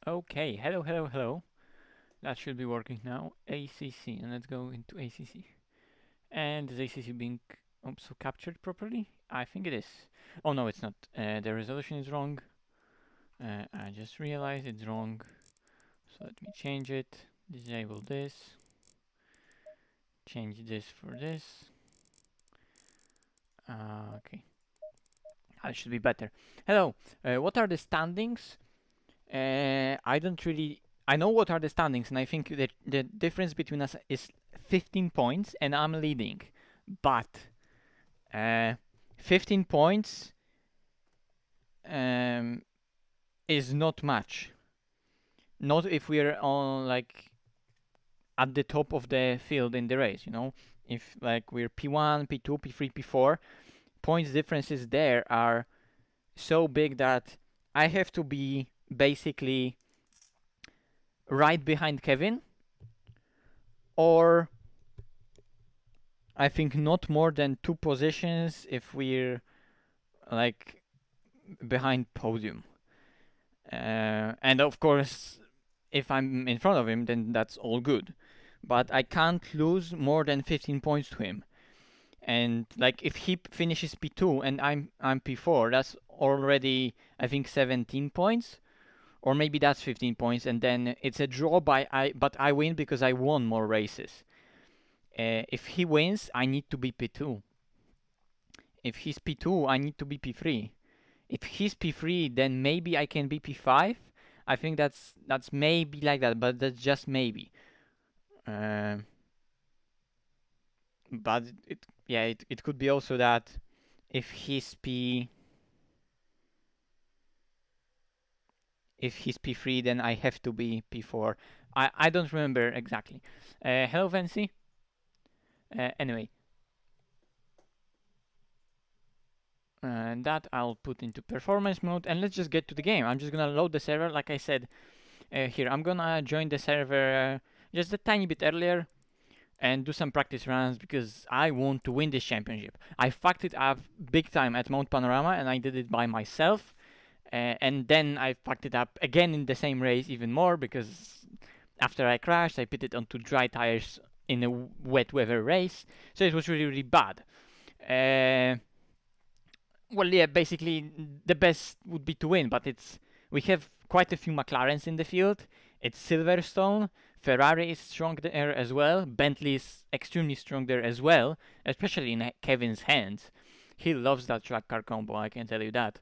Okay, hello, hello, hello. That should be working now. ACC, and let's go into ACC. And is ACC being also captured properly? I think it is. Oh no, it's not. The resolution is wrong. I just realized it's wrong. So let me change it. Disable this. Change this for this. Okay, that should be better. Hello. What are the standings? I don't really. I know what are the standings, and I think that the difference between us is 15 points, and I'm leading. But 15 points um, is not much. Not if we're on like at the top of the field in the race. If like we're P1, P2, P3, P4, points differences there are so big that I have to be basically right behind Kevin, or I think not more than 2 positions if we're like behind podium. And of course, if I'm in front of him, then that's all good. But I can't lose more than 15 points to him. And like if he finishes P2 and I'm P4, that's already I think 17 points, or maybe that's 15 points, and then it's a draw but I win because I won more races. If he wins, I need to be P2. If he's P2, I need to be P3. If he's P3, then maybe I can be P5. I think that's maybe like that, but that's just maybe. Uh, but it could be also that if he's P3, then I have to be P4. I don't remember exactly. Hello, Vancy. Anyway, and that I'll put into performance mode, and let's just get to the game. I'm just gonna load the server, like I said. Here, I'm gonna join the server just a tiny bit earlier and do some practice runs because I want to win this championship. I fucked it up big time at Mount Panorama, and I did it by myself. And then I fucked it up again in the same race even more because after I crashed, I put it onto dry tires in a wet weather race. So it was really, really bad. Well, yeah, basically the best would be to win, but we have quite a few McLarens in the field. It's Silverstone. Ferrari is strong there as well. Bentley is extremely strong there as well, especially in Kevin's hands. He loves that track car combo, I can tell you that.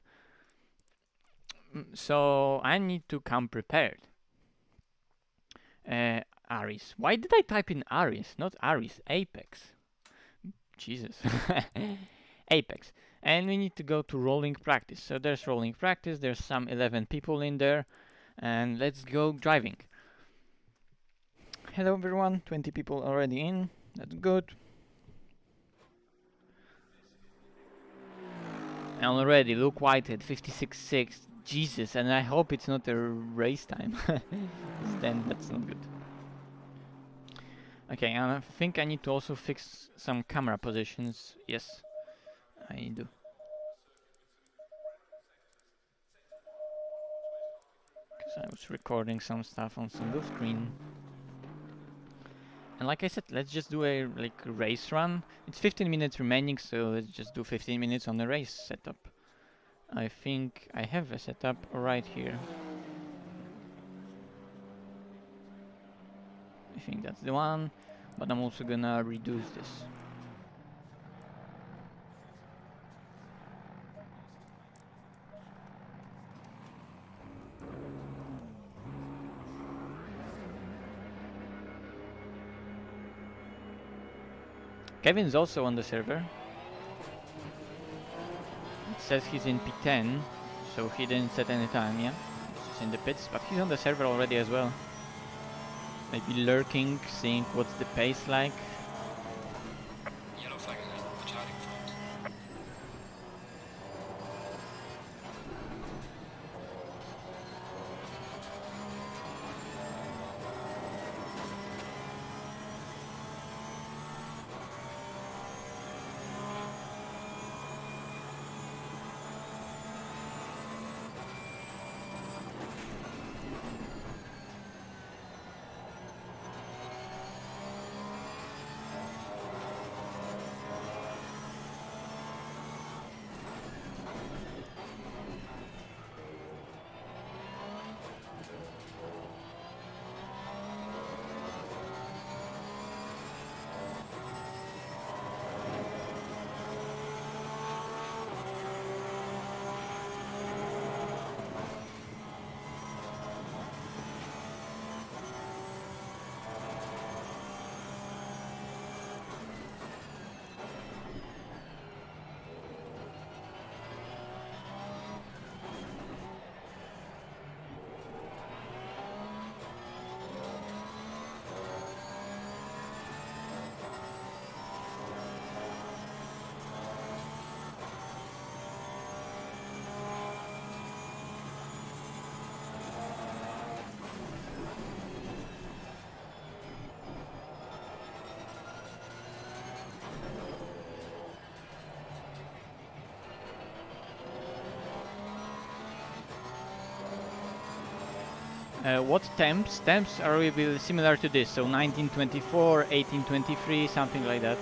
So I need to come prepared. Aris. Why did I type in Aris? Not Aris. Apex. Jesus. Apex. And we need to go to rolling practice. So there's rolling practice. There's some 11 people in there. And let's go driving. Hello everyone. 20 people already in. That's good. And already Luke Whitehead 56.6. Jesus, and I hope it's not a race time. Then that's not good. Okay, and I think I need to also fix some camera positions. Yes, I do. Because I was recording some stuff on single screen. And like I said, let's just do a race run. It's 15 minutes remaining, so let's just do 15 minutes on the race setup. I think I have a setup right here. I think that's the one, but I'm also gonna reduce this. Kevin's also on the server. It says he's in P10, so he didn't set any time, yeah? He's in the pits, but he's on the server already as well. Maybe lurking, seeing what's the pace like. What temps? Temps are will be similar to this, so 1924, 1823, something like that.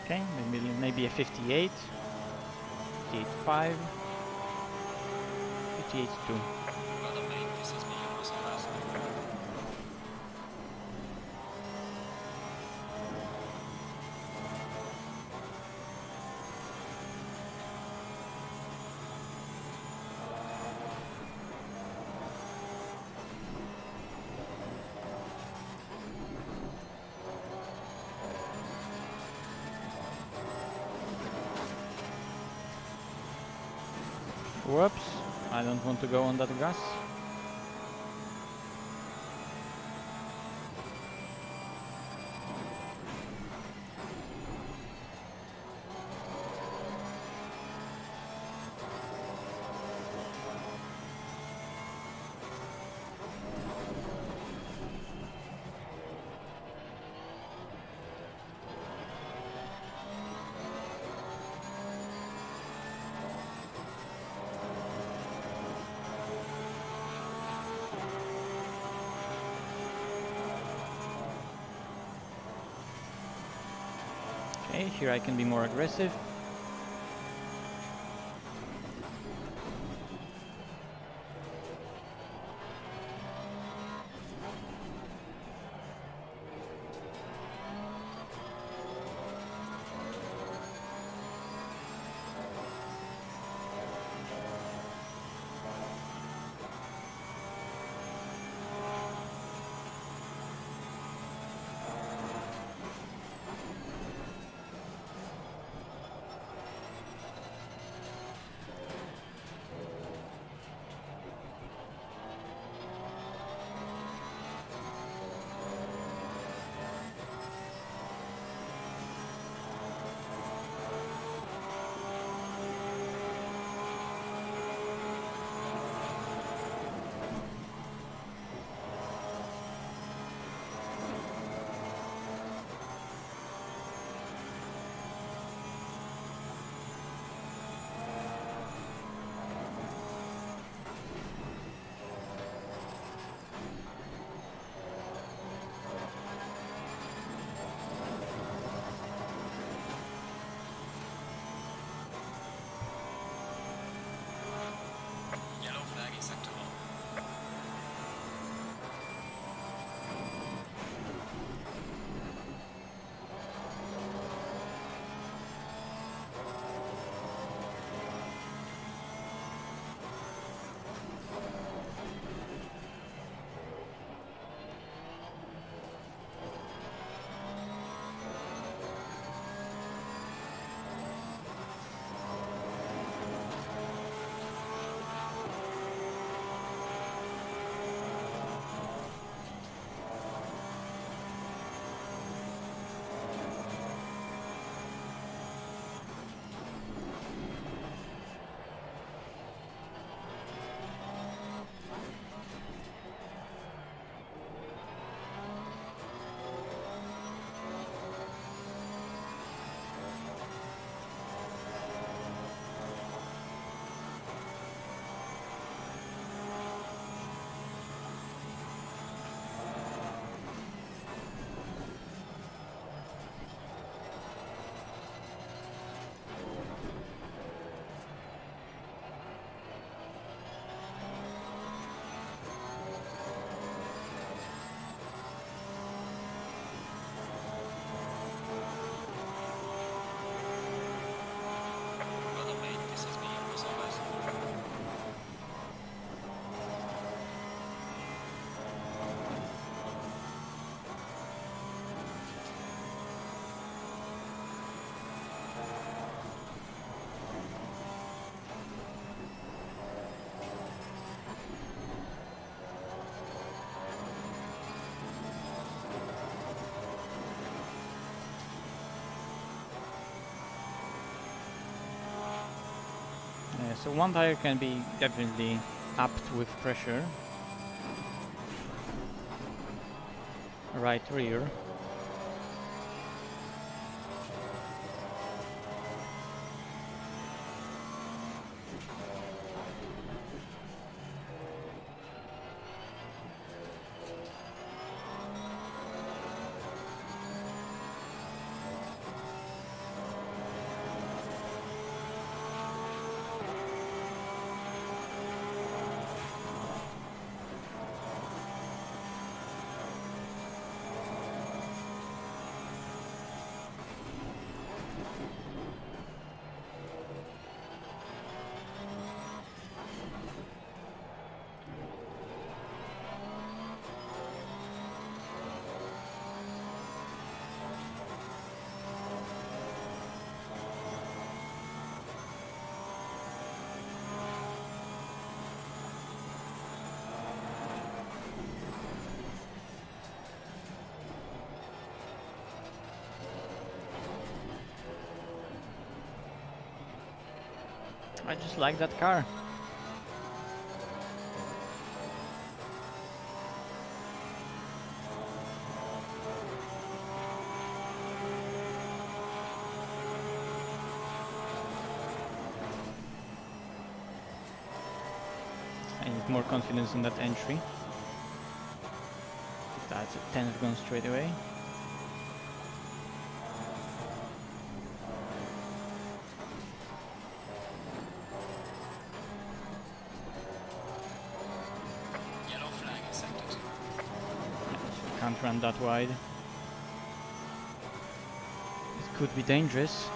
Okay, maybe a 58, 58.5, 58.2. Whoops, I don't want to go on that grass. Okay, here I can be more aggressive. So one tire can be definitely upped with pressure. Right rear. I just like that car. I need more confidence in that entry. That's a 10 gone straight away. Can't run that wide. It could be dangerous.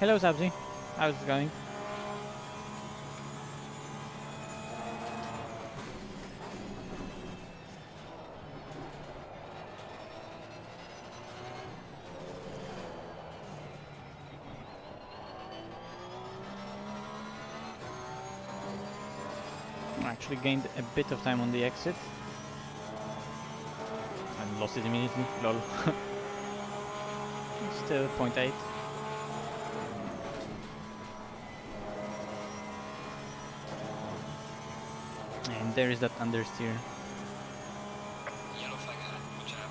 Hello Sabzi, how's it going? Actually gained a bit of time on the exit. And lost it immediately, lol. Still 0.8. And there is that understeer. Yellow flag ahead, watch out.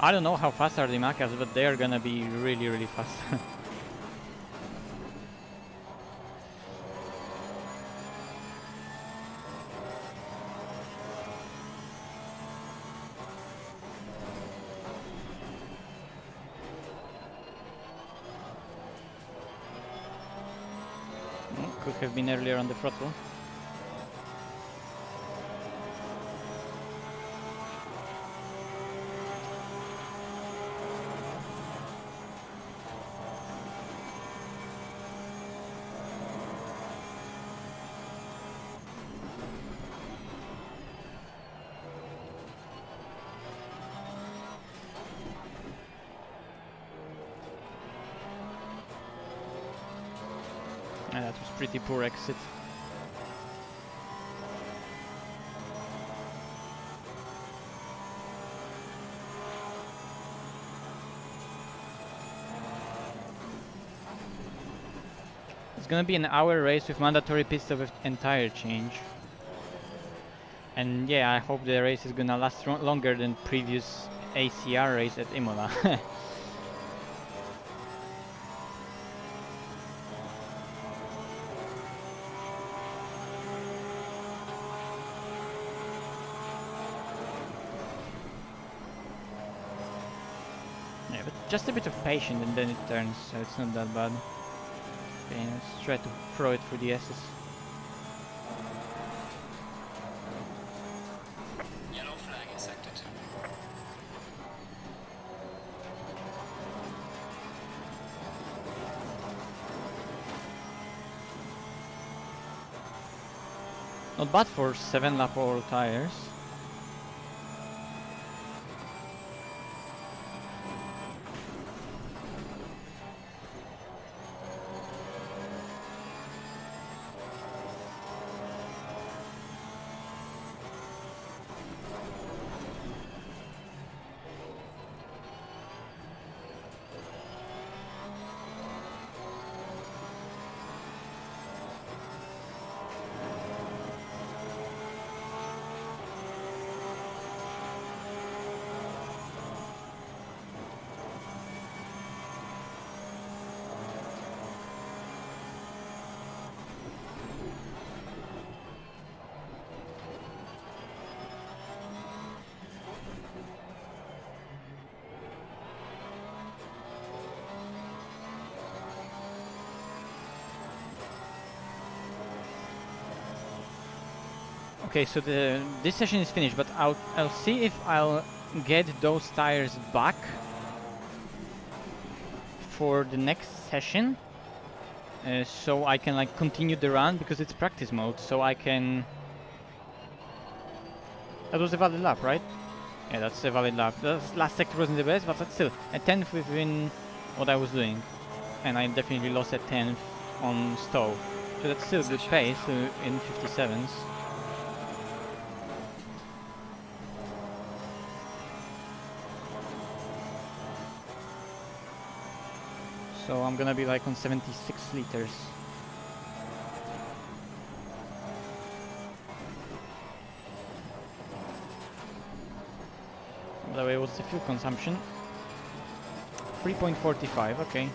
I don't know how fast are the Macas, but they are gonna be really, really fast. Could have been earlier on the throttle. And that was pretty poor exit. gonna be an hour race with mandatory pit stop and tire change. And yeah, I hope the race is gonna last longer than previous ACR race at Imola. Yeah, but just a bit of patience and then it turns, so it's not that bad. Okay, let's try to throw it through the S's. Yellow flag in sector 2. Not bad for 7-lap all tires. Okay, so this session is finished, but I'll see if I'll get those tires back for the next session, so I can like continue the run because it's practice mode. So I can. That was a valid lap, right? Yeah, that's a valid lap. The last sector wasn't the best, but that's still a 10th within what I was doing, and I definitely lost a 10th on Stowe. So that's still good pace in 57s. So I'm gonna be like on 76 liters. By the way, what's the fuel consumption? 3.45, okay.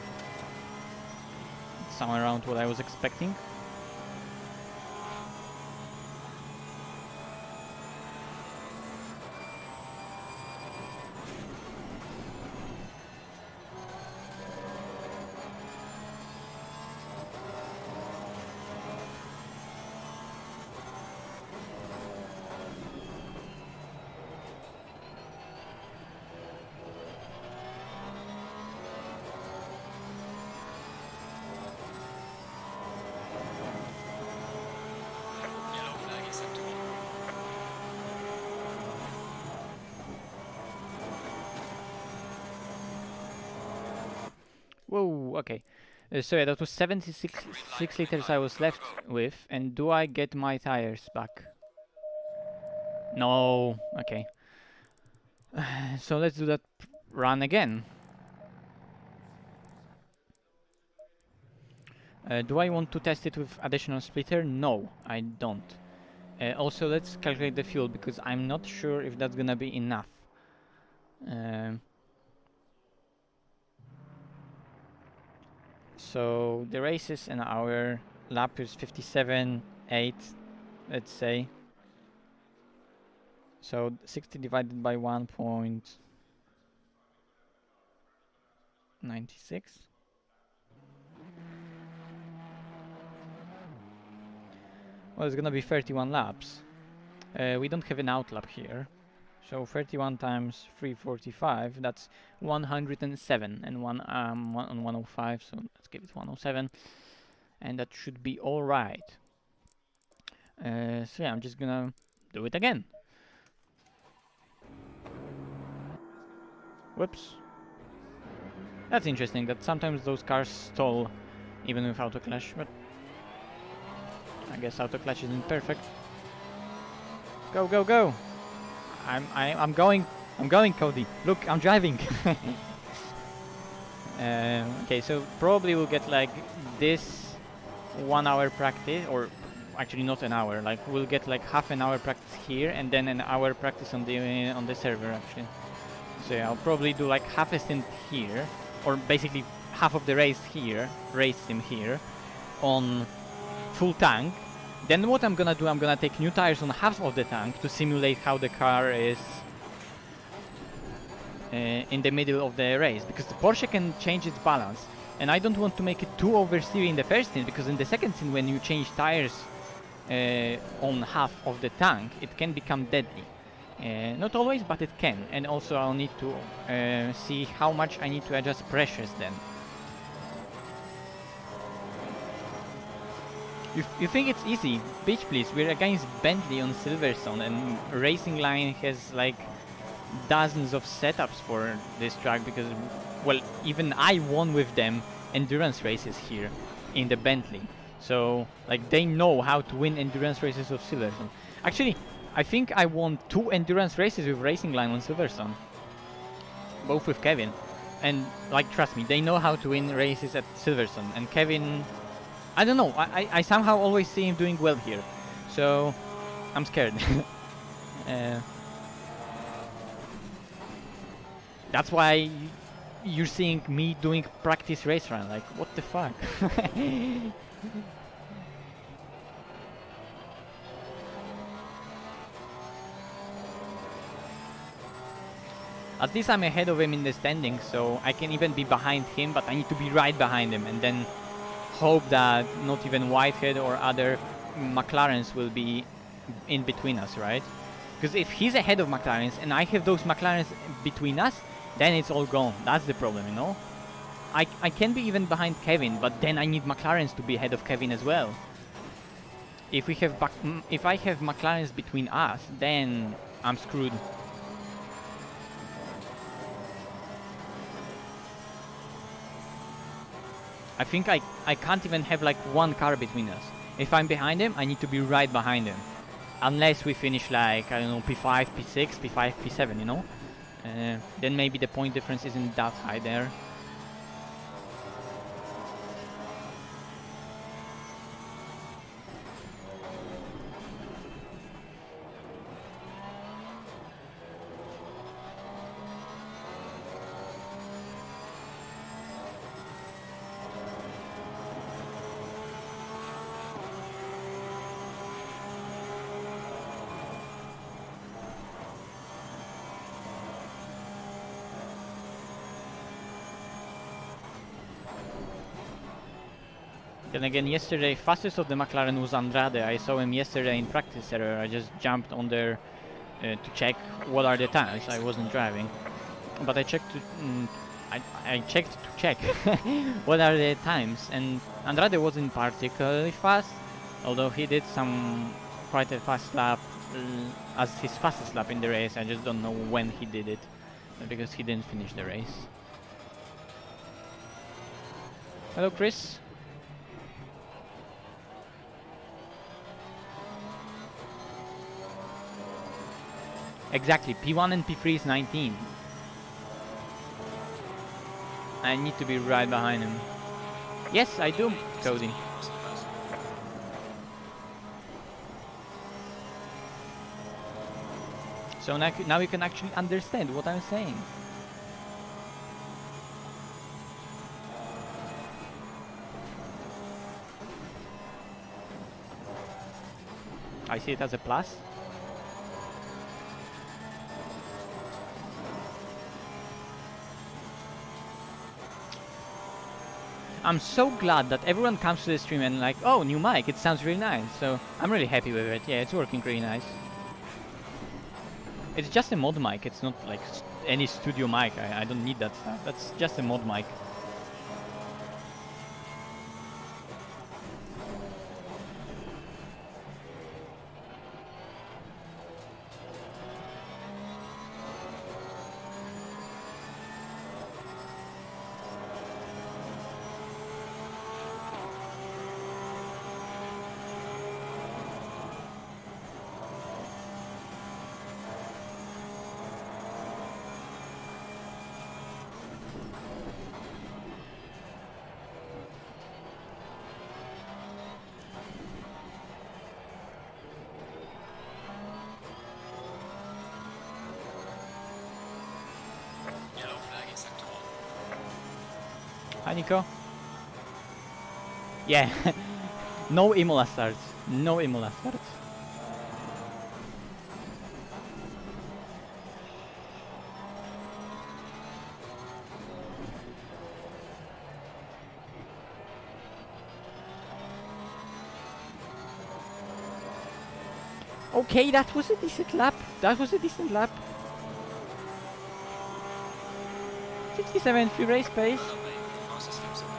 Somewhere around what I was expecting. Whoa, okay. So yeah, that was 76 liters I was left with, and do I get my tires back? No, okay. So let's do that run again. Do I want to test it with additional splitter? No, I don't. Also, let's calculate the fuel, because I'm not sure if that's gonna be enough. So the race is an hour, lap is 57.8, let's say. So 60 divided by 1.96. Well, it's gonna be 31 laps. We don't have an outlap here. So 31 times 345, that's 107, and one on 105, so let's give it 107, and that should be all right. So yeah, I'm just gonna do it again. Whoops. That's interesting that sometimes those cars stall even with auto clutch, but I guess auto clutch isn't perfect. Go, go, go! I'm going, Cody. Look, I'm driving. Okay, so probably we'll get like this 1 hour practice, or actually not an hour. Like we'll get like half an hour practice here, and then an hour practice on the server actually. So yeah, I'll probably do like half a stint here, or basically half of the race here, race sim here, on full tank. Then what I'm gonna do, I'm gonna take new tires on half of the tank to simulate how the car is in the middle of the race, because the Porsche can change its balance, and I don't want to make it too oversteer in the first stint, because in the second stint when you change tires on half of the tank, it can become deadly. Not always, but it can. And also I'll need to see how much I need to adjust pressures then. You think it's easy? Bitch please, we're against Bentley on Silverstone, and Racing Line has like dozens of setups for this track, because, well, even I won with them endurance races here in the Bentley. So, like, they know how to win endurance races of Silverstone. Actually, I think I won 2 endurance races with Racing Line on Silverstone. Both with Kevin. And, like, trust me, they know how to win races at Silverstone. And Kevin, I don't know, I somehow always see him doing well here. So, I'm scared. That's why you're seeing me doing practice race run. Like, what the fuck? At least I'm ahead of him in the standings, so I can even be behind him, but I need to be right behind him, and then hope that not even Whitehead or other McLarens will be in between us, right? Because if he's ahead of McLarens and I have those McLarens between us, then it's all gone. That's the problem, you know? I can be even behind Kevin, but then I need McLarens to be ahead of Kevin as well. If I have McLarens between us, then I'm screwed. I think I can't even have like one car between us. If I'm behind him, I need to be right behind him. Unless we finish like, I don't know, P5, P6, P5, P7, you know? Then maybe the point difference isn't that high there. Then again, yesterday, fastest of the McLaren was Andrade. I saw him yesterday in practice error. I just jumped on there to check what are the times. I wasn't driving, but I checked to, I checked to check what are the times, and Andrade wasn't particularly fast, although he did quite a fast lap as his fastest lap in the race. I just don't know when he did it because he didn't finish the race. Hello, Chris. Exactly, P1 and P3 is 19. I need to be right behind him. Yes, I do, Cody. So now you can actually understand what I'm saying. I see it as a plus. I'm so glad that everyone comes to the stream and like, oh, new mic, it sounds really nice. So I'm really happy with it. Yeah, it's working really nice. It's just a mod mic. It's not like any studio mic. I don't need that stuff. That's just a mod mic. Hi, Nico. Yeah. No Imola starts. No Imola starts. Okay, that was a decent lap. That was a decent lap. 57 free race pace. Well done, mate. The fastest lap so far.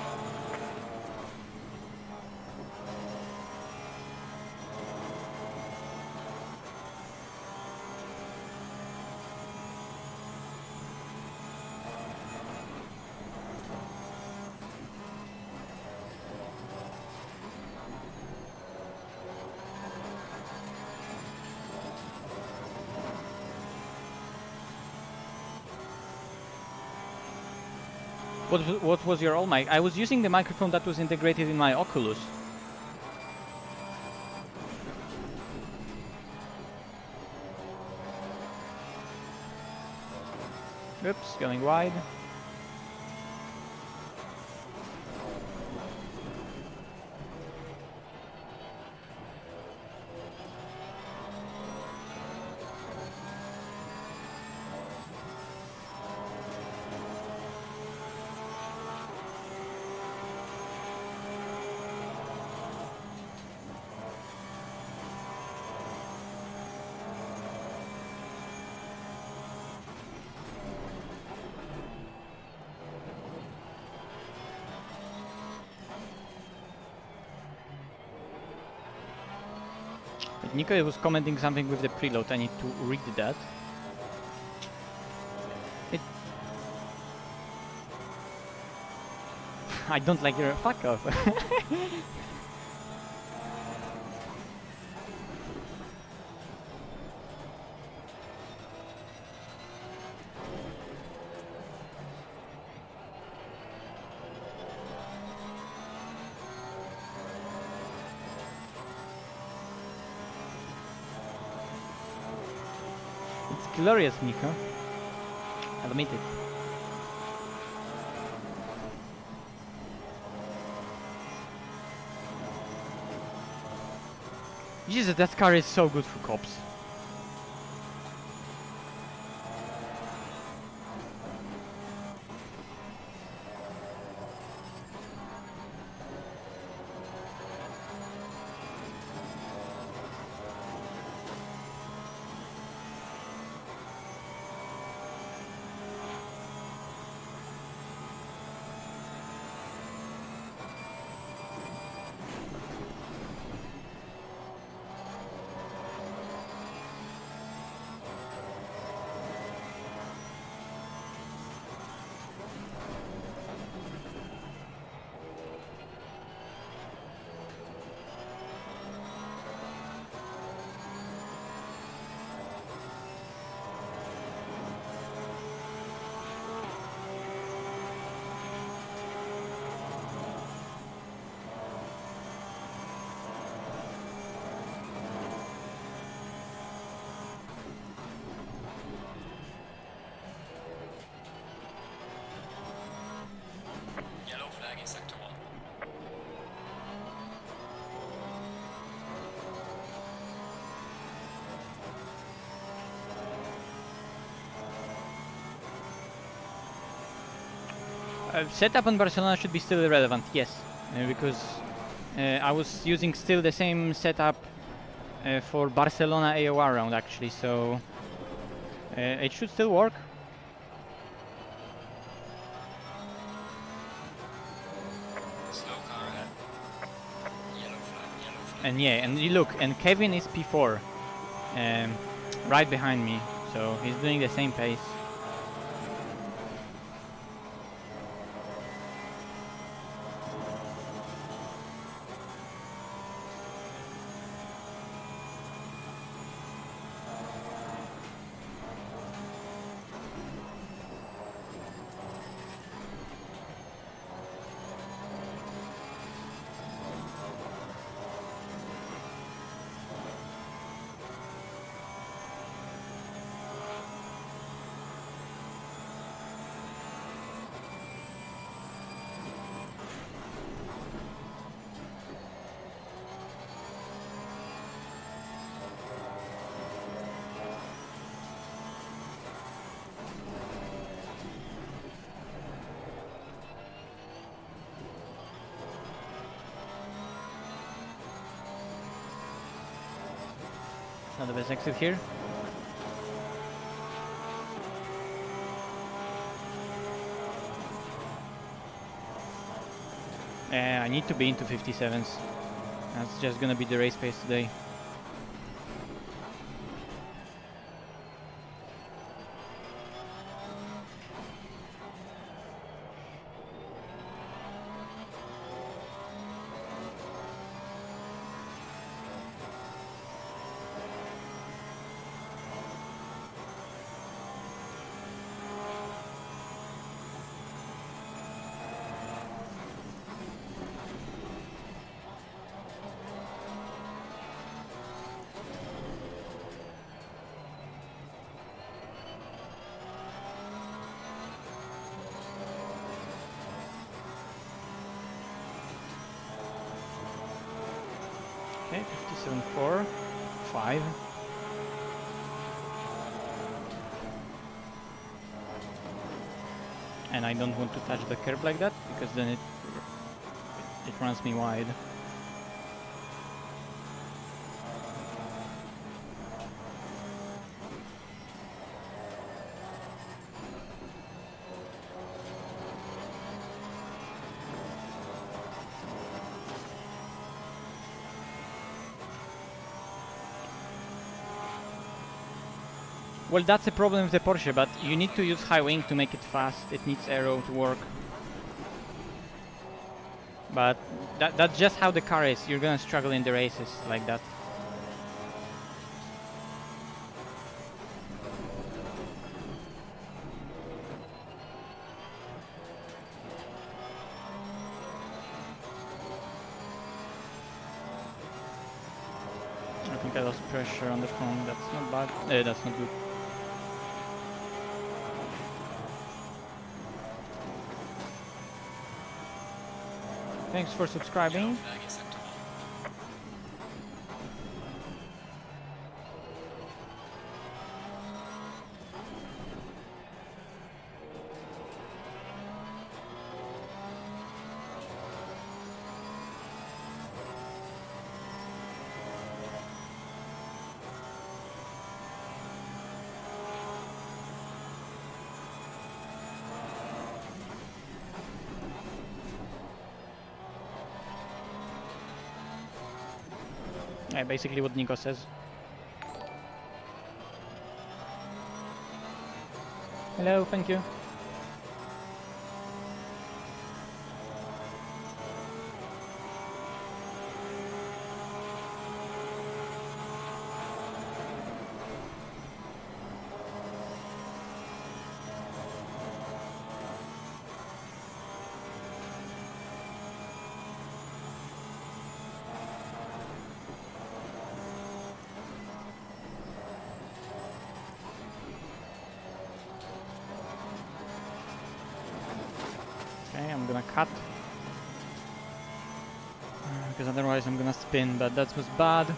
What was your old mic? I was using the microphone that was integrated in my Oculus. Oops, going wide. Nico was commenting something with the preload. I need to read that. I don't like your fuck off. It's glorious, Nico. Admit it. Jesus, that car is so good for cops. Yellow flag in sector 1. Setup on Barcelona should be still relevant, yes, because I was using still the same setup for Barcelona AOR round actually, so it should still work. Slow car ahead. Yellow flag, And yeah, and you look, and Kevin is P4, right behind me, so he's doing the same pace. It's not the best exit here. I need to be into 57s. That's just gonna be the race pace today. Okay, 57.4, 5. And I don't want to touch the curb like that, because then it runs me wide. Well, that's a problem with the Porsche, but you need to use high wing to make it fast. It needs aero to work. But that's just how the car is. You're gonna struggle in the races like that. I think I lost pressure on the front. That's not bad. That's not good. Thanks for subscribing. Yeah, basically what Nico says. Hello, thank you. Okay, I'm gonna cut. Because otherwise I'm gonna spin, but that was bad.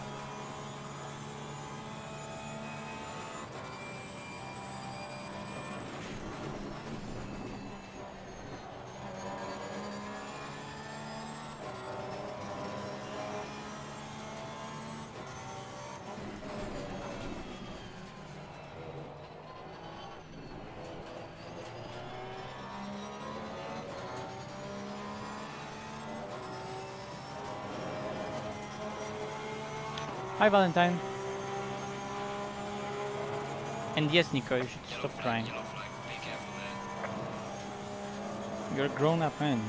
Hi Valentine. And yes, Nico, you should stop crying. You're a grown-up man.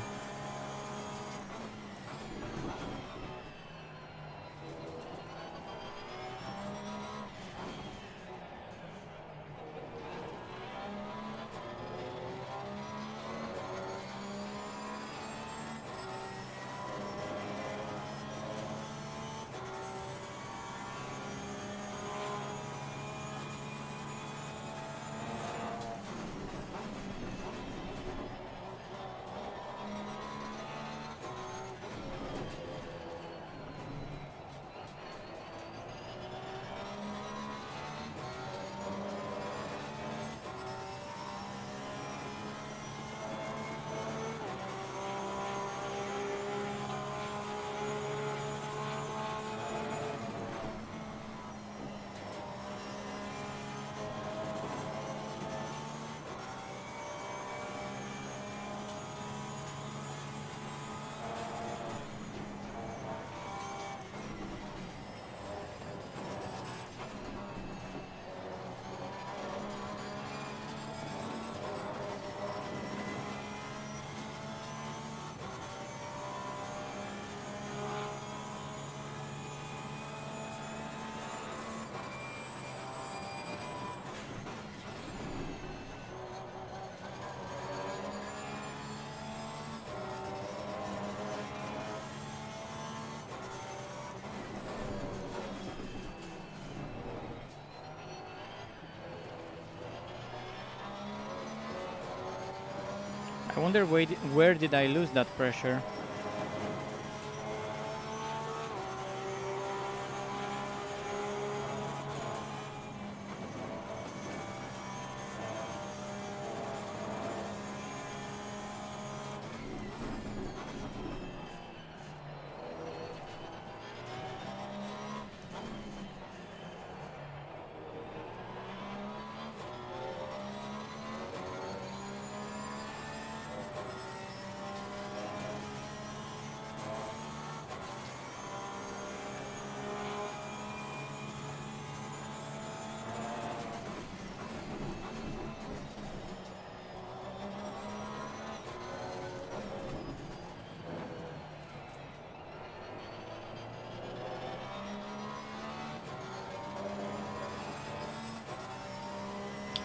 I wonder where did I lose that pressure?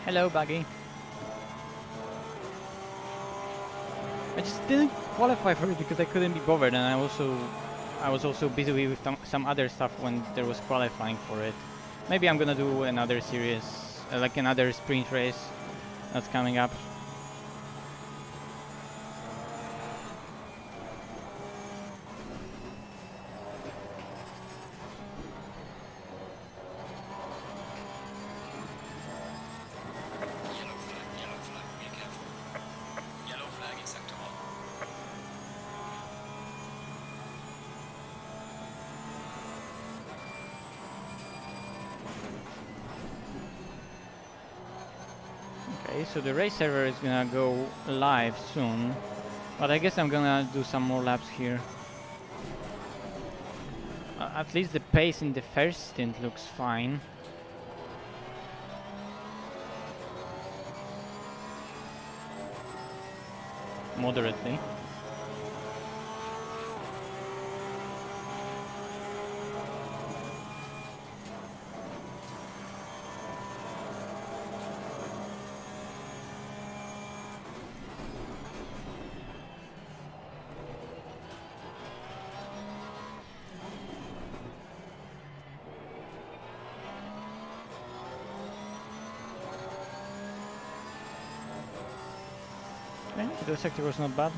Hello, Buggy. I just didn't qualify for it because I couldn't be bothered, and I was also busy with some other stuff when there was qualifying for it. Maybe I'm gonna do another series, like another sprint race that's coming up. Yellow flag, be careful. Yellow flag, exactement. Okay, so the race server is gonna go live soon, but I guess I'm gonna do some more laps here. At least the pace in the first stint looks fine. Moderately. Okay, the sector was not bad.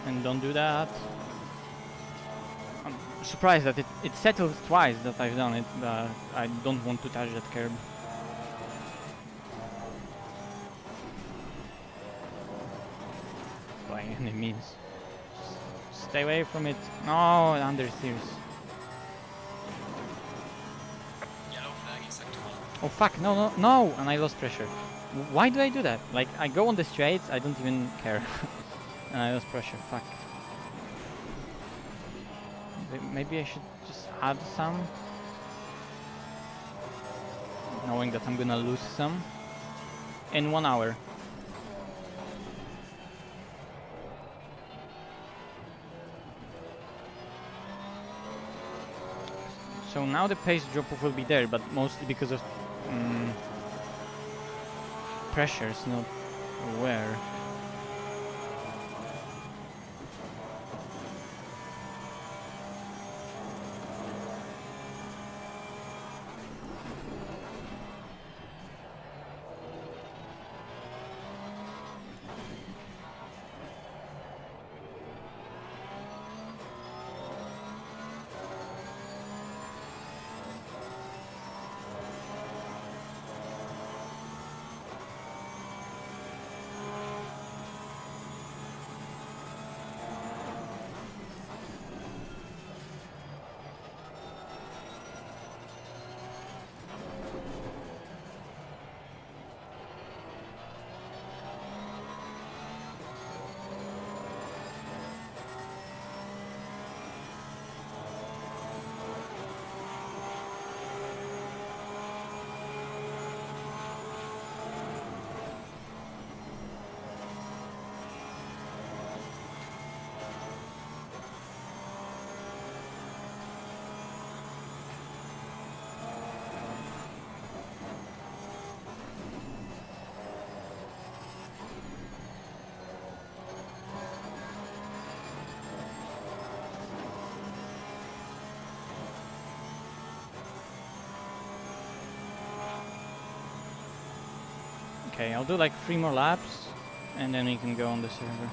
And don't do that. I'm surprised that it settled twice that I've done it, but I don't want to touch that curb. By any means. Just stay away from it. No, understeers. Yellow flag, exactement. Oh fuck, no, no, no! And I lost pressure. Why do I do that? Like, I go on the straights, I don't even care. And I lost pressure, fuck. Maybe I should just add some, knowing that I'm gonna lose some in 1 hour. So now the pace drop-off will be there, but mostly because of pressures, not where. Okay, I'll do like 3 more laps, and then we can go on the server.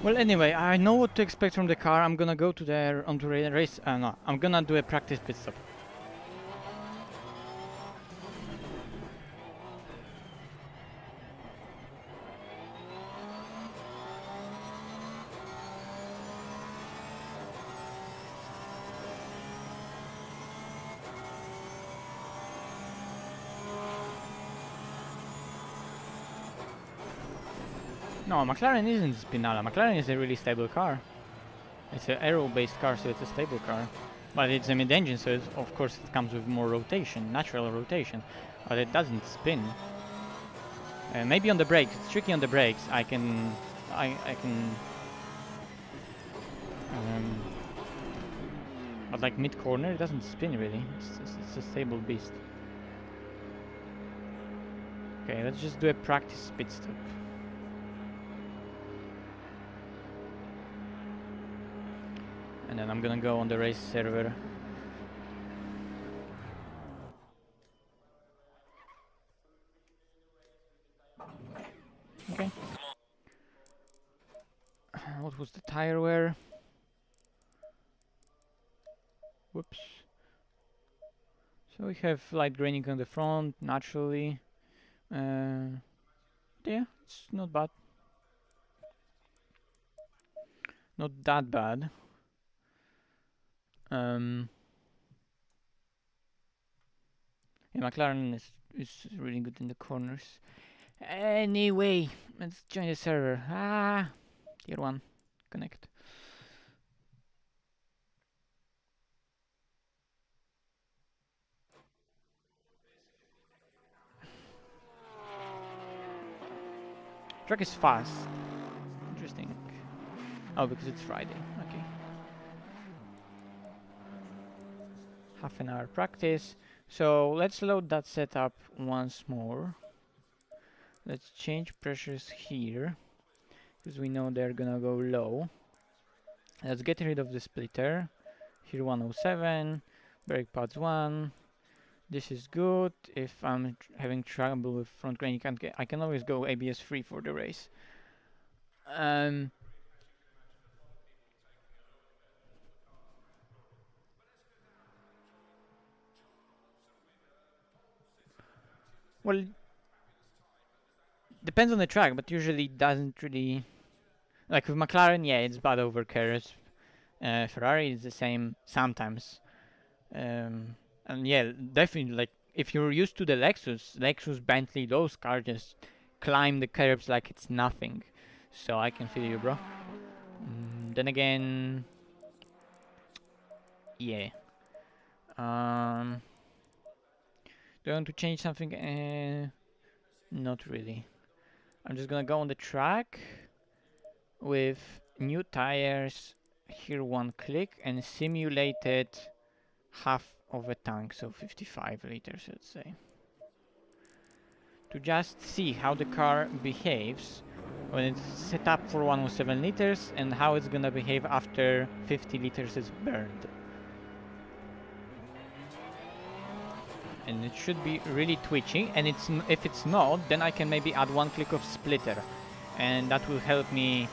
Well, anyway, I know what to expect from the car. I'm gonna go to the onto race. No, I'm gonna do a practice pit stop. No, McLaren isn't Spinala. McLaren is a really stable car. It's an aero-based car, so it's a stable car. But it's a mid-engine, so of course it comes with more rotation, natural rotation. But it doesn't spin. Maybe on the brakes. It's tricky on the brakes. I can. But like mid-corner, it doesn't spin really. It's a stable beast. Okay, let's just do a practice pit stop. And then I'm gonna go on the race server. Okay. What was the tire wear? Whoops. So we have light graining on the front, naturally. Yeah, it's not bad. Not that bad. Yeah, McLaren is really good in the corners. Anyway, let's join the server. Tier 1. Connect. Track is fast. Interesting. Oh, because it's Friday. Okay. Half an hour practice. So let's load that setup once more. Let's change pressures here, because we know they're gonna go low. Let's get rid of the splitter. Here 107. Brake pads 1. This is good. If I'm having trouble with front grain, I can always go ABS free for the race. Well, depends on the track, but usually doesn't really. Like with McLaren, yeah, it's bad over curves. Ferrari is the same sometimes. And yeah, definitely, like if you're used to the Lexus, Bentley, those cars just climb the curbs like it's nothing. So I can feel you, bro. Then again, yeah. Do I want to change something? Not really. I'm just gonna go on the track with new tires. Here, one click and simulated half of a tank, so 55 liters, let's say, to just see how the car behaves when it's set up for 107 liters and how it's gonna behave after 50 liters is burned. And it should be really twitchy, and if it's not, then I can maybe add one click of splitter, and that will help me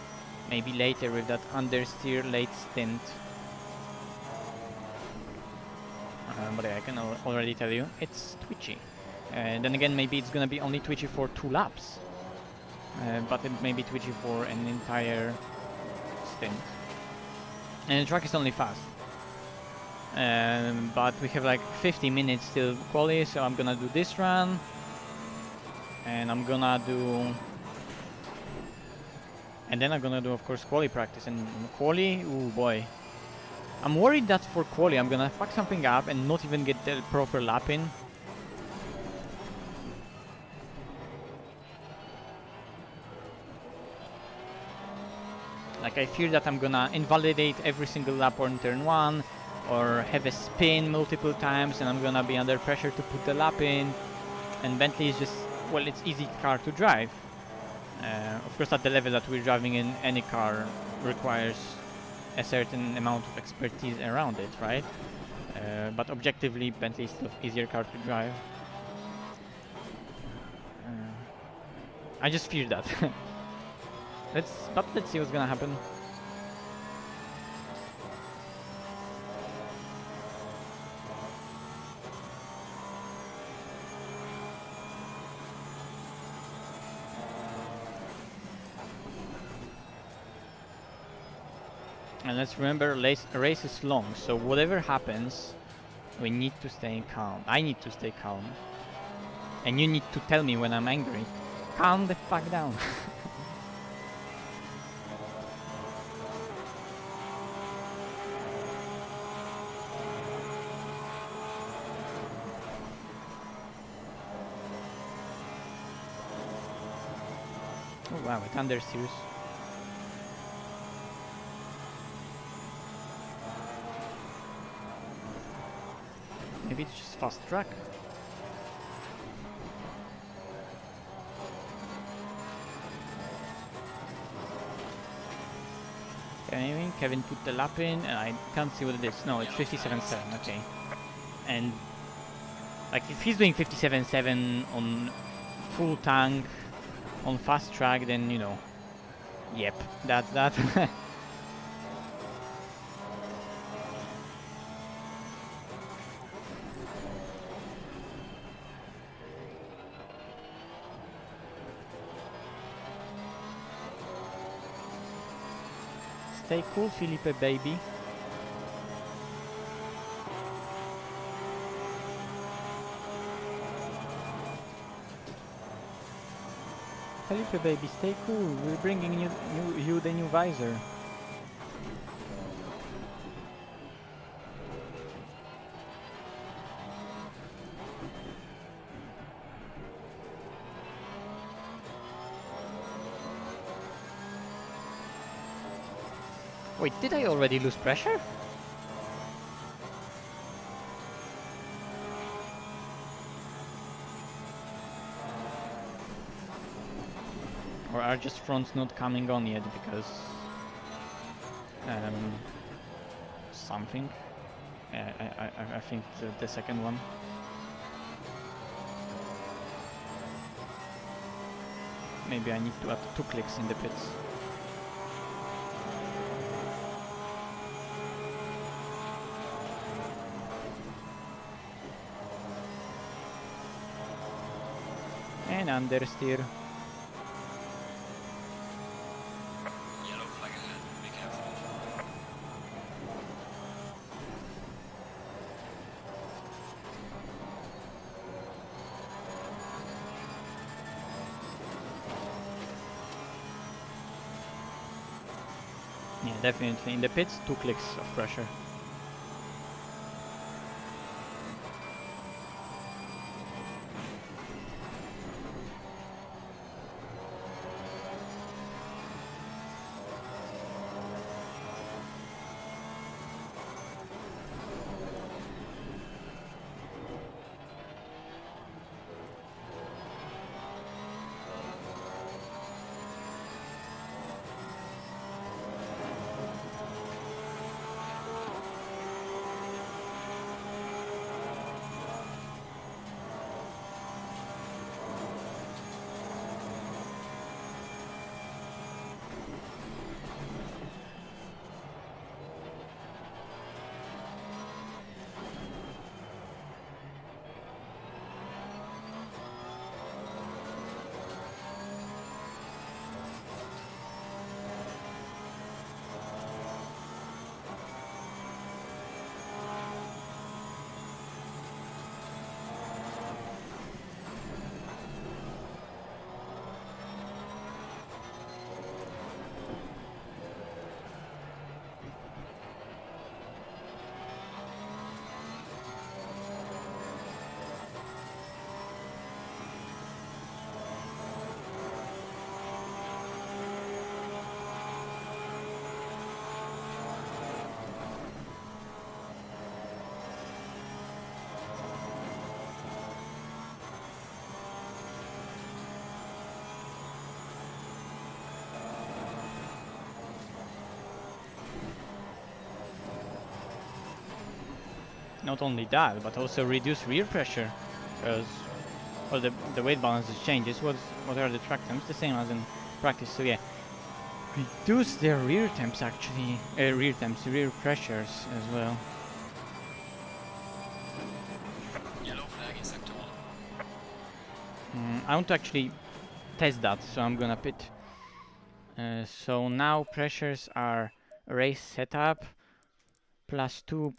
maybe later with that understeer late stint. But yeah, I can already tell you it's twitchy. Then again, maybe it's gonna be only twitchy for 2 laps, but it may be twitchy for an entire stint. And the track is only fast. But we have like 50 minutes till quali, so I'm gonna do this run, and then I'm gonna do of course quali practice. And quali, oh boy, I'm worried that for quali I'm gonna fuck something up and not even get the proper lap in. Like I fear that I'm gonna invalidate every single lap on turn 1, or have a spin multiple times, and I'm gonna be under pressure to put the lap in. And Bentley is just, well, it's easy car to drive. Of course, at the level that we're driving in, any car requires a certain amount of expertise around it, right? But objectively, Bentley is still easier car to drive. I just fear that. let's see what's gonna happen. And let's remember, race is long, so whatever happens, we need to stay calm. I need to stay calm. And you need to tell me when I'm angry. Calm the fuck down. Oh wow, it understeers. Maybe it's just fast track. Okay, Kevin put the lap in, and I can't see what it is. No, it's 57.7, okay. And like if he's doing 57.7 on full tank on fast track, then you know, yep, that's that. Stay cool, Felipe, baby. Felipe, baby, stay cool. We're bringing you the new visor. Wait, did I already lose pressure? Or are just fronts not coming on yet because something? I think the second one. Maybe I need to add 2 clicks in the pits. And understeer. Yellow flag ahead, be careful. Yeah, definitely. In the pits, 2 clicks of pressure. Not only that, but also reduce rear pressure, because well, the weight balance has changed. This was what are the track temps, the same as in practice. So yeah, reduce their rear temps actually, rear pressures as well. Yellow flag in sector 1. I want to actually test that, so I'm gonna pit. So now pressures are race setup +2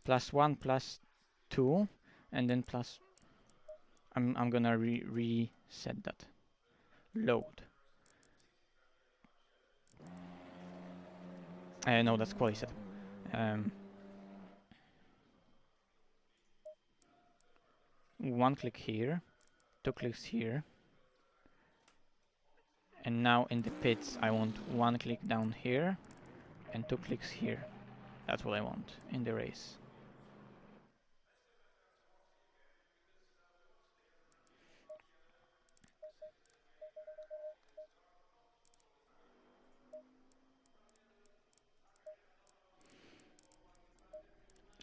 +1 +2, and then plus. I'm gonna reset that. Load. No, that's quality setup. One click here, 2 clicks here, and now in the pits I want 1 click down here and 2 clicks here. That's what I want in the race.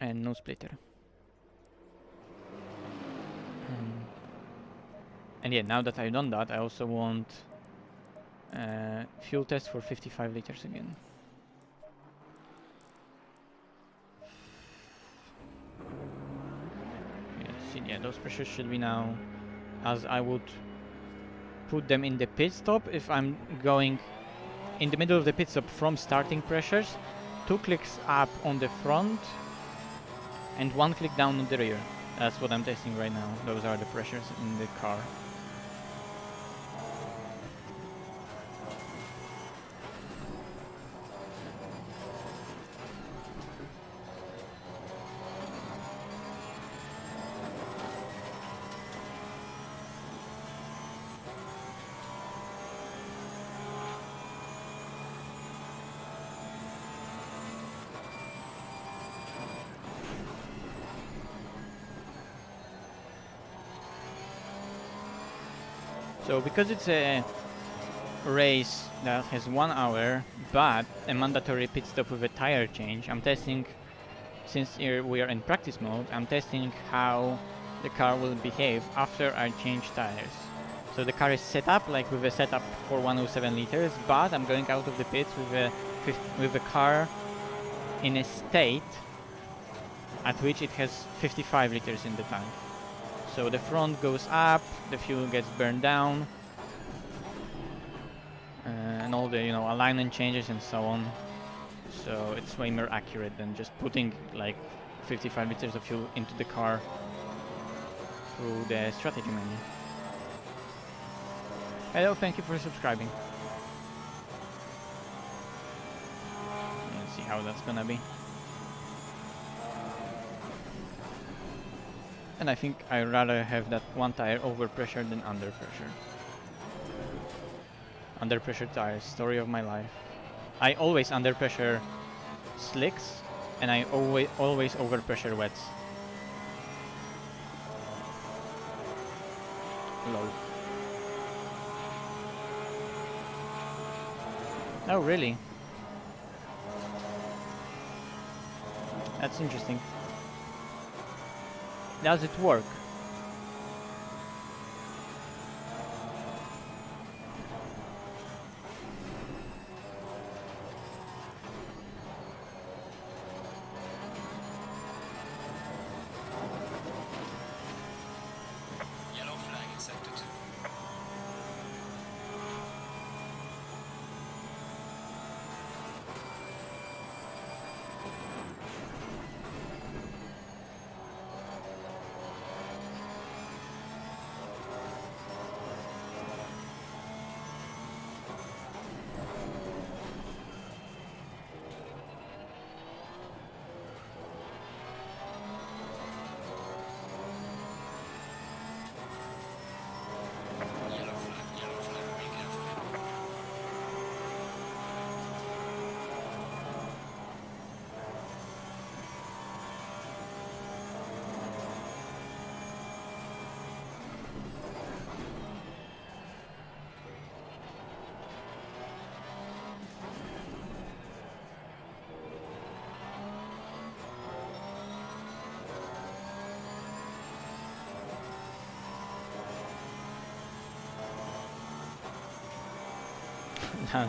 And no splitter. And yeah, now that I've done that, I also want fuel test for 55 liters again. Yeah, those pressures should be now as I would put them in the pit stop if I'm going in the middle of the pit stop from starting pressures. 2 clicks up on the front and 1 click down on the rear. That's what I'm testing right now. Those are the pressures in the car. So because it's a race that has 1 hour but a mandatory pit stop with a tire change, I'm testing since we are in practice mode, I'm testing how the car will behave after I change tires. So the car is set up like with a setup for 107 liters, but I'm going out of the pits with the car in a state at which it has 55 liters in the tank. So the front goes up, the fuel gets burned down, and all the alignment changes and so on. So it's way more accurate than just putting like 55 liters of fuel into the car through the strategy menu. Hello, thank you for subscribing. Let's see how that's gonna be. And I think I'd rather have that one tire over pressure than under pressure. Under pressure tires, story of my life. I always under pressure slicks, and I always over pressure wets. Lol. Oh really? That's interesting. Does it work? Yellow flag in sector 2. Yellow flag, be careful.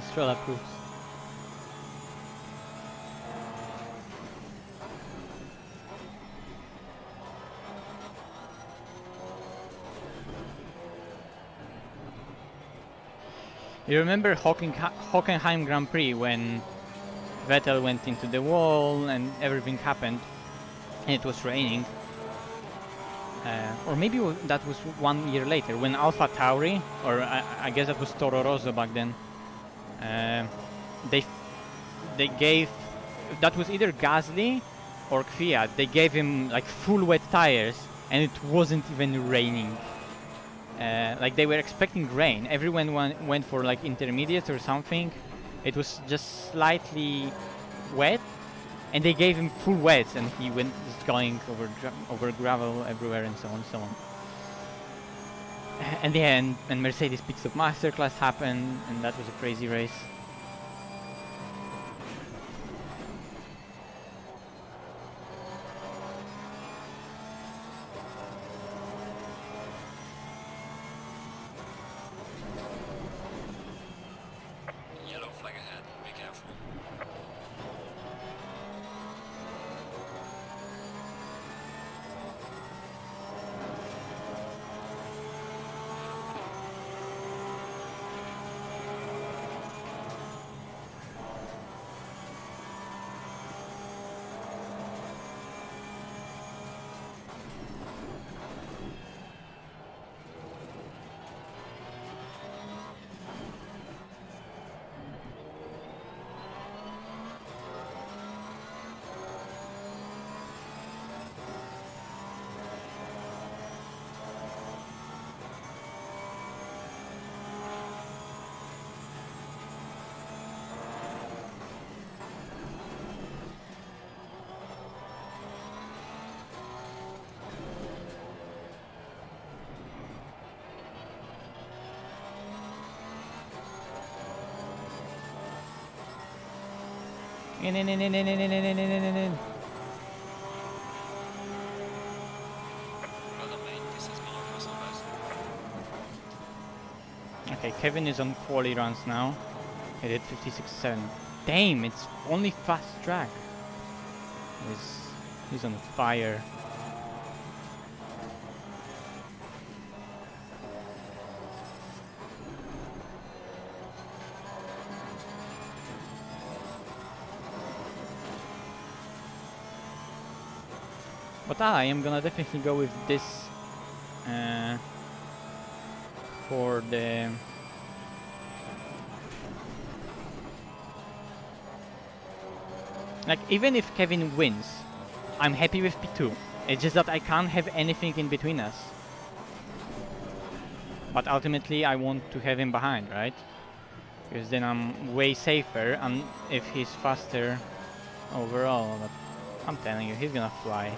Stroll approves. You remember Hockenheim Grand Prix when Vettel went into the wall and everything happened and it was raining? Or maybe that was 1 year later when Alpha Tauri, or I guess that was Toro Rosso back then, they gave, that was either Gasly or Kvyat, they gave him like full wet tires and it wasn't even raining. Like they were expecting rain. Everyone went for like intermediate or something. It was just slightly wet and they gave him full wets and he went just going over gravel everywhere and so on and so on. And yeah, and Mercedes Pit Stop Masterclass happened and that was a crazy race. Yellow flag ahead, be careful. In. Okay, Kevin is on quali runs now. He did 56.7. Damn, it's only fast track. He's on fire. But I am gonna definitely go with this for the like, even if Kevin wins, I'm happy with P2. It's just that I can't have anything in between us. But ultimately I want to have him behind, right? Because then I'm way safer and if he's faster overall. But I'm telling you, he's gonna fly.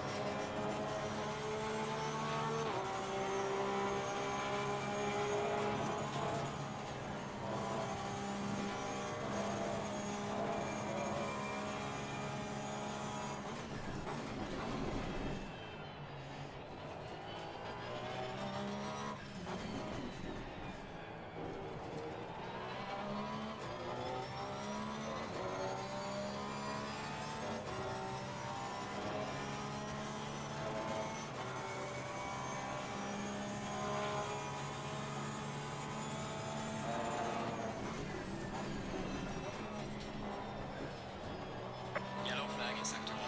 Yellow flag in sector 1.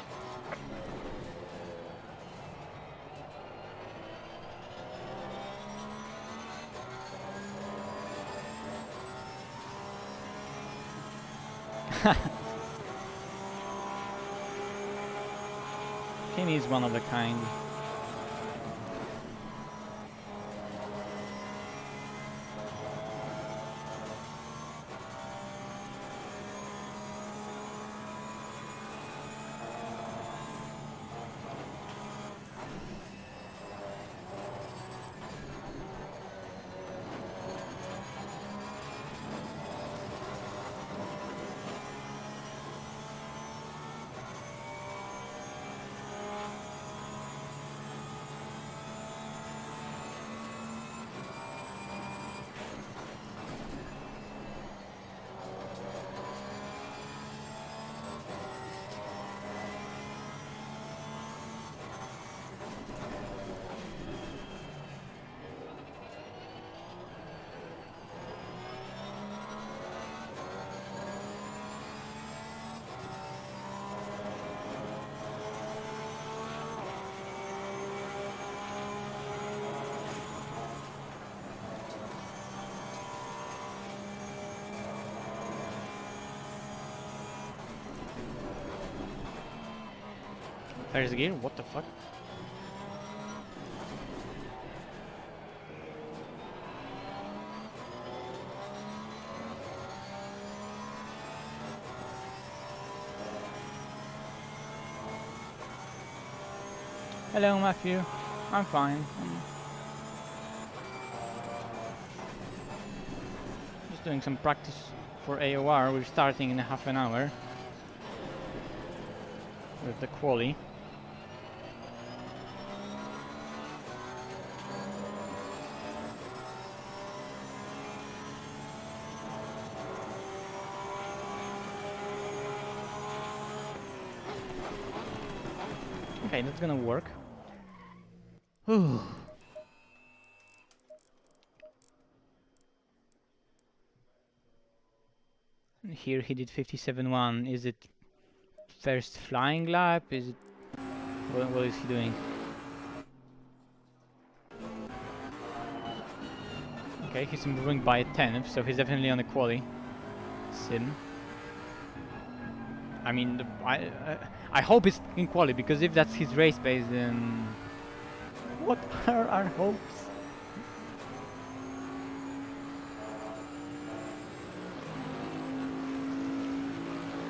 Kenny is one of a kind. First gear? What the fuck? Hello, Matthew. I'm fine. Just doing some practice for AOR. We're starting in half an hour with the quali. Okay, that's gonna work. Here he did 57.1. Is it first flying lap? Is it... What is he doing? Okay, he's improving by a 10th, so he's definitely on a quali sim. I mean, I hope it's in quali, because if that's his race pace, then what are our hopes?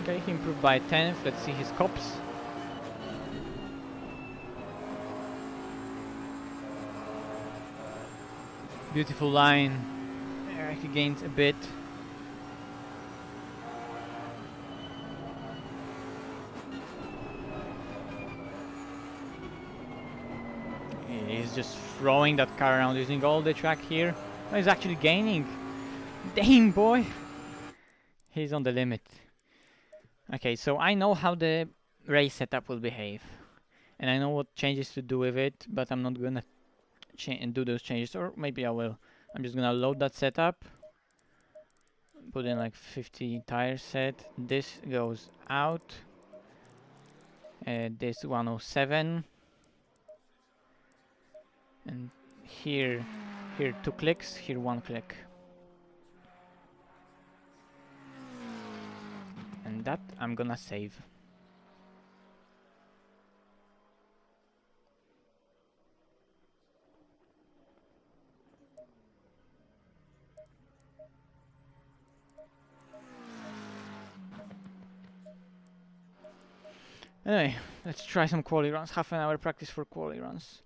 Okay, he improved by a 10th. Let's see his cops. Beautiful line. He gains a bit. He's just throwing that car around using all the track here. Oh, he's actually gaining Damn, boy! He's on the limit. Okay, so I know how the race setup will behave. And I know what changes to do with it, but I'm not gonna do those changes, or maybe I will. I'm just gonna load that setup, put in like 50 tire set. This goes out. This 107, and here 2 clicks, here 1 click, and that I'm gonna save. Anyway, let's try some quali runs. Half an hour practice for quali runs.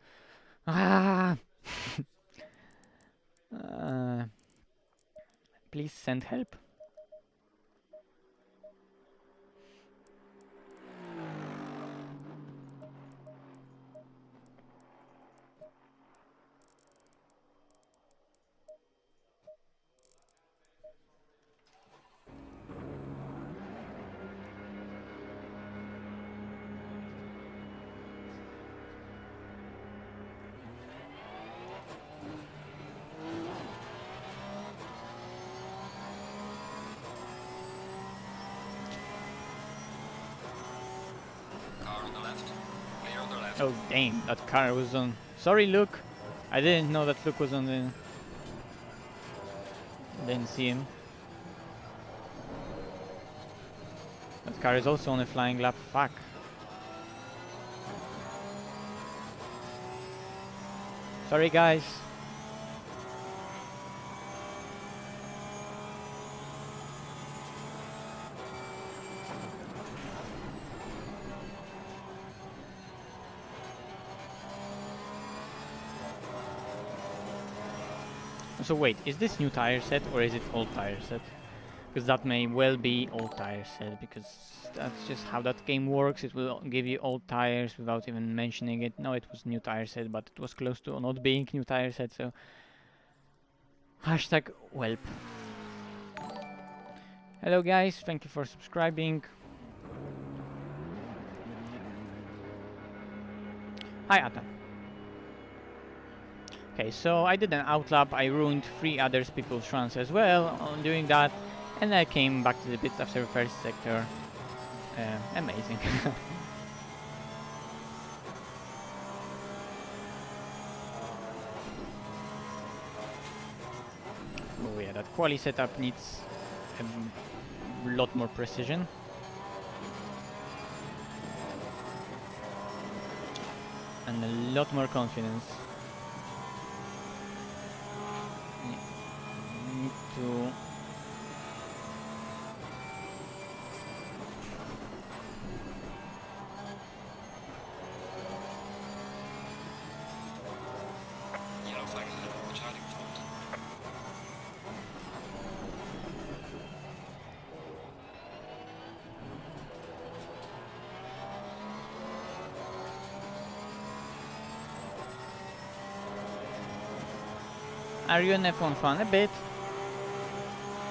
Ah! Please send help. Car on the left. Clear on the left. Oh damn, that car was on. Sorry, Luke. I didn't know that Luke was on the. Didn't see him. That car is also on a flying lap. Fuck. Sorry, guys. So wait, is this new tire set or is it old tire set? Because that may well be old tire set, because that's just how that game works. It will give you old tires without even mentioning it. No, it was new tire set, but it was close to not being new tire set, so... Hashtag whelp. Hello guys, thank you for subscribing. Hi Adam. Okay, so I did an outlap, I ruined 3 other people's runs as well on doing that, and I came back to the pits after the first sector. Amazing. Oh yeah, that quali setup needs a lot more precision. And a lot more confidence. Need to... Yellow flag ahead. Watch out in front. Are you an F1 fan? A bit.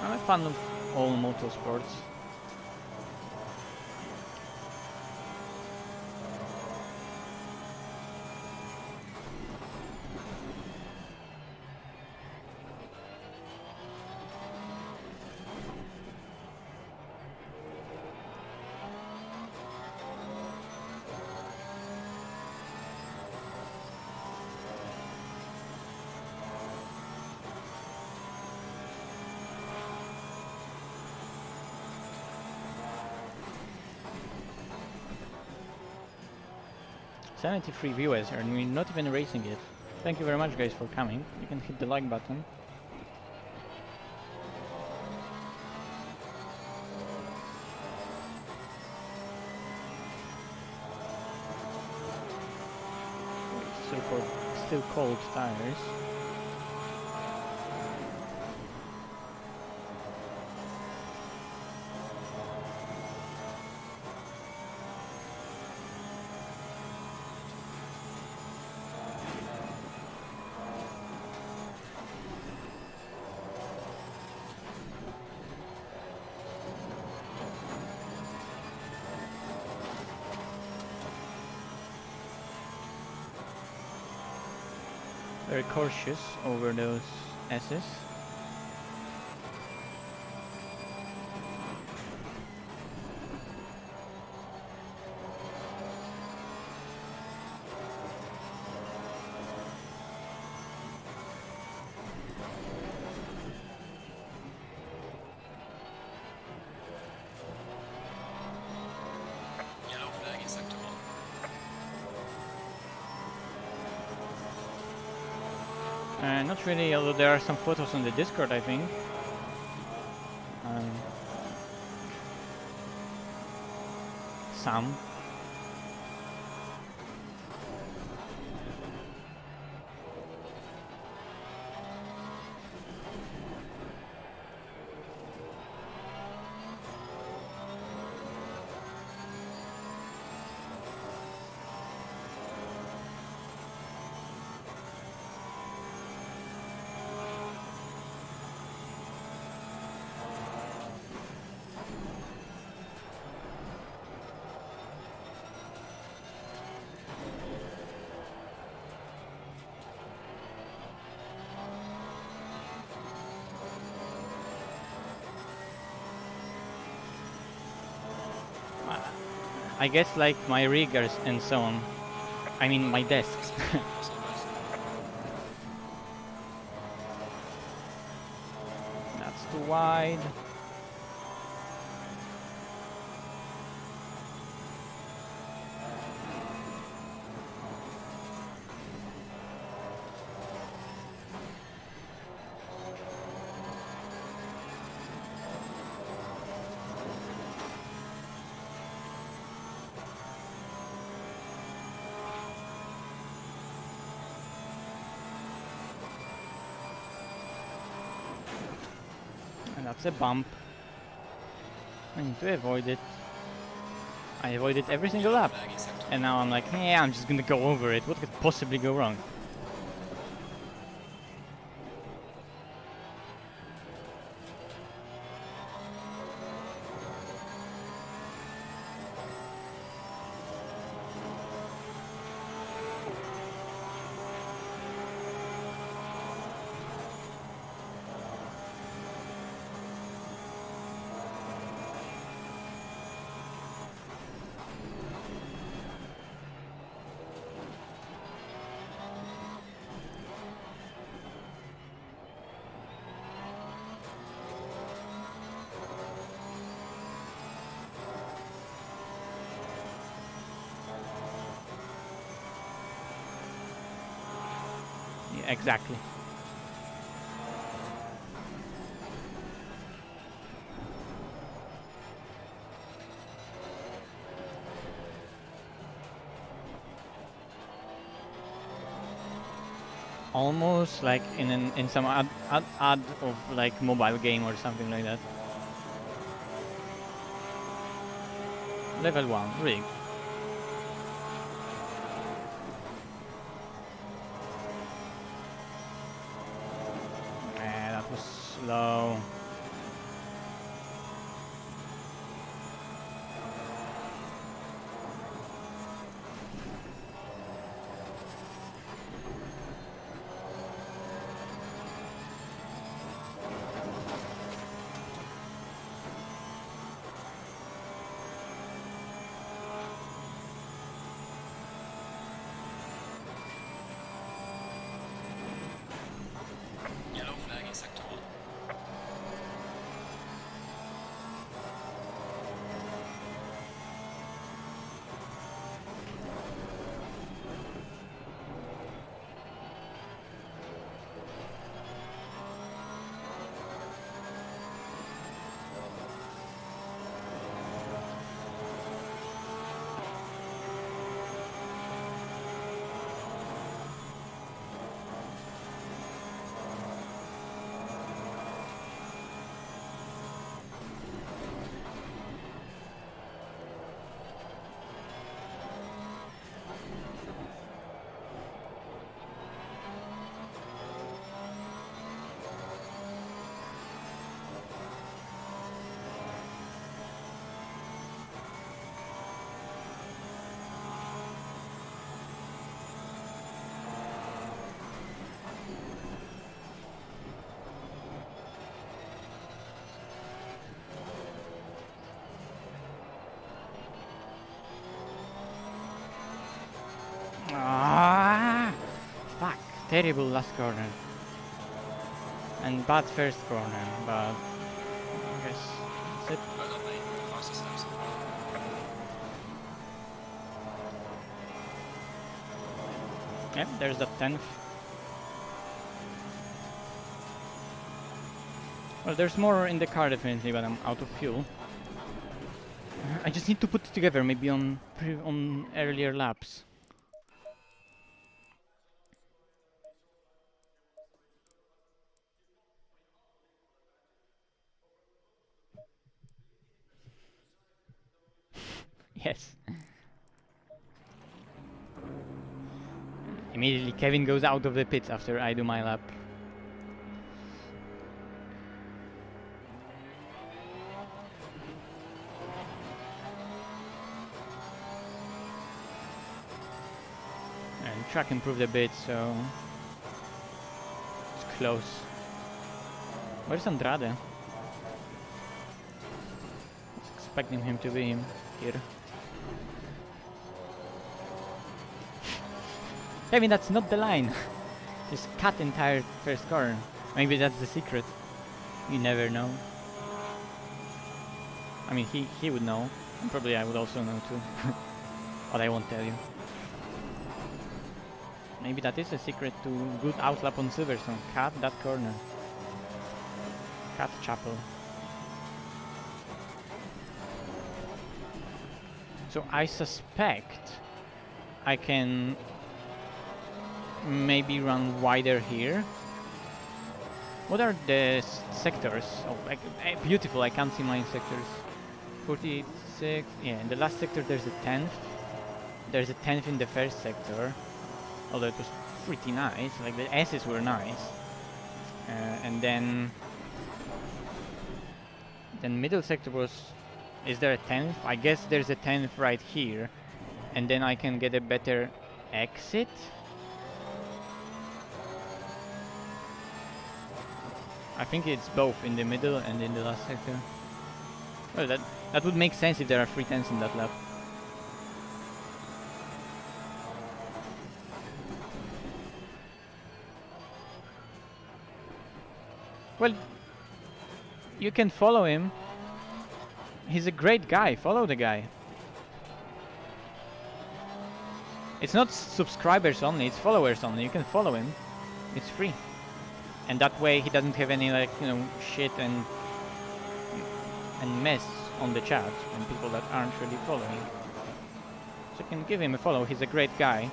I'm a fan of all motorsports. .73 viewers and we're not even racing it. Thank you very much guys for coming. You can hit the like button. Still cold tires. very cautious over those S's. Yellow flag in sector 1. Not really, although there are some photos on the Discord, I think. Some. I guess like my riggers and so on. I mean my desks. That's too wide. And that's a bump. I need to avoid it. I avoided every single lap. And now I'm like, yeah, I'm just gonna go over it. What could possibly go wrong? Yeah, exactly. Almost like in some ad of like mobile game or something like that. Level 1, rig. That was slow. terrible last corner. And bad first corner, but I guess that's it. Well done, mate. The fastest lap so far. Yep, there's the 10th. Well, there's more in the car definitely, but I'm out of fuel. I just need to put it together, maybe on earlier laps. Yes. Immediately Kevin goes out of the pits after I do my lap. And track improved a bit, so it's close. Where's Andrade? I was expecting him to be here. Kevin, that's not the line. Just cut entire first corner. Maybe that's the secret. You never know. I mean, he would know. And probably I would also know too. But I won't tell you. Maybe that is a secret to good outlap on Silverstone. Cut that corner. Cut Chapel. So I suspect I can maybe run wider here. What are the sectors? Oh, beautiful, I can't see my sectors. 46, yeah, in the last sector there's a 10th. There's a 10th in the first sector. Although it was pretty nice, like the S's were nice. And then middle sector was... Is there a 10th? I guess there's a 10th right here. And then I can get a better exit. I think it's both in the middle and in the last sector. Well, that would make sense if there are 3 10s in that lap. Well, you can follow him. He's a great guy. Follow the guy. It's not subscribers only, it's followers only. You can follow him. It's free. And that way he doesn't have any, like, you know, shit and mess on the chat and people that aren't really following. So you can give him a follow. He's a great guy.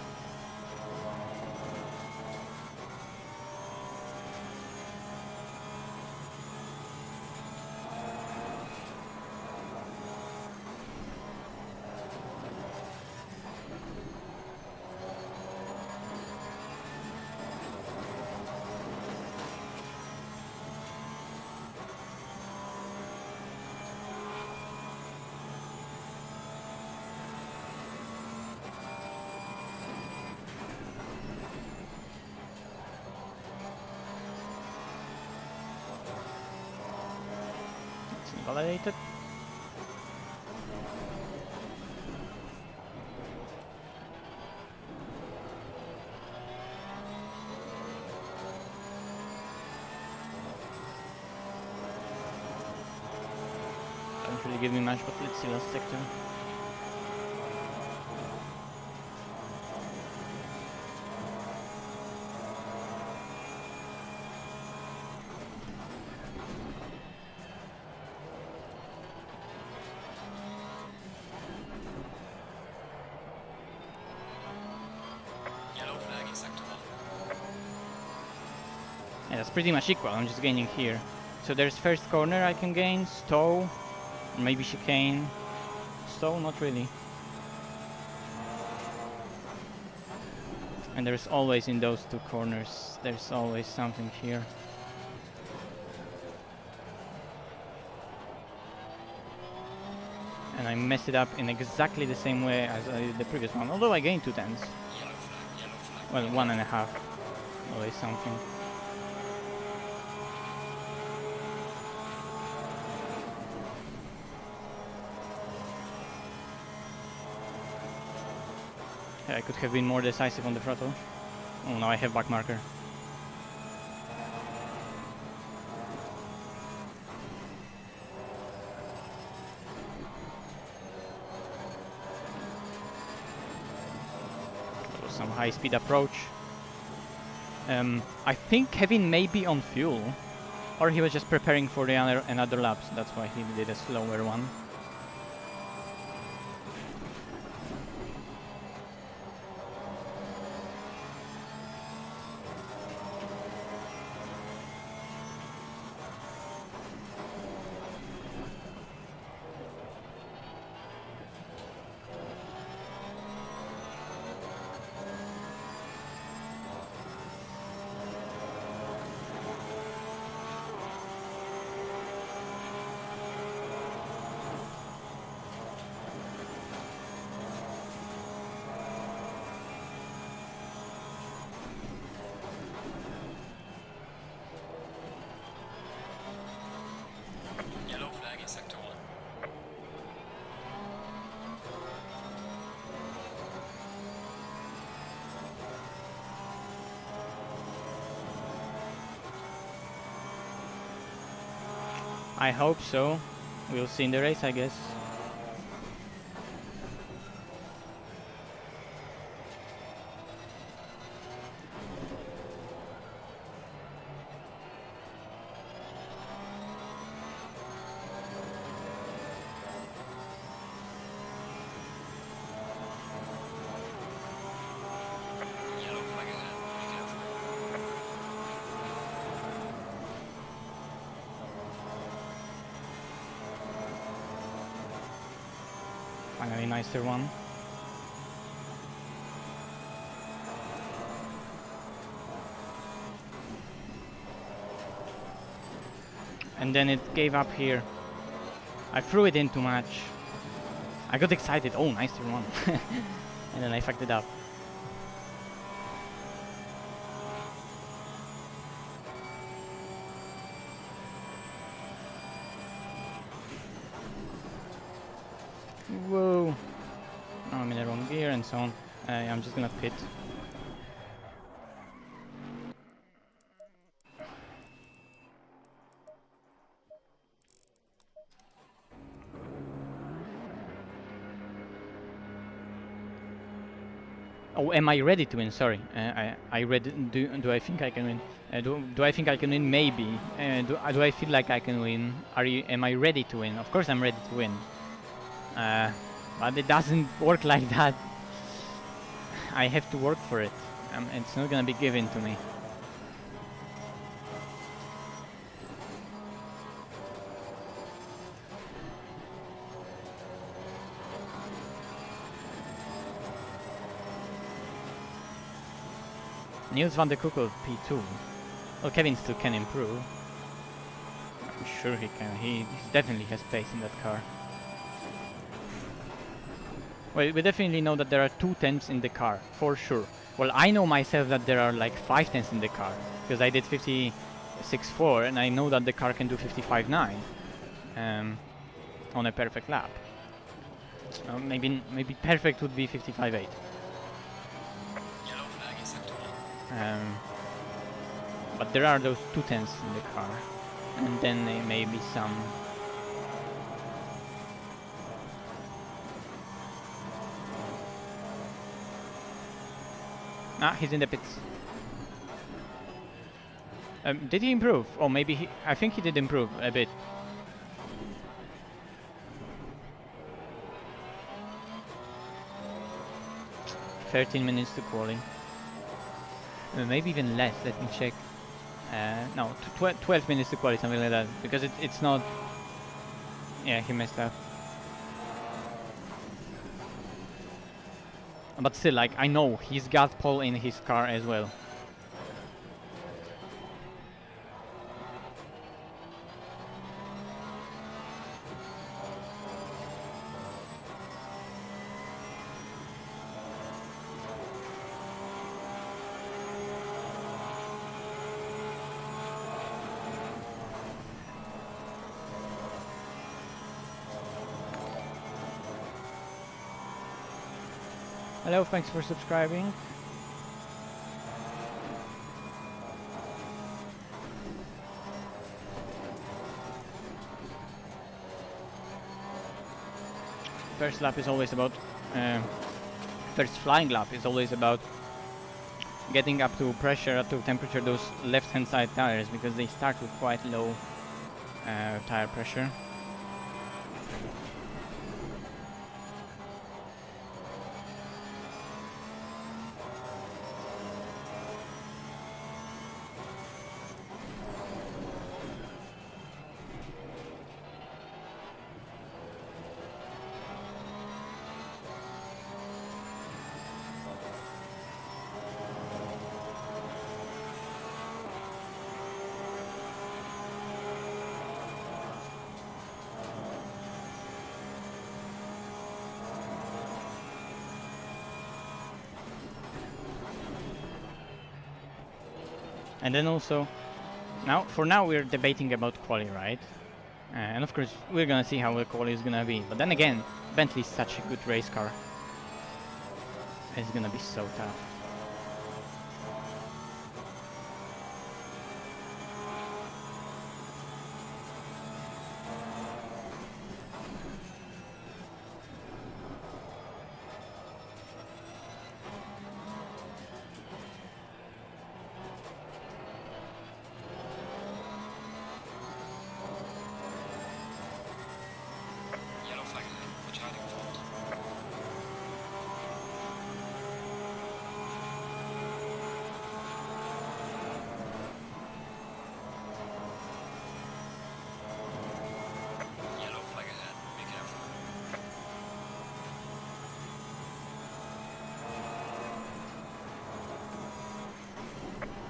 Validated. Don't really give me much, but let's see last sector. Yeah, that's pretty much equal. I'm just gaining here. So there's first corner I can gain, stow, maybe chicane. Stow, not really. And there's always in those 2 corners, there's always something here. And I messed it up in exactly the same way as I did the previous one, although I gained 2 10s. Yellow flag, Well, 1.5. Always something. I could have been more decisive on the throttle. Oh, now I have back marker. That was some high-speed approach. I think Kevin may be on fuel, or he was just preparing for the another lap, so that's why he did a slower one. Yellow flag in sector 1. I hope so. We'll see in the race, I guess. Yellow flag ahead. Be careful. Finally, nicer one. And then it gave up here. I threw it in too much. I got excited. Oh, nicer one. And then I fucked it up. Whoa. Now I'm in the wrong gear and so on. I'm just gonna pit. Oh, am I ready to win? Sorry, I read. Do I think I can win? Do I think I can win? Maybe. Do I feel like I can win? Am I ready to win? Of course I'm ready to win. But it doesn't work like that. I have to work for it. It's not gonna be given to me. Niels van de Kukel P2. Well, Kevin still can improve. I'm sure he can. He definitely has pace in that car. Well, we definitely know that there are 2 tenths in the car, for sure. Well, I know myself that there are like 5 tenths in the car, because I did 56.4 and I know that the car can do 55.9 on a perfect lap. Maybe perfect would be 55.8. Yellow flag in sector 1. But there are those 2 tenths in the car, and then there may be some. Ah, he's in the pits. Did he improve? Oh, maybe I think he did improve a bit. "13 minutes to quali. Maybe even less. Let me check. No, 12 minutes to quali, something like that. Because it's not. Yeah, he messed up. But still, like, I know he's got pole in his car as well. Hello, thanks for subscribing. first lap is always about first flying lap is always about getting up to pressure, up to temperature those left hand side tires, because they start with quite low tire pressure. And then also, for now we're debating about quali, right? And of course we're gonna see how the quali is gonna be. But then again, Bentley's such a good race car. It's gonna be so tough. Yellow flag ahead. Watch hiding fault. Yellow flag ahead. Be careful.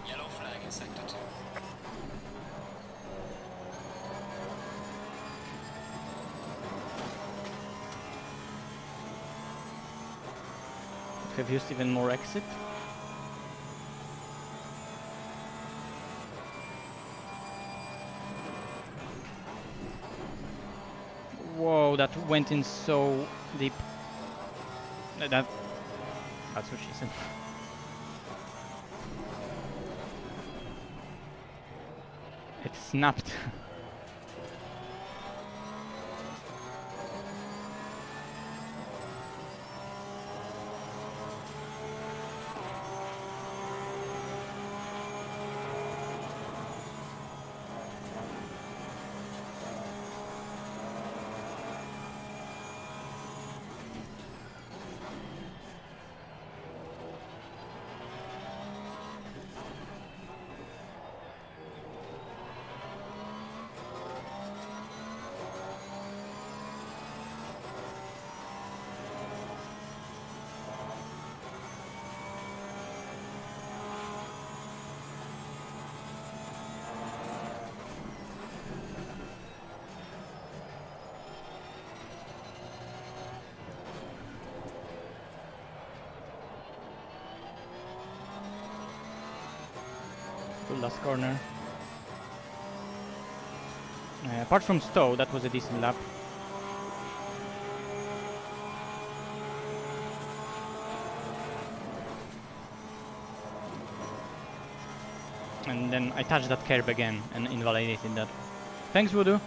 Yellow flag in sector 2. Have used even more exit. Whoa, that went in so deep. That's what she said. It snapped. Good last corner. Apart from Stowe, that was a decent lap. And then I touched that curb again and invalidated that. Thanks, Voodoo.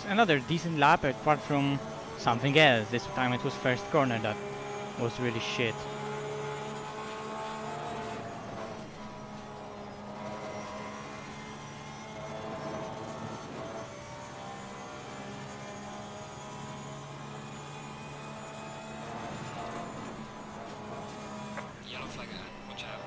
was another decent lap apart from something else. This time it was first corner that was really shit. Yellow flag ahead, watch out.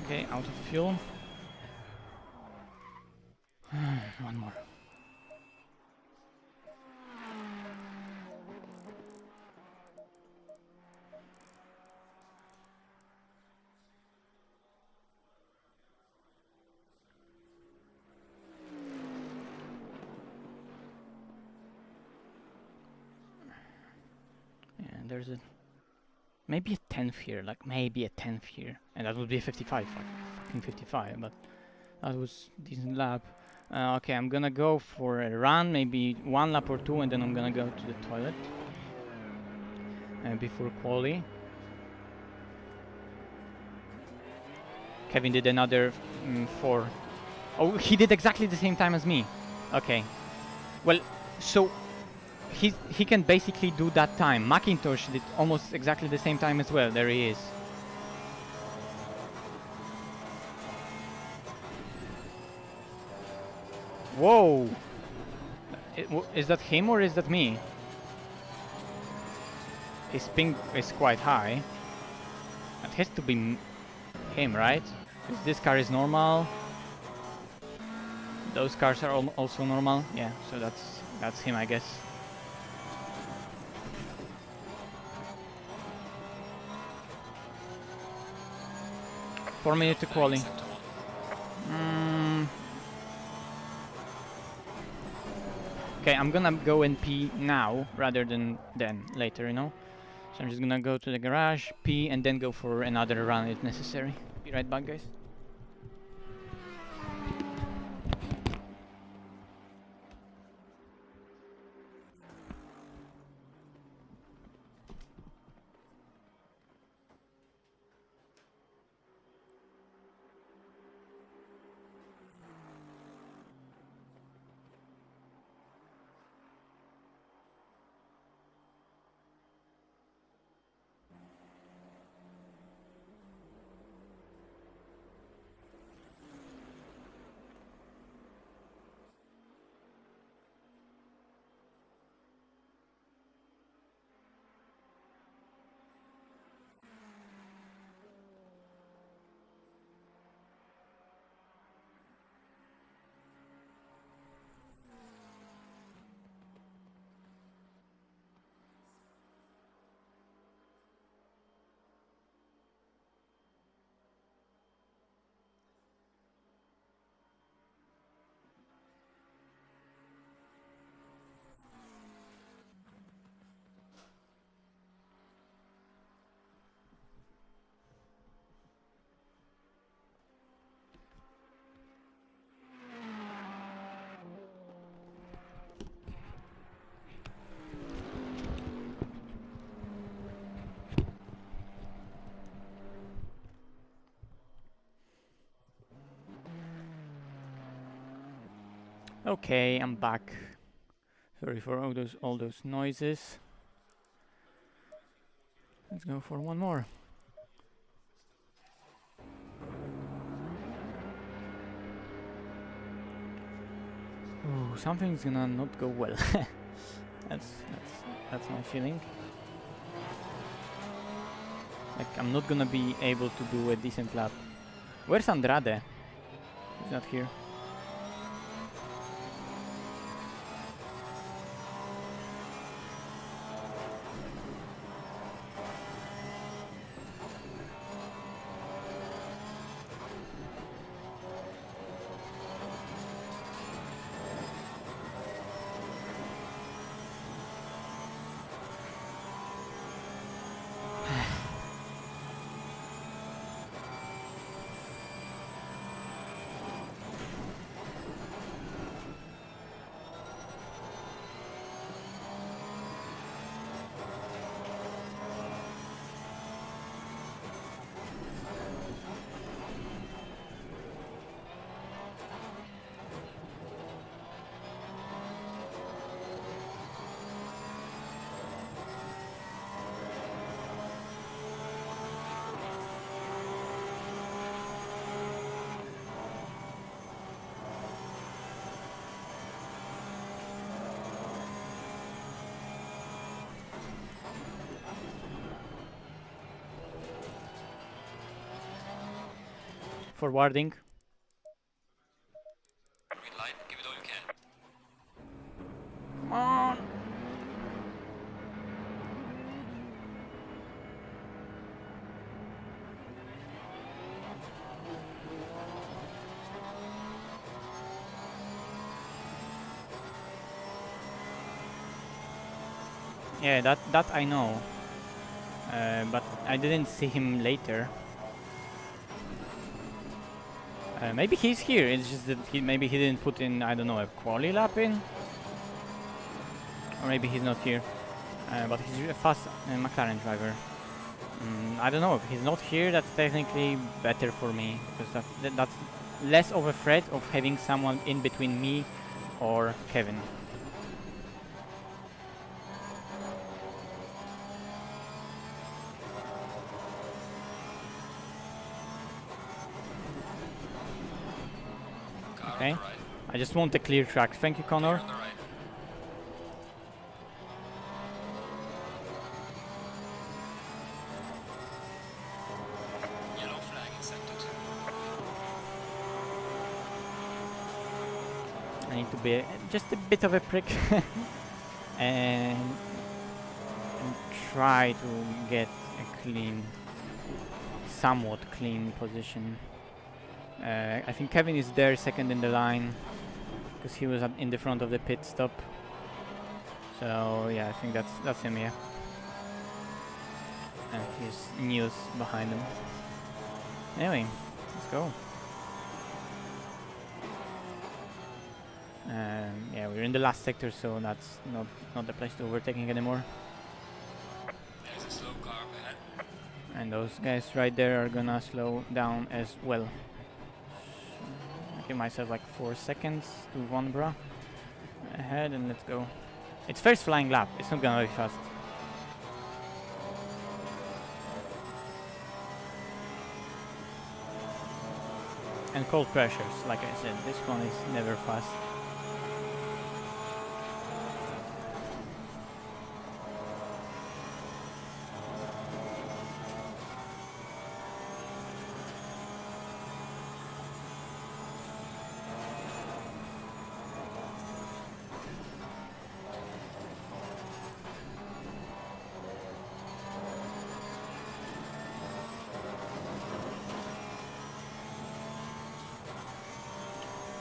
Okay, out of fuel. One more. And there's a maybe a 10th here, like maybe a 10th here, and that would be a 55, like fucking 55, but that was decent lap. Okay, I'm gonna go for a run, maybe one lap or two, and then I'm gonna go to the toilet before quali. Kevin did another 4. Oh, he did exactly the same time as me. Okay, well, so he can basically do that time. Macintosh did almost exactly the same time as well. There he is. Whoa! Is that him or is that me? His ping is quite high. That has to be him, right? Because this car is normal. Those cars are also normal. Yeah, so that's him, I guess. Four minutes to quali. Okay, I'm gonna go and pee now rather than then later, you know. So I'm just gonna go to the garage, pee, and then go for another run if necessary. Be right back, guys. Okay, I'm back. Sorry for all those noises. Let's go for one more. Ooh, something's gonna not go well. that's my feeling. Like I'm not gonna be able to do a decent lap. Where's Andrade? He's not here. Forwarding. Green light, give it all you can. Come on! Yeah, that I know. But I didn't see him later. Maybe he's here, it's just that maybe he didn't put in, I don't know, a quali lap in? Or maybe he's not here. But he's a fast McLaren driver. I don't know, if he's not here, that's technically better for me, because that's less of a threat of having someone in between me or Kevin. Car Okay. on the right. I just want a clear track. Thank you, Connor. Clear on the right. Yellow flag in sector 2. I need to be just a bit of a prick and try to get a clean, somewhat clean position. I think Kevin is there, second in the line, because he was in the front of the pit stop. So yeah, I think that's him. Yeah, and his news behind him. Anyway, let's go. Yeah, we're in the last sector, so that's not the place to overtaking anymore. There's a slow car up ahead. And those guys right there are gonna slow down as well. I give myself like 4 seconds to 1 bra ahead, and let's go. It's first flying lap, it's not gonna be fast. And cold pressures, like I said, this one is never fast.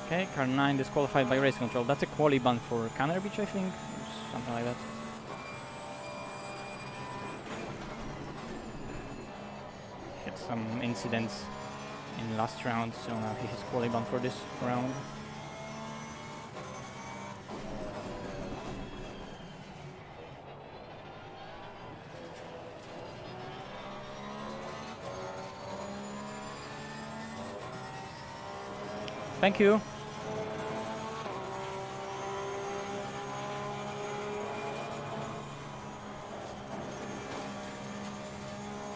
Okay, car 9 disqualified by race control. That's a quali ban for Canary Beach, I think, or something like that. Had some incidents in last round, so now he has quali ban for this round. Thank you.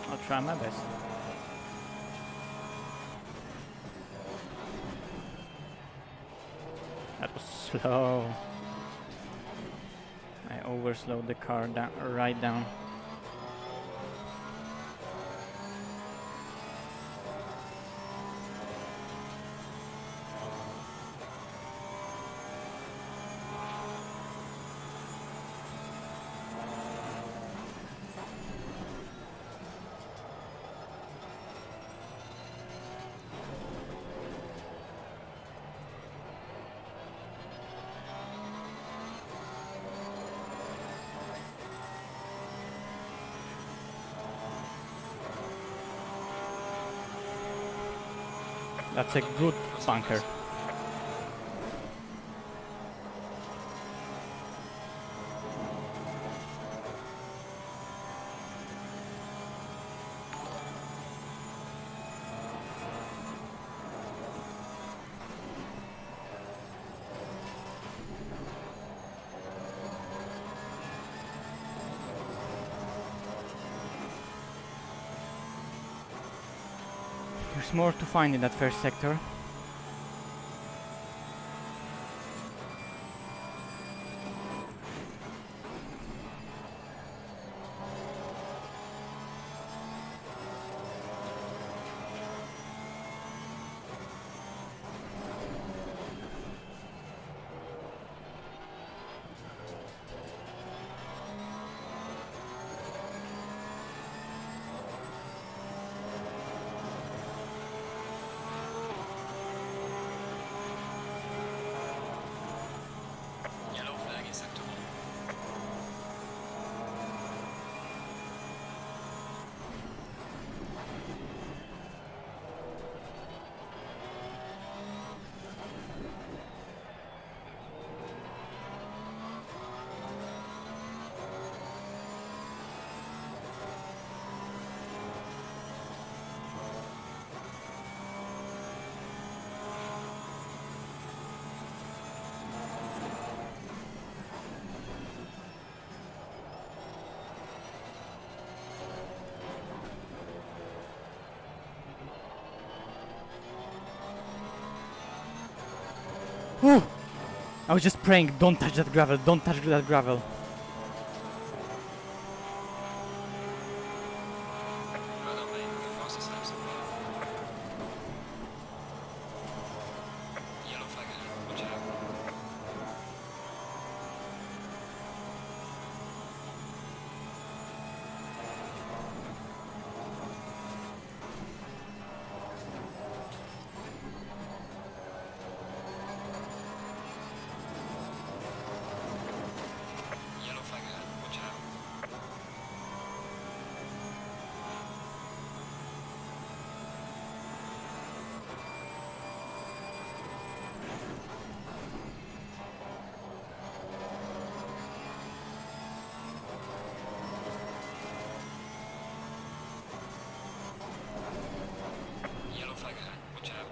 I'll try my best. That was slow. I overslowed the car right down. That's a good bunker. There's more to find in that first sector. Whew. I was just praying, don't touch that gravel, don't touch that gravel. Well done, mate. The fastest lap so far. Yellow flag ahead. Watch out. Yellow flag ahead. Watch out. Yellow flag ahead. Watch out.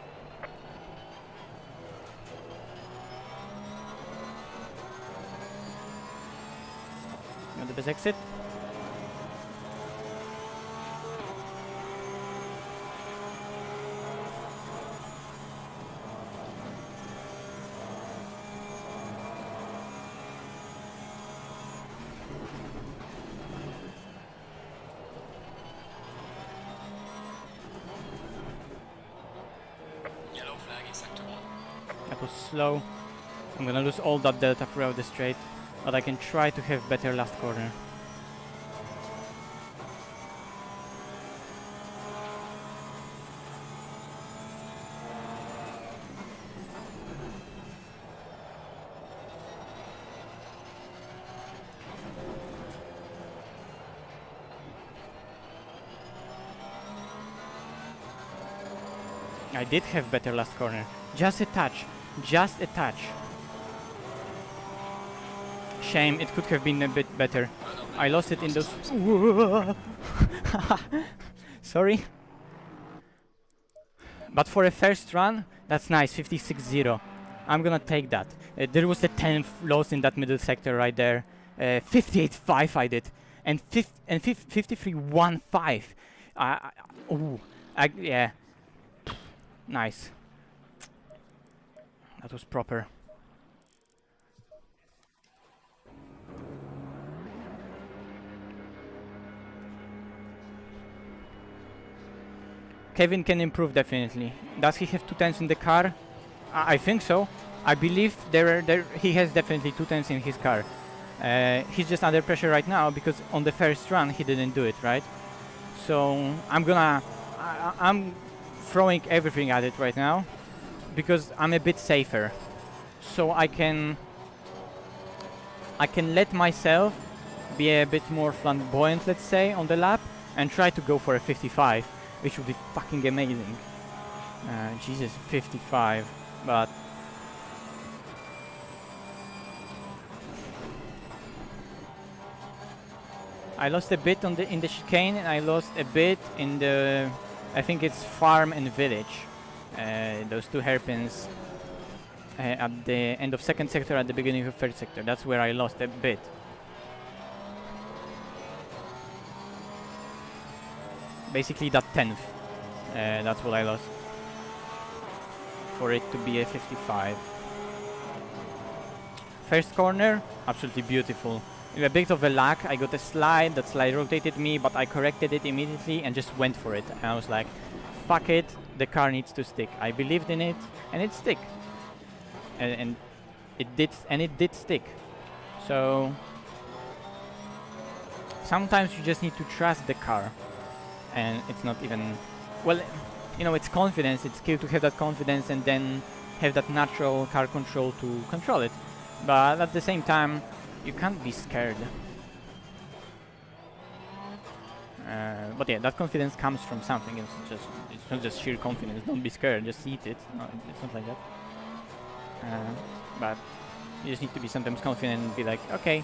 Got the best exit. Yellow flag in sector 1. That was slow. I'm gonna lose all that delta throughout the straight, but I can try to have better last corner. I did have better last corner. Just a touch. Just a touch. Shame, it could have been a bit better. Well done, mate. I lost it in those... Sorry. But for a first run, that's nice, 56-0. I'm gonna take that. There was a 10th loss in that middle sector right there. 58-5 I did. And 53-1-5. Yeah. Nice. That was proper. Kevin can improve definitely. Does he have 210s in the car? I think so. I believe he has definitely 210s in his car. He's just under pressure right now because on the first run he didn't do it, right? So I'm throwing everything at it right now because I'm a bit safer. So I can let myself be a bit more flamboyant, let's say, on the lap and try to go for a 55, which would be fucking amazing. Jesus, 55, but I lost a bit in the chicane, and I lost a bit in the, I think it's farm and village. Those two hairpins at the end of second sector, at the beginning of third sector. That's where I lost a bit. Basically that 10th. That's what I lost. For it to be a 55. First corner, absolutely beautiful. In a bit of a lag, I got a slide, that slide rotated me, but I corrected it immediately and just went for it. And I was like, fuck it, the car needs to stick. I believed in it, and it stick. And it did stick. So sometimes you just need to trust the car. And it's not even, well, you know, it's confidence, it's skill to have that confidence and then have that natural car control to control it. But at the same time, you can't be scared. But yeah, that confidence comes from something. It's not just sheer confidence. Don't be scared. Just eat it. No, it's not like that. But you just need to be sometimes confident and be like, okay,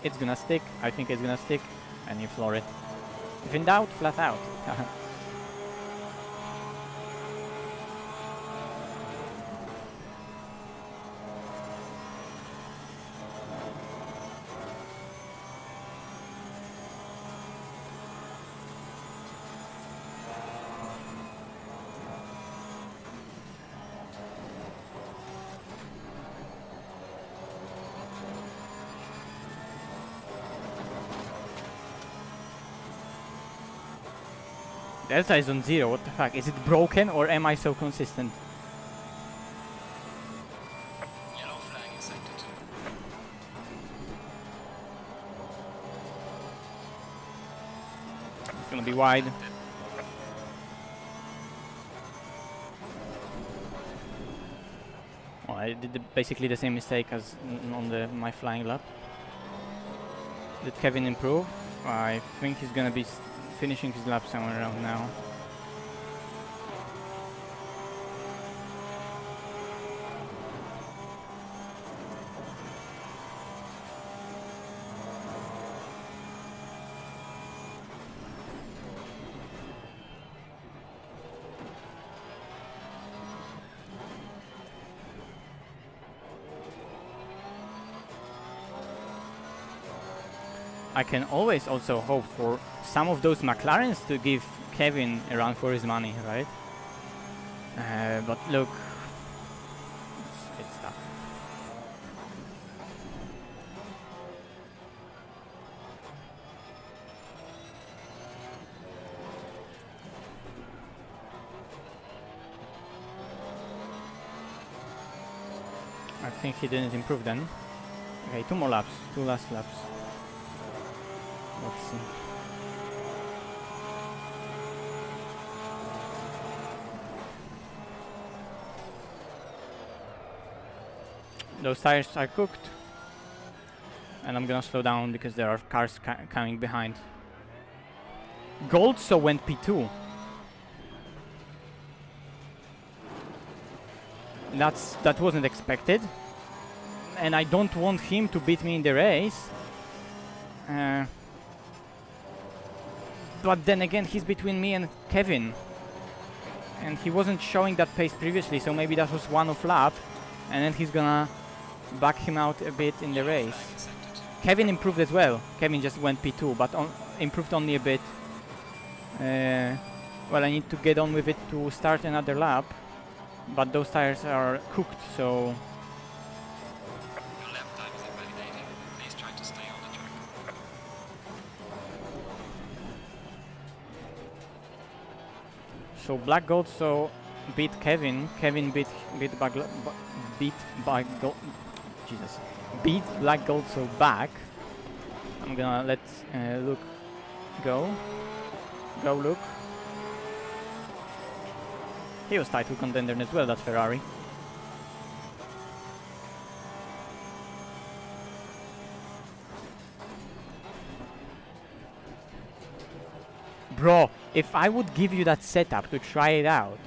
it's gonna stick. I think it's gonna stick, and you floor it. If in doubt, flat out. Delta is on 0, what the fuck? Is it broken or am I so consistent? Yellow flag in sector 2. It's gonna be wide. Well, I did basically the same mistake as on my flying lap. Did Kevin improve? I think he's gonna be finishing his lap somewhere around now. I can always also hope for some of those McLarens to give Kevin a run for his money, right? But look, it's tough. I think he didn't improve then. Okay, 2 more laps, 2 last laps. Let's see. Those tires are cooked. And I'm gonna slow down because there are cars coming behind. Goldso went P2. That wasn't expected. And I don't want him to beat me in the race. But then again, he's between me and Kevin. And he wasn't showing that pace previously, so maybe that was one-off lap. And then he's gonna back him out a bit in the race. Kevin improved as well. Kevin just went P2, but improved only a bit. Well, I need to get on with it to start another lap. But those tires are cooked, so... Your lap time is invalidated. Please try to stay on the track. So Black Gold beat Kevin. Kevin beat Black Gold back. I'm gonna let Luke go. Go Luke. He was title contender as well, that Ferrari. Bro, if I would give you that setup to try it out,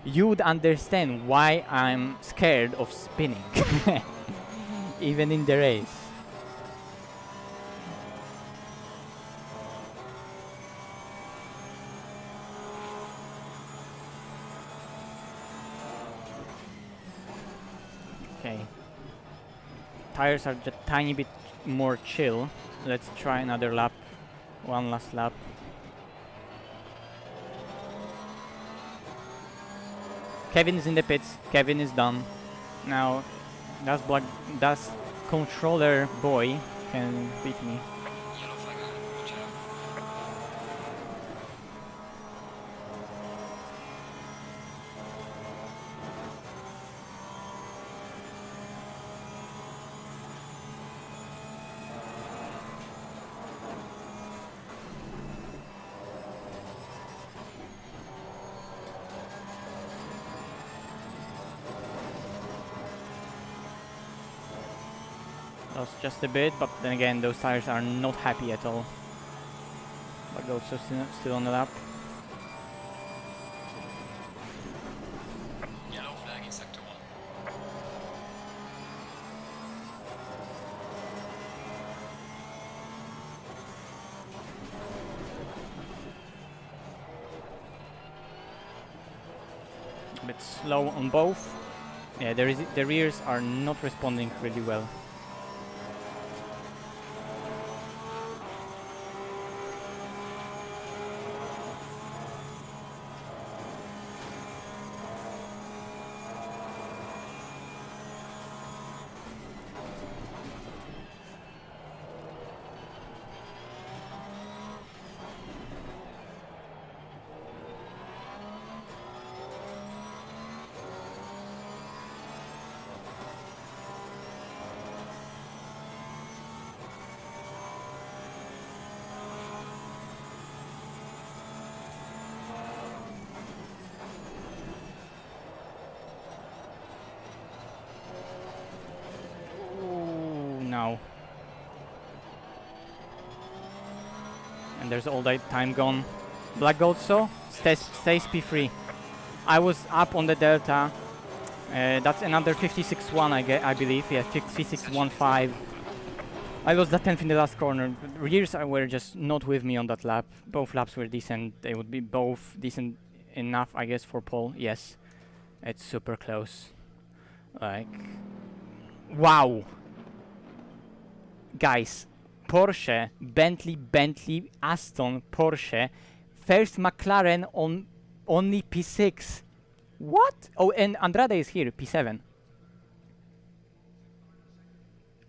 you would understand why I'm scared of spinning. Even in the race. Okay. Tires are just tiny bit more chill. Let's try another lap. One last lap. Kevin is in the pits. Kevin is done. Now, that controller boy can beat me. Yellow flag ahead. Watch out. Lost just a bit, but then again, those tires are not happy at all. But also still on the lap. Yellow flag in sector 1. A bit slow on both. Yeah, the rears are not responding really well. Wow. And there's all that time gone. Black Gold so stays P3. I was up on the Delta. That's another 56-1 I believe. Yeah, 56-1-5. I lost that 10th in the last corner. Rears were just not with me on that lap. Both laps were decent. They would be both decent enough, I guess, for pole. Yes. It's super close. Like... Wow! Guys, Porsche, Bentley, Aston, Porsche. First McLaren on only P6. What? Oh, and Andrade is here, P7.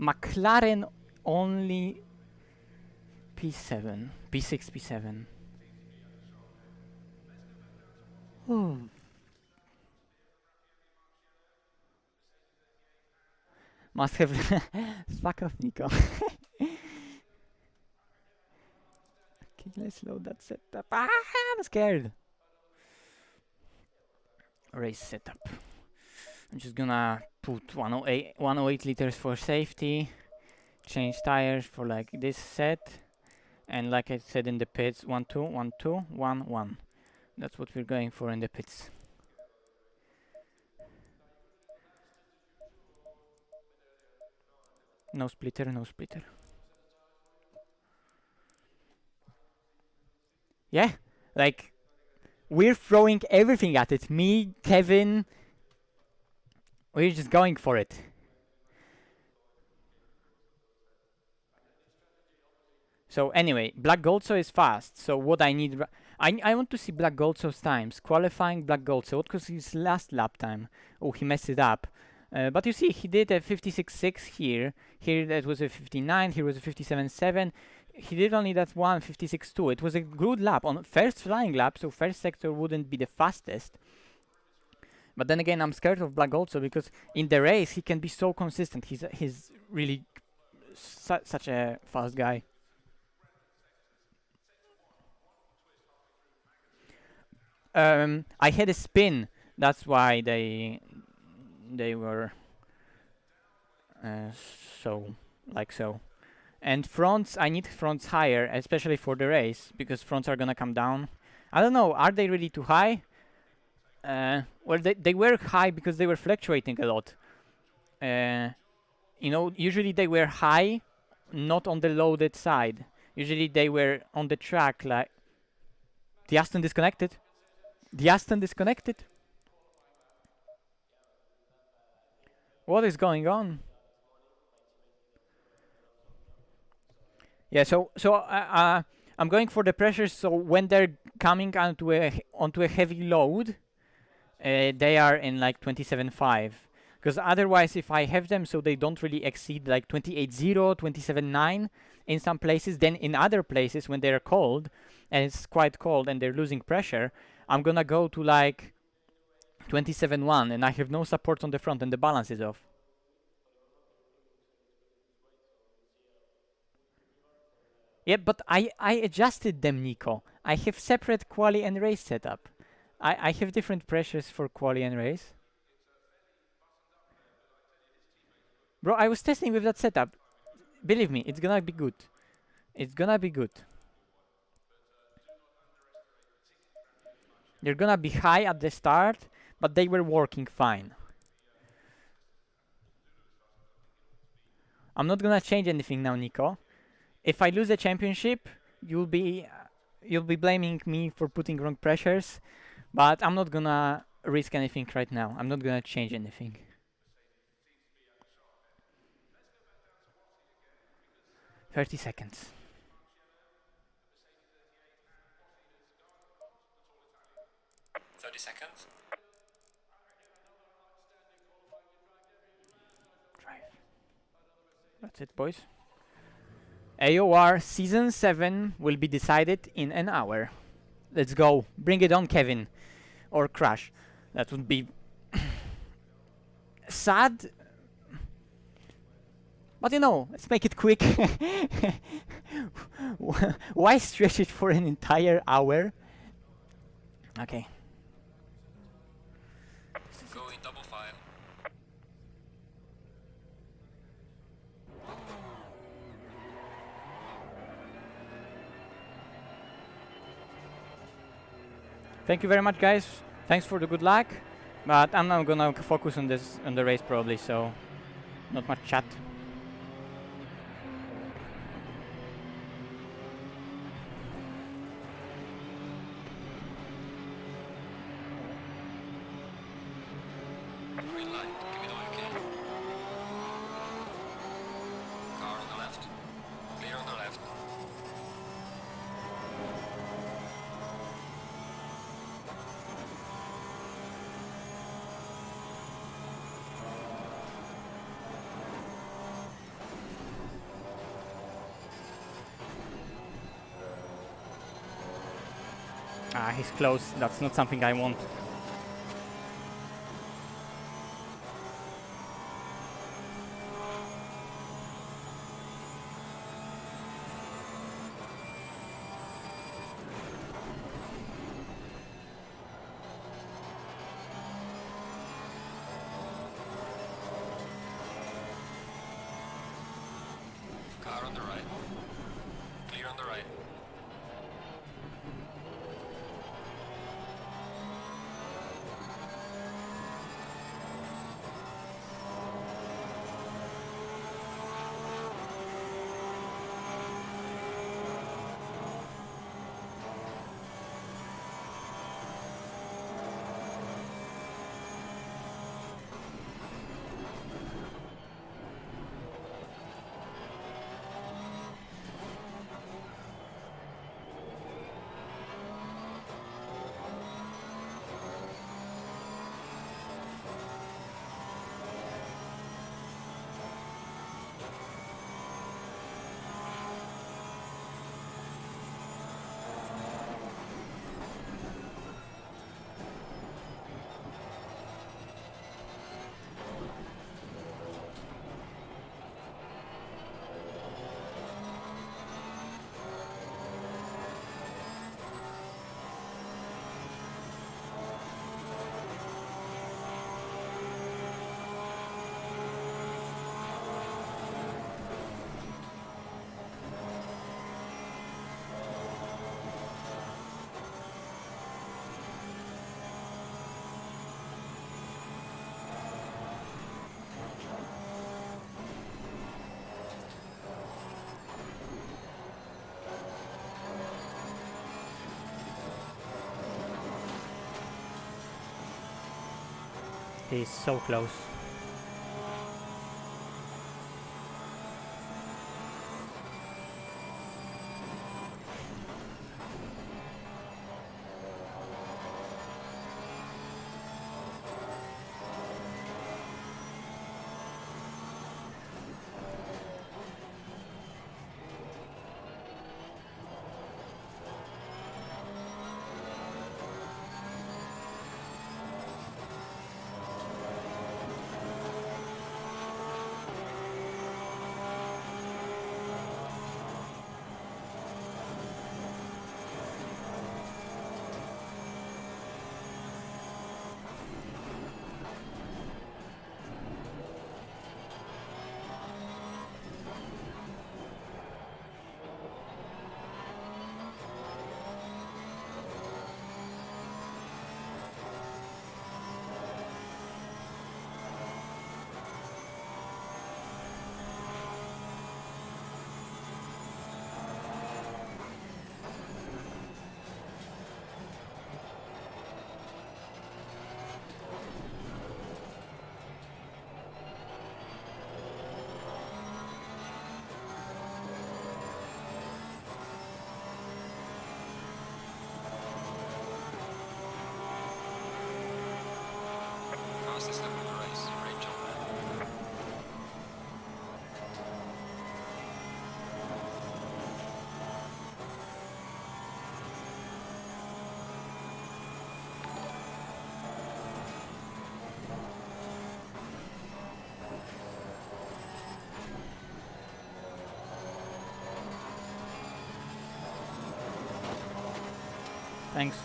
McLaren only P7. P6, P7. Must have... Fuck off, Nico. Okay, let's load that setup. Ah, I'm scared. Race setup. I'm just gonna put 108 liters for safety. Change tires for like this set. And like I said in the pits, 1, 2, 1, 2, 1, 1. That's what we're going for in the pits. No splitter, no splitter. Yeah, like, we're throwing everything at it. Me, Kevin, we're just going for it. So anyway, Black Goldso is fast. So what I need... I want to see Black Goldso's times. Qualifying Black Goldso. What was his last lap time? Oh, he messed it up. But you see, he did a 56.6 here. Here that was a 59. Here was a 57.7. He did only that one 56.2. It was a good lap on first flying lap, so first sector wouldn't be the fastest. But then again, I'm scared of Black Goldso because in the race he can be so consistent. He's really such a fast guy. I had a spin. That's why they were so like so. And fronts, I need fronts higher, especially for the race, because fronts are gonna come down. I don't know, are they really too high? Well, they were high because they were fluctuating a lot. You know, usually they were high, not on the loaded side. Usually they were on the track, like... The Aston disconnected. The Aston disconnected. What is going on? Yeah, so I'm going for the pressures. So when they're coming onto a heavy load, they are in like 27.5. Because otherwise, if I have them so they don't really exceed like 28.0, 27.9 in some places, then in other places when they're cold and it's quite cold and they're losing pressure, I'm gonna go to like 27.1 and I have no support on the front and the balance is off. Yeah, but I adjusted them, Nico. I have separate quali and race setup. I have different pressures for quali and race. Bro, I was testing with that setup. Believe me, it's gonna be good. It's gonna be good. They're gonna be high at the start, but they were working fine. I'm not gonna change anything now, Nico. If I lose the championship, you'll be blaming me for putting wrong pressures, but I'm not gonna risk anything right now. I'm not gonna change anything. "30 seconds. 30 seconds. Drive. That's it, boys. AOR Season 7 will be decided in an hour. Let's go. Bring it on, Kevin. Or Crash. That would be sad. But you know, let's make it quick. Why stretch it for an entire hour? Okay. Go in double file. Thank you very much, guys. Thanks for the good luck. But I'm now gonna focus on this on the race probably, so not much chat. Green light, give me the oil can. Car on the left. Clear on the left. Ah, he's close. That's not something I want. Car on the right. Clear on the right. He's so close. Fastest lap of the race. Great job, man. Thanks.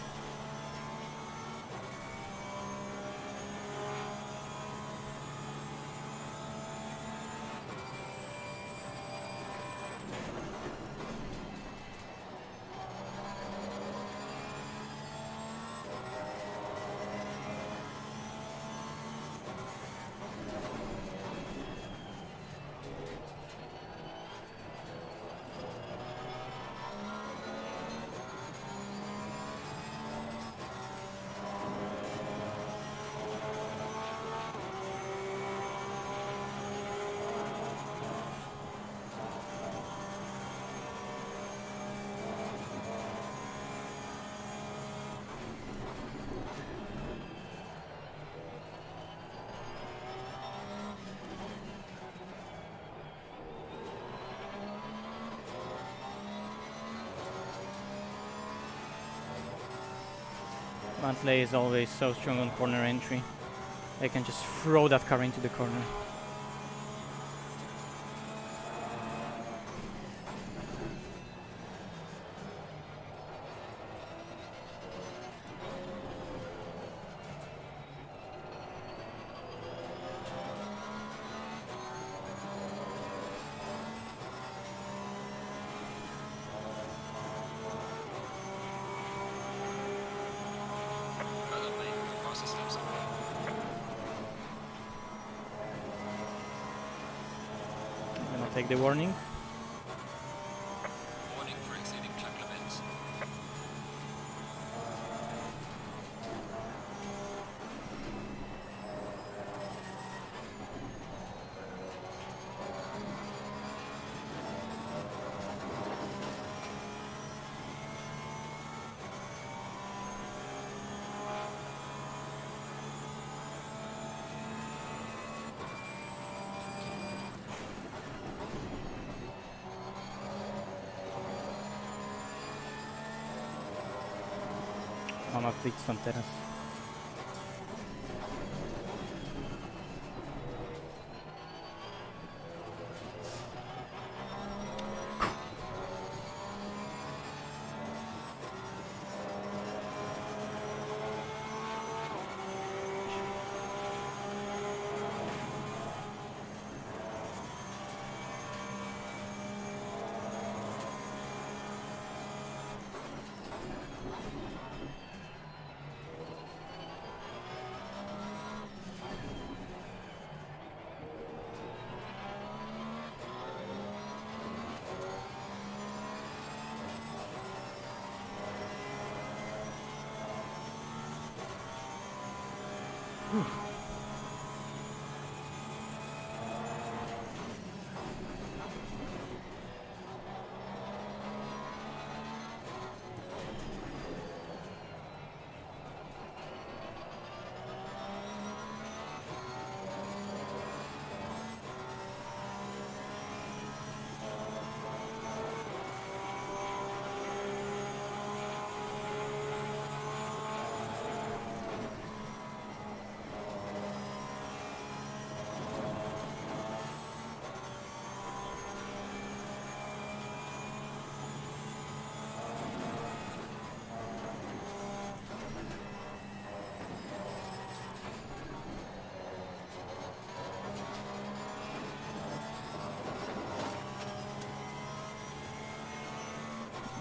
Mantley is always so strong on corner entry. They can just throw that car into the corner. Gforce steps up. I'm gonna take the warning. Warning for exceeding track limits. Mama fliegt stąd teraz.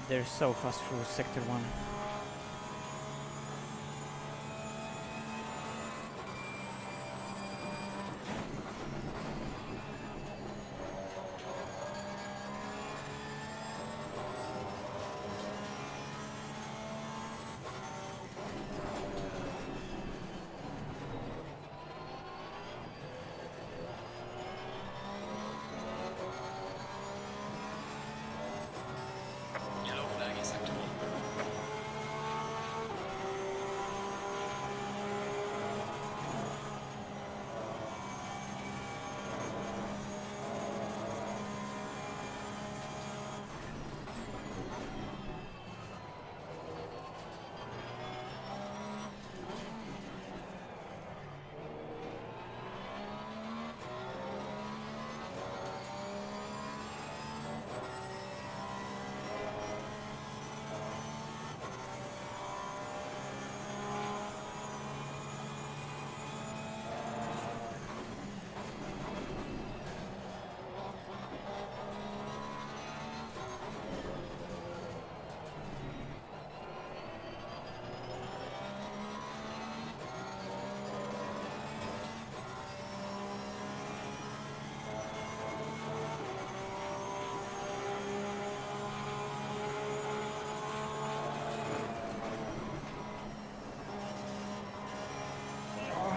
They're so fast through sector 1. Yellow flag is sector 1.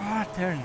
Ah, turn!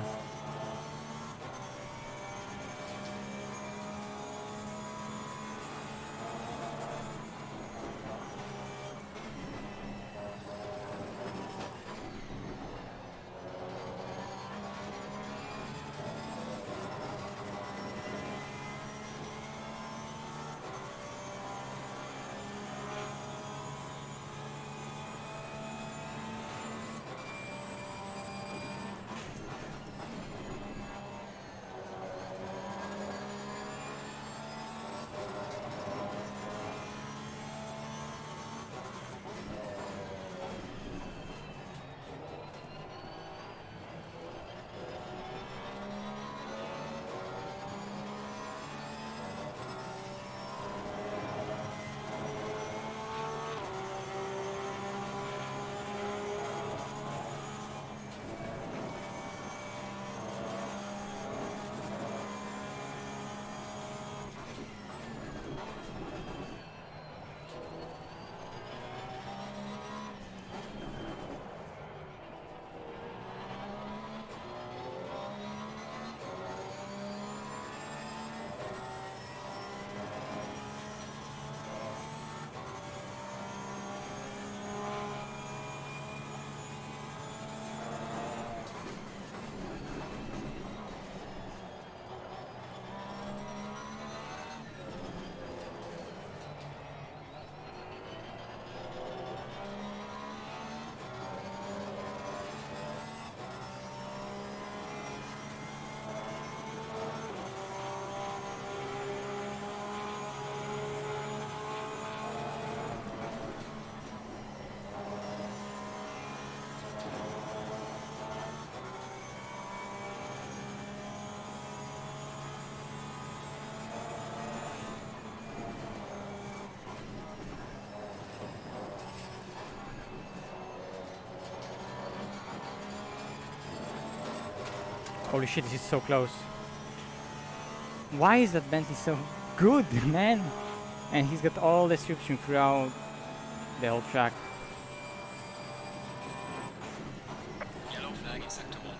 Holy shit, this is so close. Why is that Bentley so good, man? And he's got all the description throughout the whole track. Yellow flag in sector 1.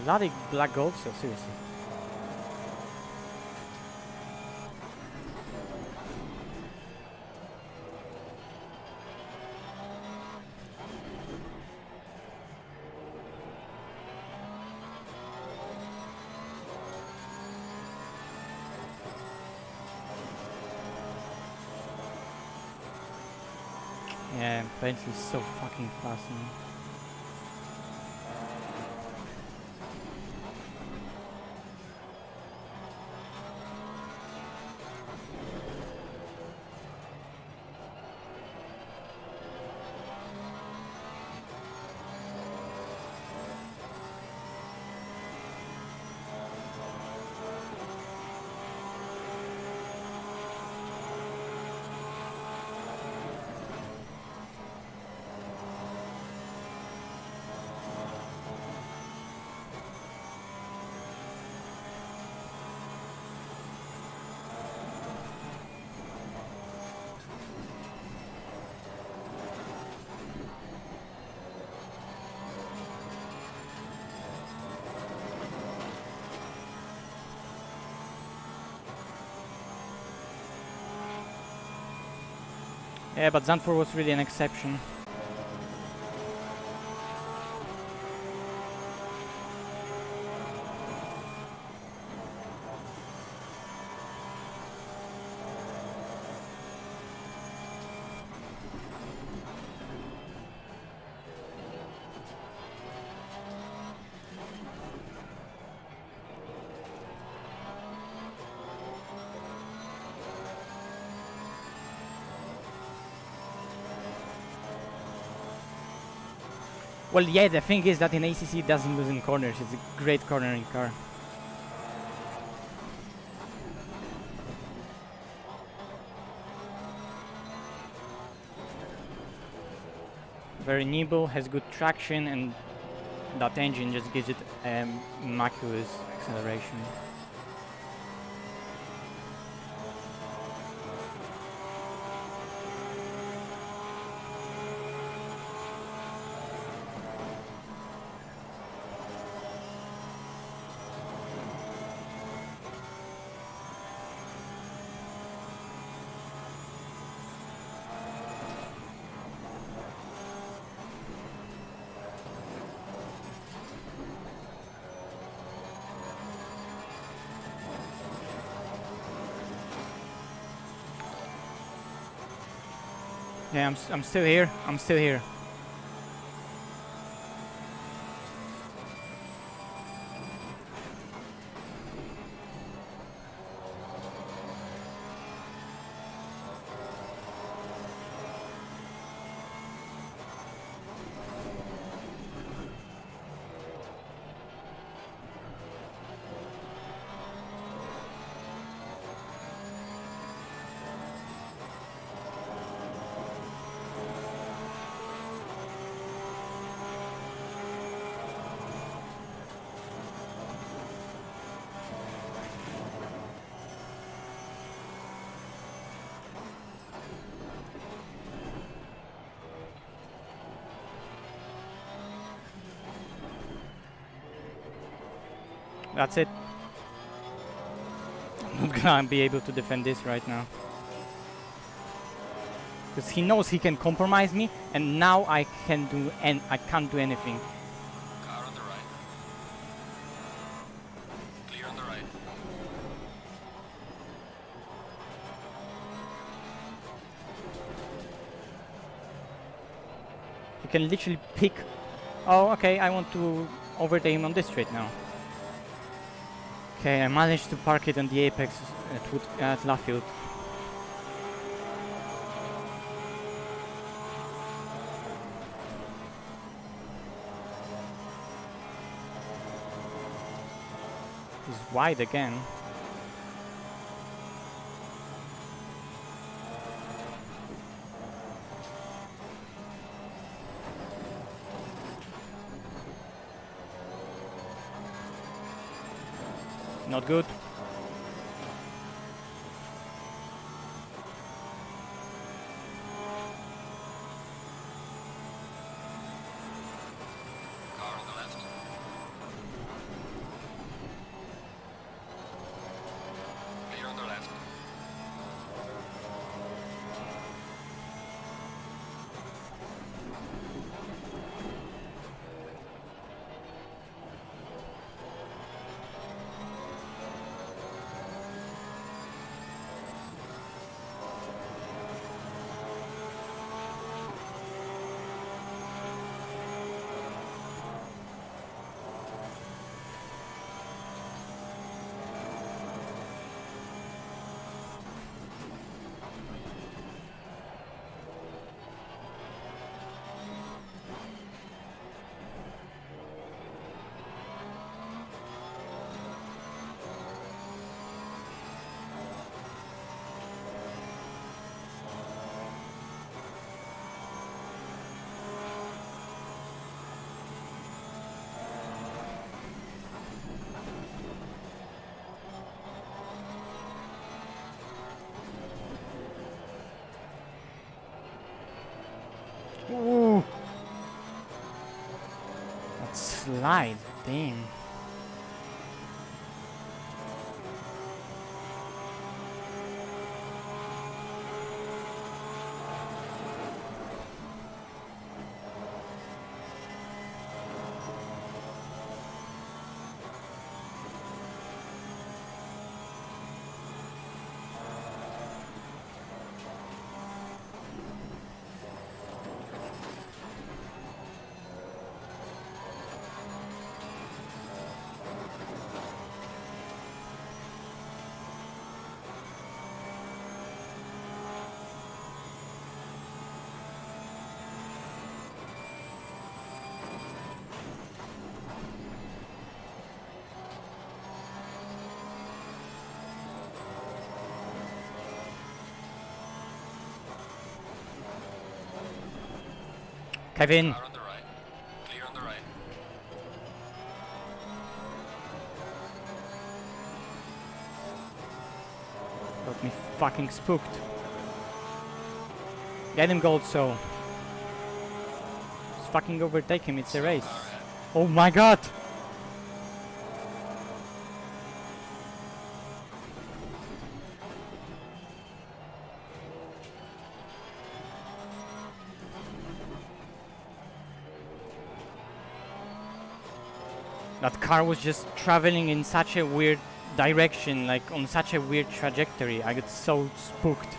Bloody black gold, so seriously. Yeah, Bentley's so fucking fast, man. Yeah, but Zandvoort was really an exception. Well, yeah, the thing is that in ACC it doesn't lose in corners. It's a great cornering car. Very nimble, has good traction, and that engine just gives it immaculate acceleration. Yeah, I'm still here. I'm still here. That's it. I'm not gonna be able to defend this right now. Because he knows he can compromise me, and now I can't do anything. Car on the right. Clear on the right. He can literally pick. Oh, okay, I want to overtake him on this straight now. Okay, I managed to park it on the apex at Laffield. It's wide again. Not good. Car on the left. Clear on the left. Ooh. That slide, damn. Kevin, Car on the right. Clear on the right. got me fucking spooked. Get him gold, so. Just fucking overtake him, it's a race. Car ahead. Oh my god! That car was just traveling in such a weird direction, like on such a weird trajectory. I got so spooked.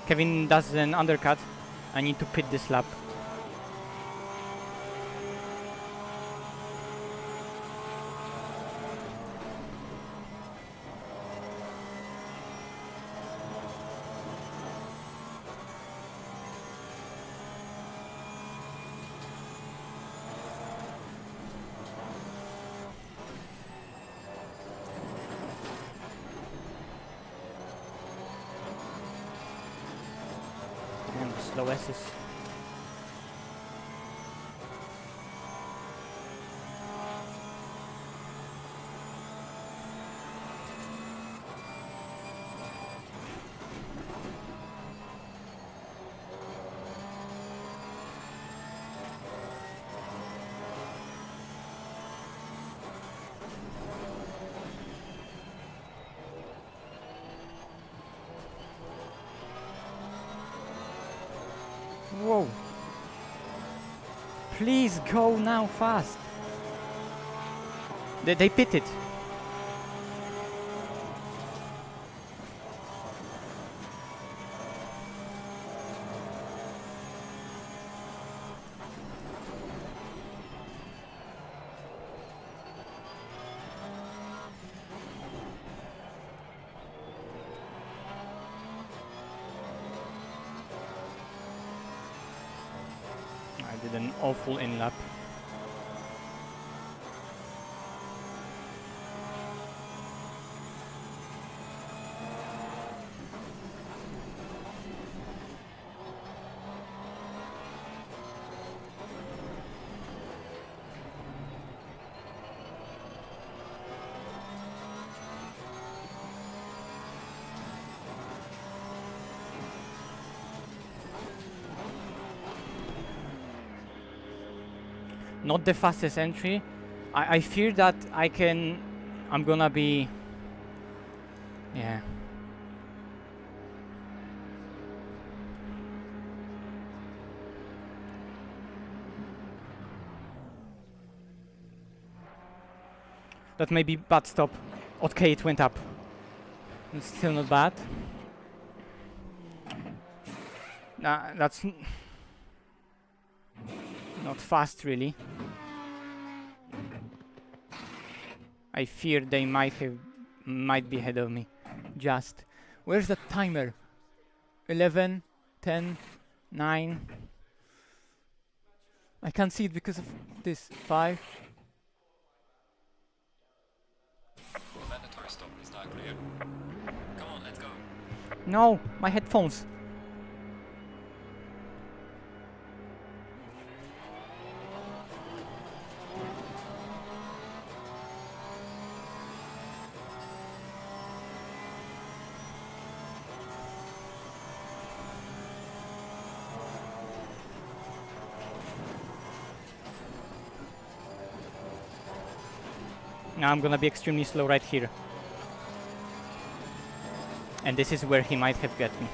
Kevin does an undercut. I need to pit this lap. Damn, the slow S's. Whoa. Please go now fast. They pitted. I did an awful in lap. Not the fastest entry. I fear that I'm gonna be... Yeah. That may be bad stop. Okay, it went up. It's still not bad. Nah, that's... not fast, really. I fear they might be ahead of me. Just. Where's the timer? 11, 10, 9. I can't see it because of this. 5. Mandatory stop is now clear. Come on, let's go. No, my headphones. Now I'm gonna be extremely slow right here. And this is where he might have got me.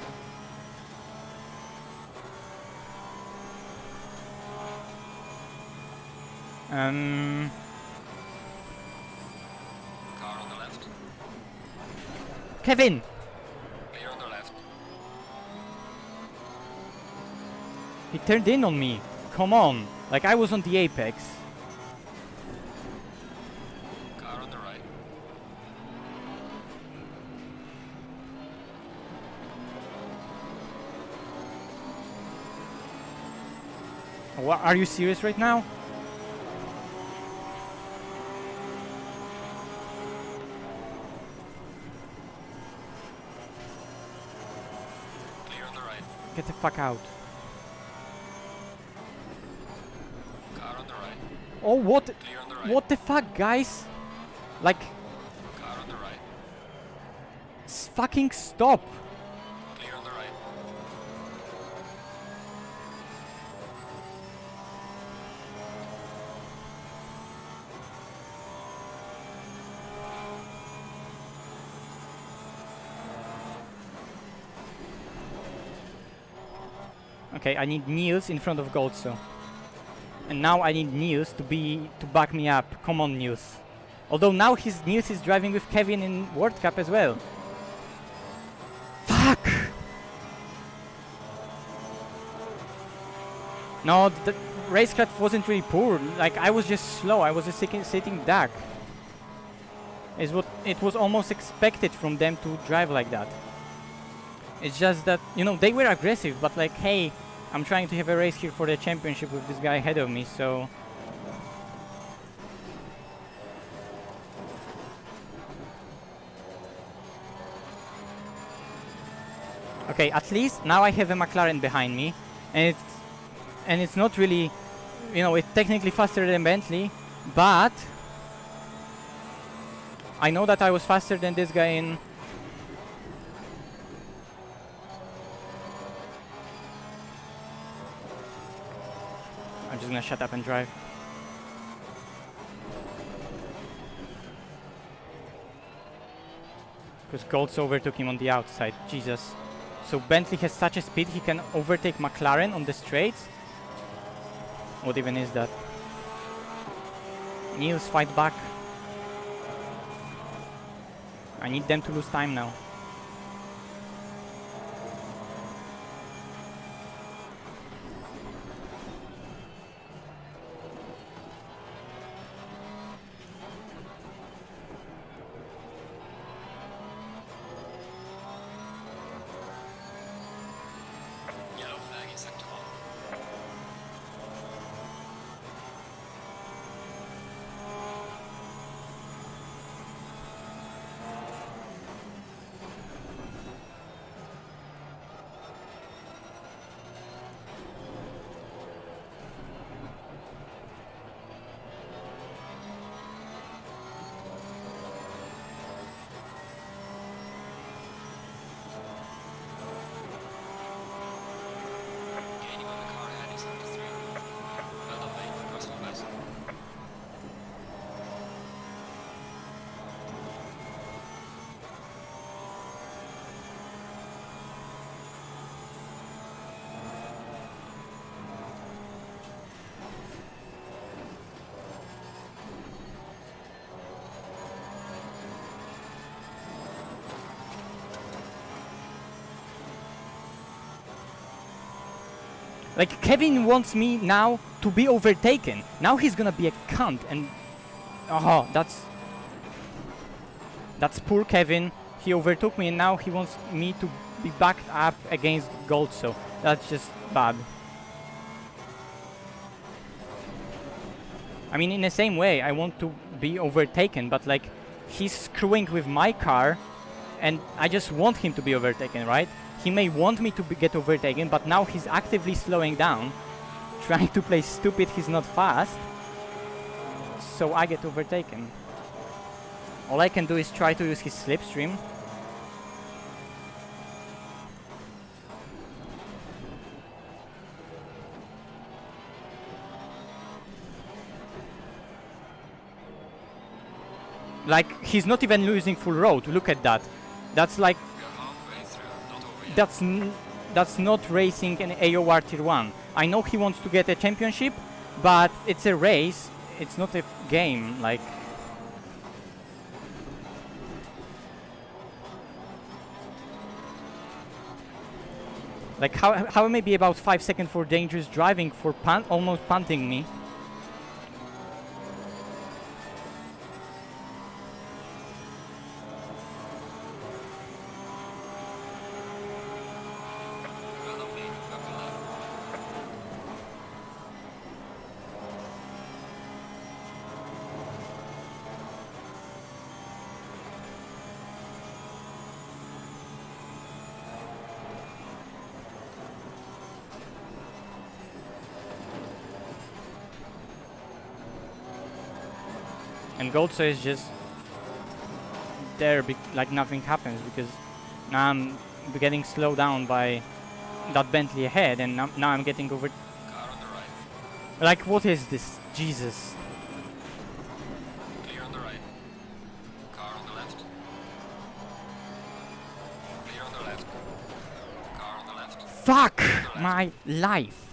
Car on the left. Kevin! Clear on the left. He turned in on me. Come on. Like I was on the apex. Car on the right. What, are you serious right now? Clear on the right. Get the fuck out. Car on the right. Oh, what? Clear on the right. What the fuck, guys? Like, Car on the right. fucking stop. Clear on the right. Okay, I need Niels in front of Goldso. And now I need Niels to back me up. Come on, Niels. Although now Niels is driving with Kevin in World Cup as well. Fuck! No, the racecraft wasn't really poor. Like, I was just slow. I was just sitting duck. It was almost expected from them to drive like that. It's just that, you know, they were aggressive, but like, hey, I'm trying to have a race here for the championship with this guy ahead of me, so... Okay, at least now I have a McLaren behind me, and it's not really, you know, it's technically faster than Bentley, but I know that I was faster than this guy in... I'm just gonna shut up and drive. Because Golds overtook him on the outside. Jesus. So Bentley has such a speed he can overtake McLaren on the straights. What even is that? Niels, fight back. I need them to lose time now. Yellow flag in sector 1. Gaining on the car ahead is sector 3. Well done, mate. Personal best. Like, Kevin wants me now to be overtaken. Now he's gonna be a cunt and... Oh, that's poor Kevin. He overtook me and now he wants me to be backed up against Gold, so that's just bad. I mean, in the same way, I want to be overtaken, but like, he's screwing with my car and I just want him to be overtaken, right? He may want me to get overtaken, but now he's actively slowing down, trying to play stupid, he's not fast, so I get overtaken. All I can do is try to use his slipstream. Like, he's not even losing full road, look at that. That's like... We are halfway through, not over yet. That's not racing an AOR tier 1. I know he wants to get a championship, but it's a race, it's not a game, like... Like, how may be about 5 seconds for dangerous driving for almost punting me? Well done, mate. Up the line. And Goldso is just there, like nothing happens, because now I'm getting slowed down by that Bentley ahead, and now I'm getting over. Car on the right. Like, what is this? Jesus. Clear on the right. Car on the left. Clear on the left. Car on the left. Fuck my life.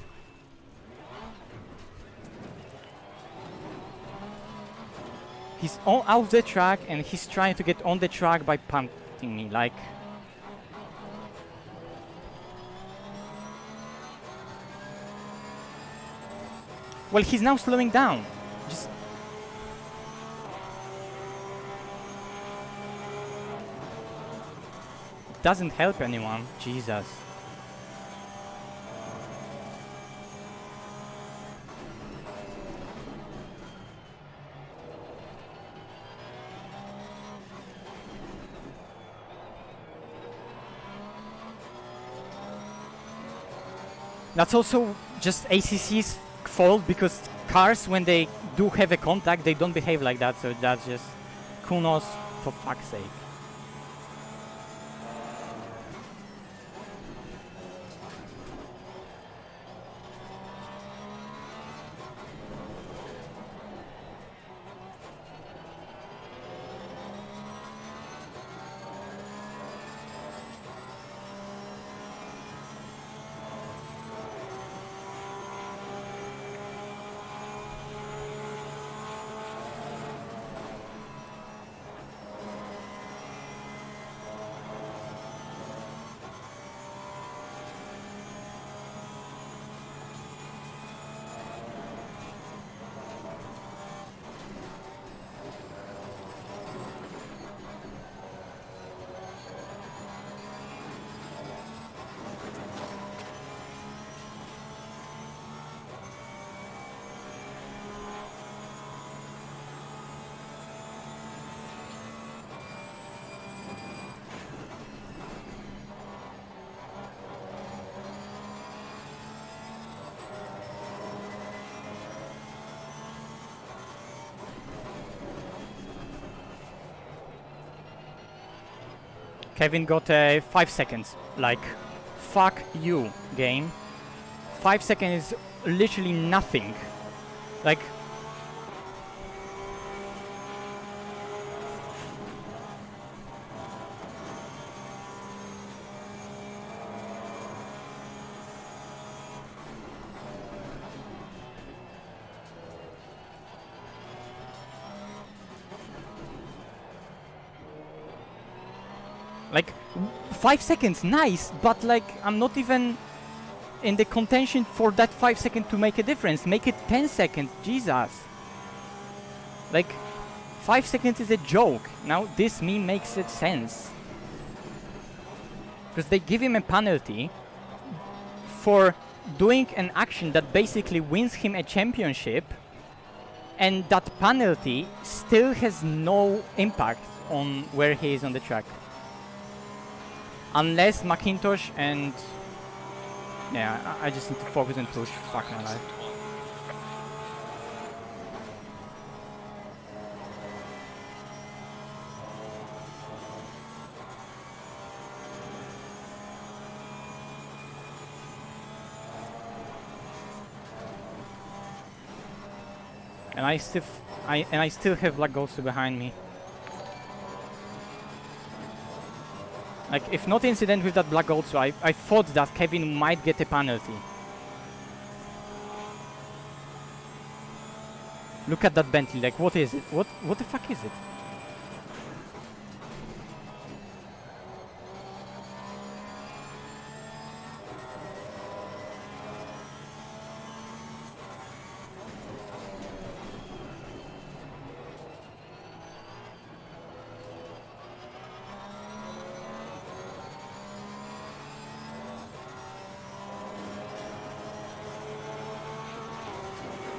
He's all out the track and he's trying to get on the track by punting me, like... Well, he's now slowing down. Just... Doesn't help anyone. Jesus. That's also just ACC's fault, because cars, when they do have a contact, they don't behave like that, so that's just kudos, for fuck's sake. Kevin got 5 seconds. Like, fuck you, game. 5 seconds is literally nothing. Like, like 5 seconds, nice, but like I'm not even in the contention for that 5 seconds to make a difference. Make it 10 seconds, Jesus. Like 5 seconds is a joke. Now this meme makes it sense. Because they give him a penalty for doing an action that basically wins him a championship, and that penalty still has no impact on where he is on the track. Unless Macintosh and... yeah, I just need to focus and push. Fuck my life. And I still have Black Ghost behind me. Like, if not incident with that Black Ghost, I thought that Kevin might get a penalty. Look at that Bentley, like, what is it? What the fuck is it?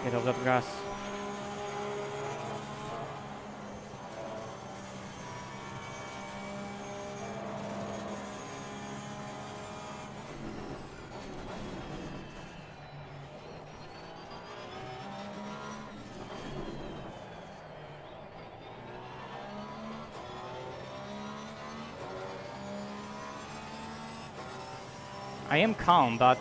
Get off that grass. I am calm, but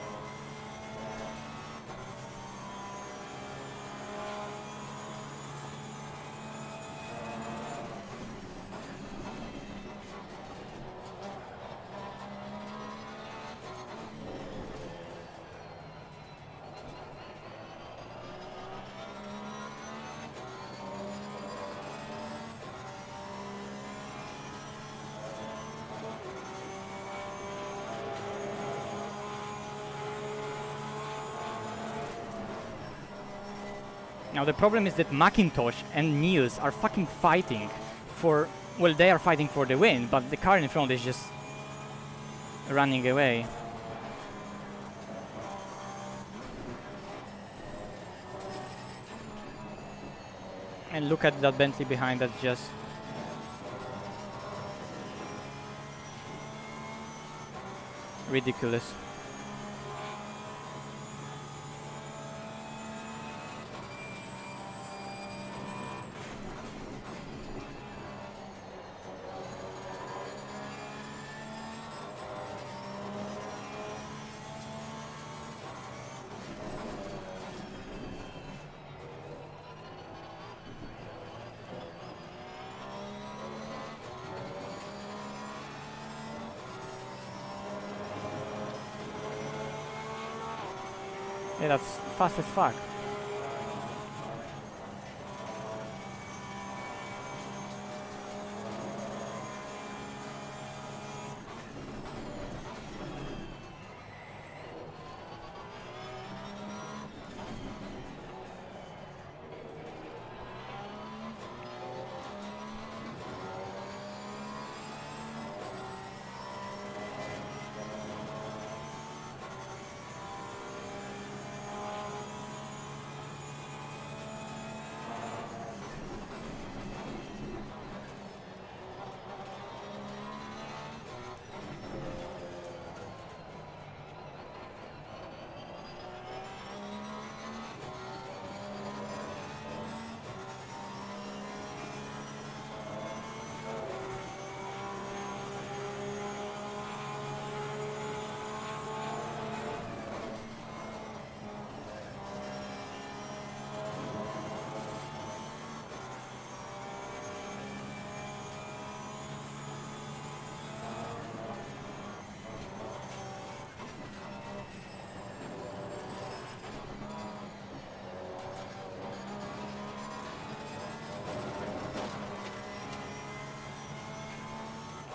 now the problem is that Macintosh and Niels are fucking fighting for... well, they are fighting for the win, but the car in front is just running away. And look at that Bentley behind, that's just... ridiculous. Yeah, that's fast as fuck.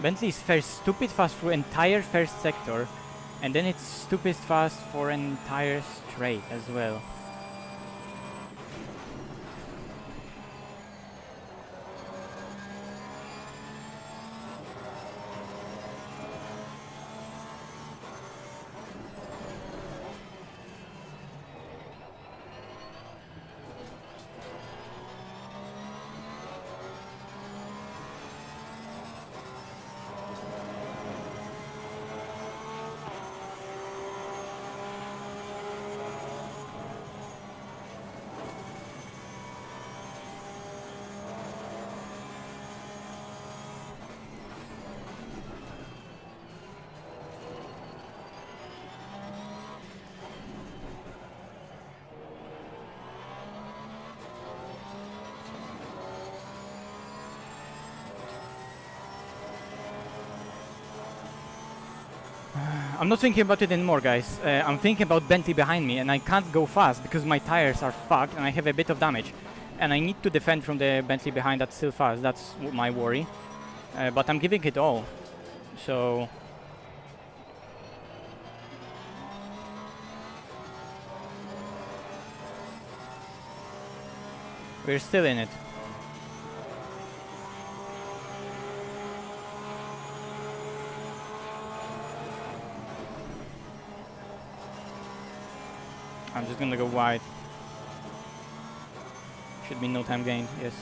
Bentley is first stupid fast through entire first sector, and then it's stupid fast for an entire straight as well. I'm not thinking about it anymore, guys. I'm thinking about Bentley behind me, and I can't go fast because my tires are fucked and I have a bit of damage. And I need to defend from the Bentley behind that's still fast. That's my worry. But I'm giving it all. So... we're still in it. I'm just gonna go wide. Should be no time gained, yes.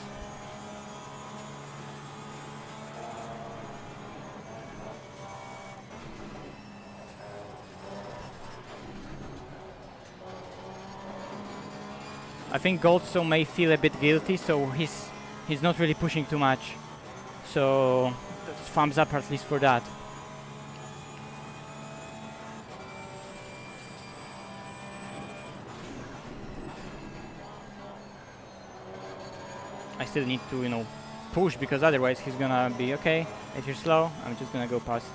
I think Goldstone may feel a bit guilty, so he's not really pushing too much. So thumbs up at least for that. I still need to, you know, push because otherwise he's gonna be okay. If you're slow, I'm just gonna go past.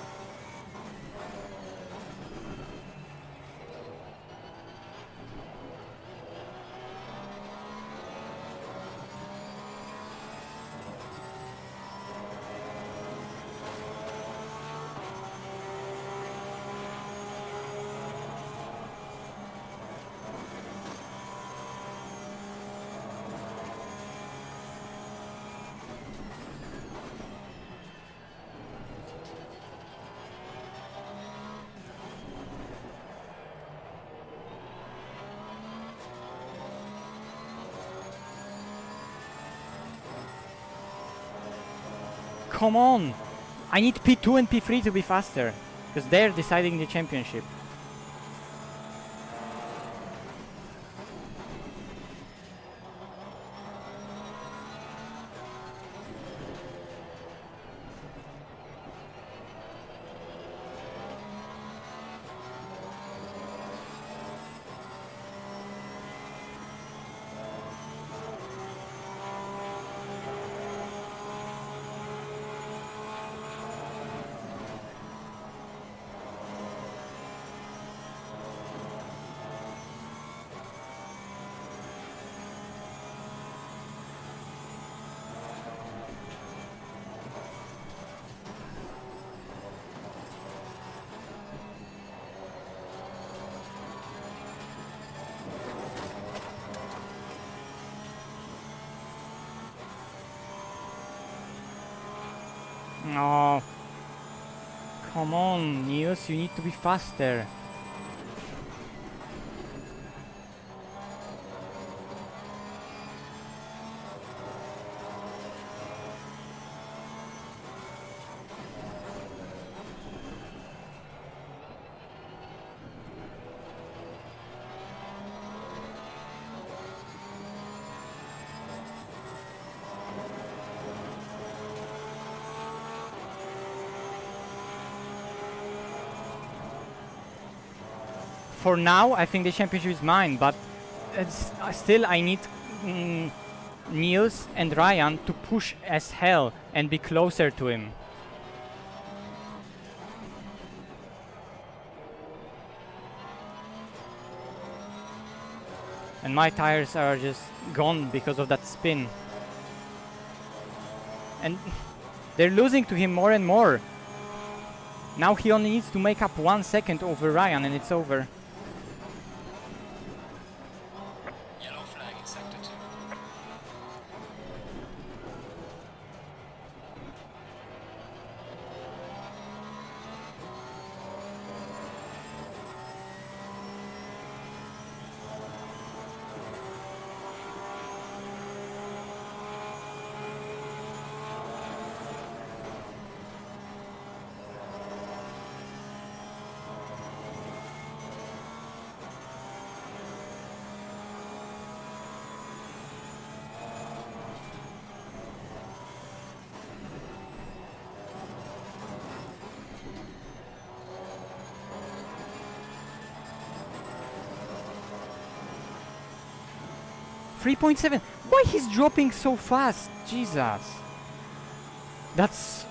Come on! I need P2 and P3 to be faster, because they're deciding the championship. Oh, come on, Niels, you need to be faster. For now, I think the championship is mine, but still I need Niels and Ryan to push as hell and be closer to him. And my tires are just gone because of that spin. And they're losing to him more and more. Now he only needs to make up 1 second over Ryan and it's over. Yellow flag in sector 2. .7. Why he's dropping so fast? Jesus. That's...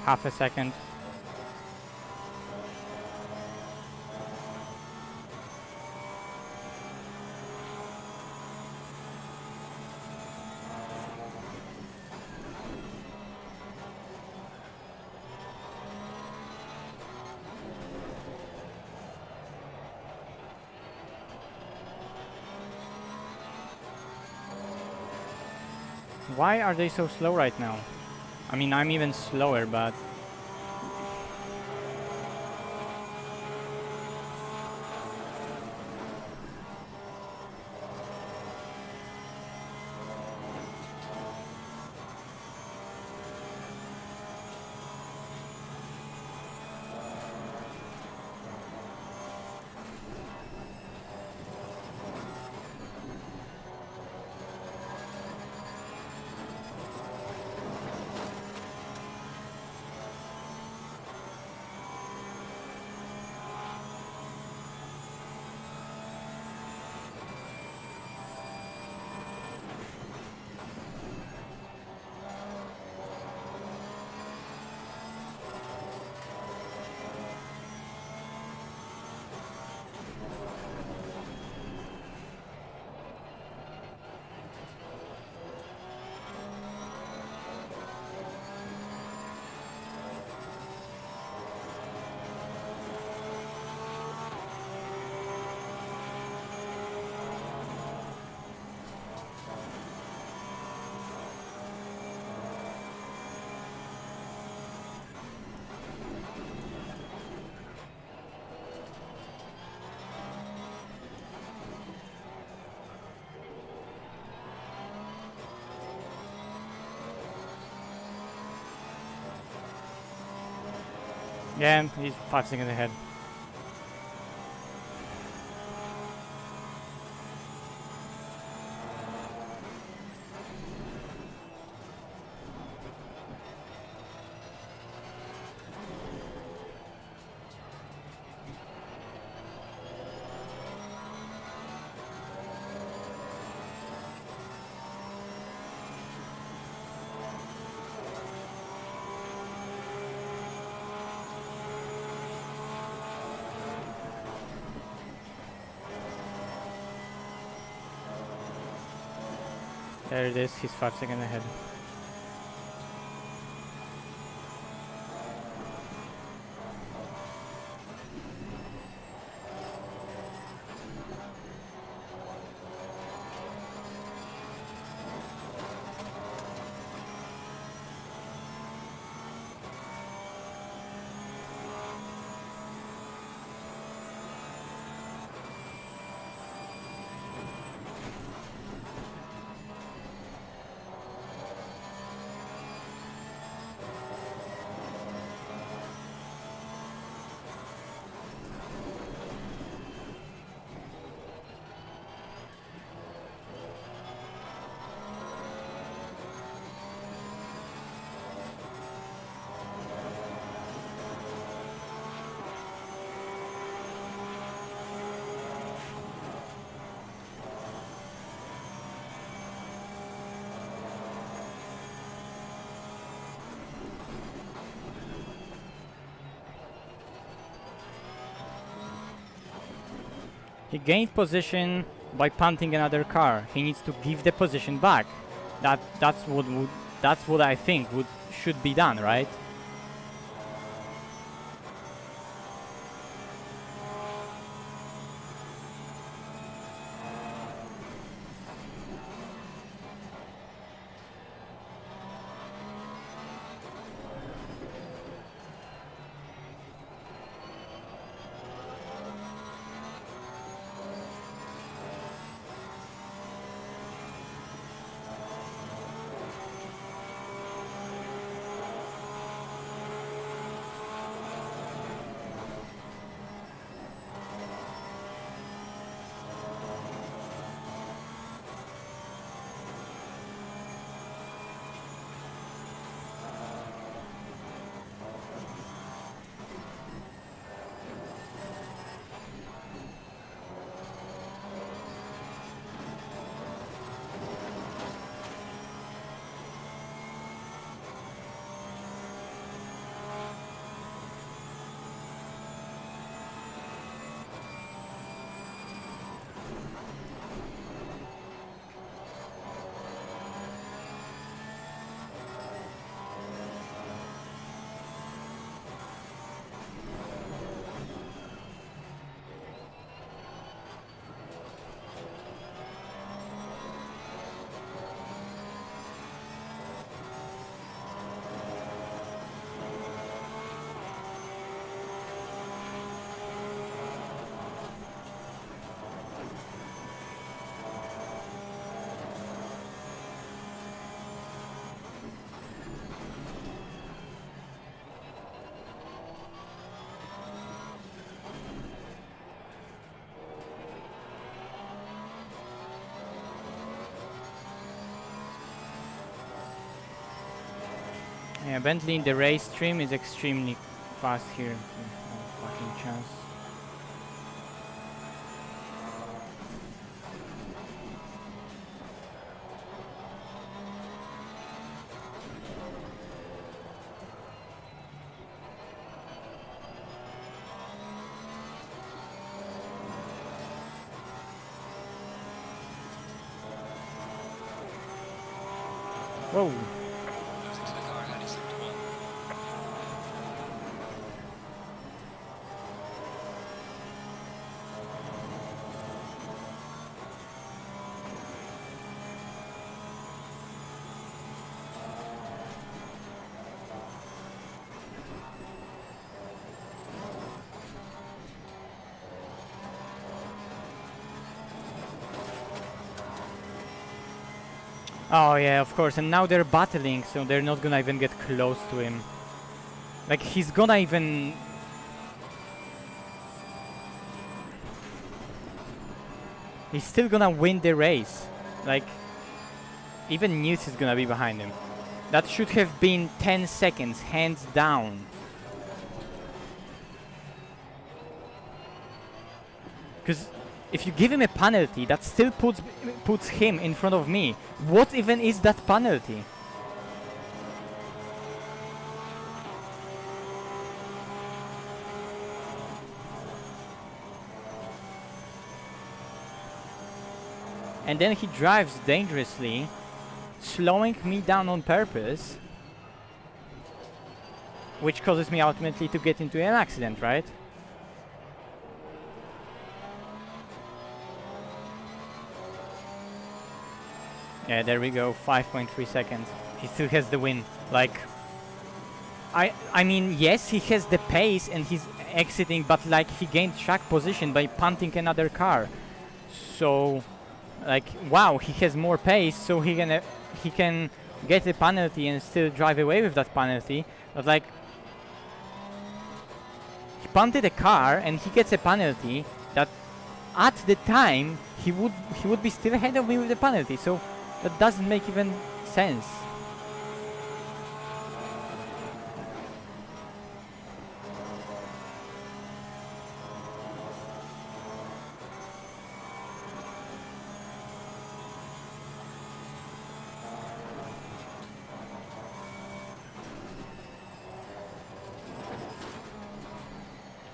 half a second. Why are they so slow right now? I mean, I'm even slower, but... Yeah, he's 5 seconds ahead. There it is, he's 5 seconds ahead. He gained position by punting another car. He needs to give the position back. That's what I think should be done, right? Yeah, Bentley in the race stream is extremely fast here. No fucking chance. Whoa. Losing to the car heading sector 1. Oh yeah, of course, and now they're battling, so they're not gonna even get close to him. Like, he's gonna even... He's still gonna win the race. Like, even Newt is gonna be behind him. That should have been 10 seconds, hands down. Because if you give him a penalty, that still puts him in front of me. What even is that penalty? And then he drives dangerously, slowing me down on purpose, which causes me ultimately to get into an accident, right? Yeah, there we go, 5.3 seconds. He still has the win. Like, I mean, yes, he has the pace and he's exiting, but like, he gained track position by punting another car. So, like, wow, he has more pace, so he can get a penalty and still drive away with that penalty. But like, he punted a car and he gets a penalty that at the time he would be still ahead of me with the penalty. So that doesn't make even sense.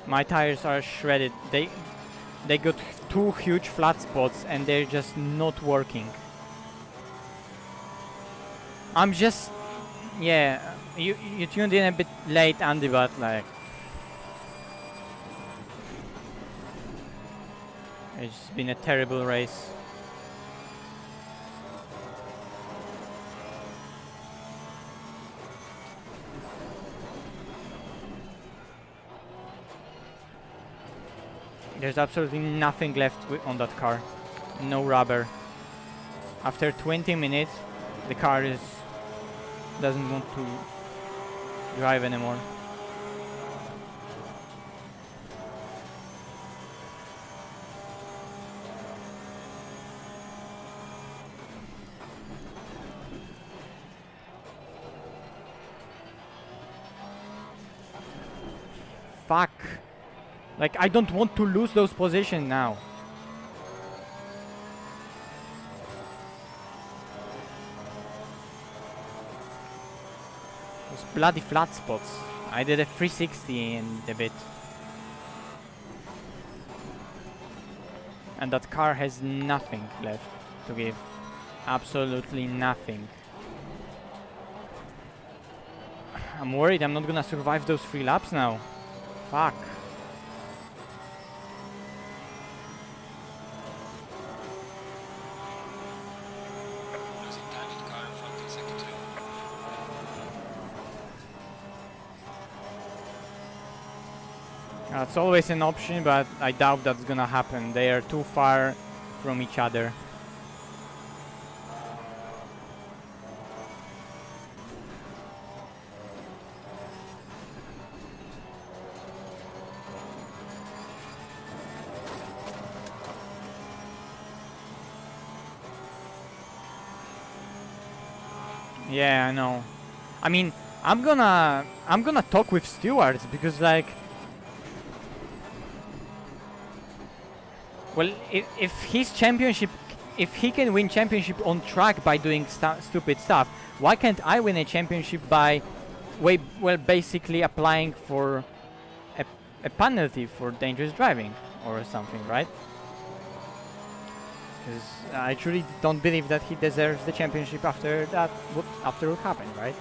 My tires are shredded. they got two huge flat spots and they're just not working. I'm just, yeah, you tuned in a bit late, Andy, but like, it's been a terrible race. There's absolutely nothing left on that car. No rubber. After 20 minutes, the car doesn't want to drive anymore. Fuck. Like, I don't want to lose those positions now. Those bloody flat spots. I did a 360 and a bit. And that car has nothing left to give. Absolutely nothing. I'm worried I'm not gonna survive those 3 laps now. Fuck. Losing time to the car in front in sector 2. It's always an option, but I doubt that's gonna happen. They are too far from each other. Yeah, I know. I mean, I'm gonna talk with stewards because, like, well, if his championship, if he can win championship on track by doing stupid stuff, why can't I win a championship by, basically applying for a penalty for dangerous driving or something, right? Because I truly don't believe that he deserves the championship after that, after what happened, right?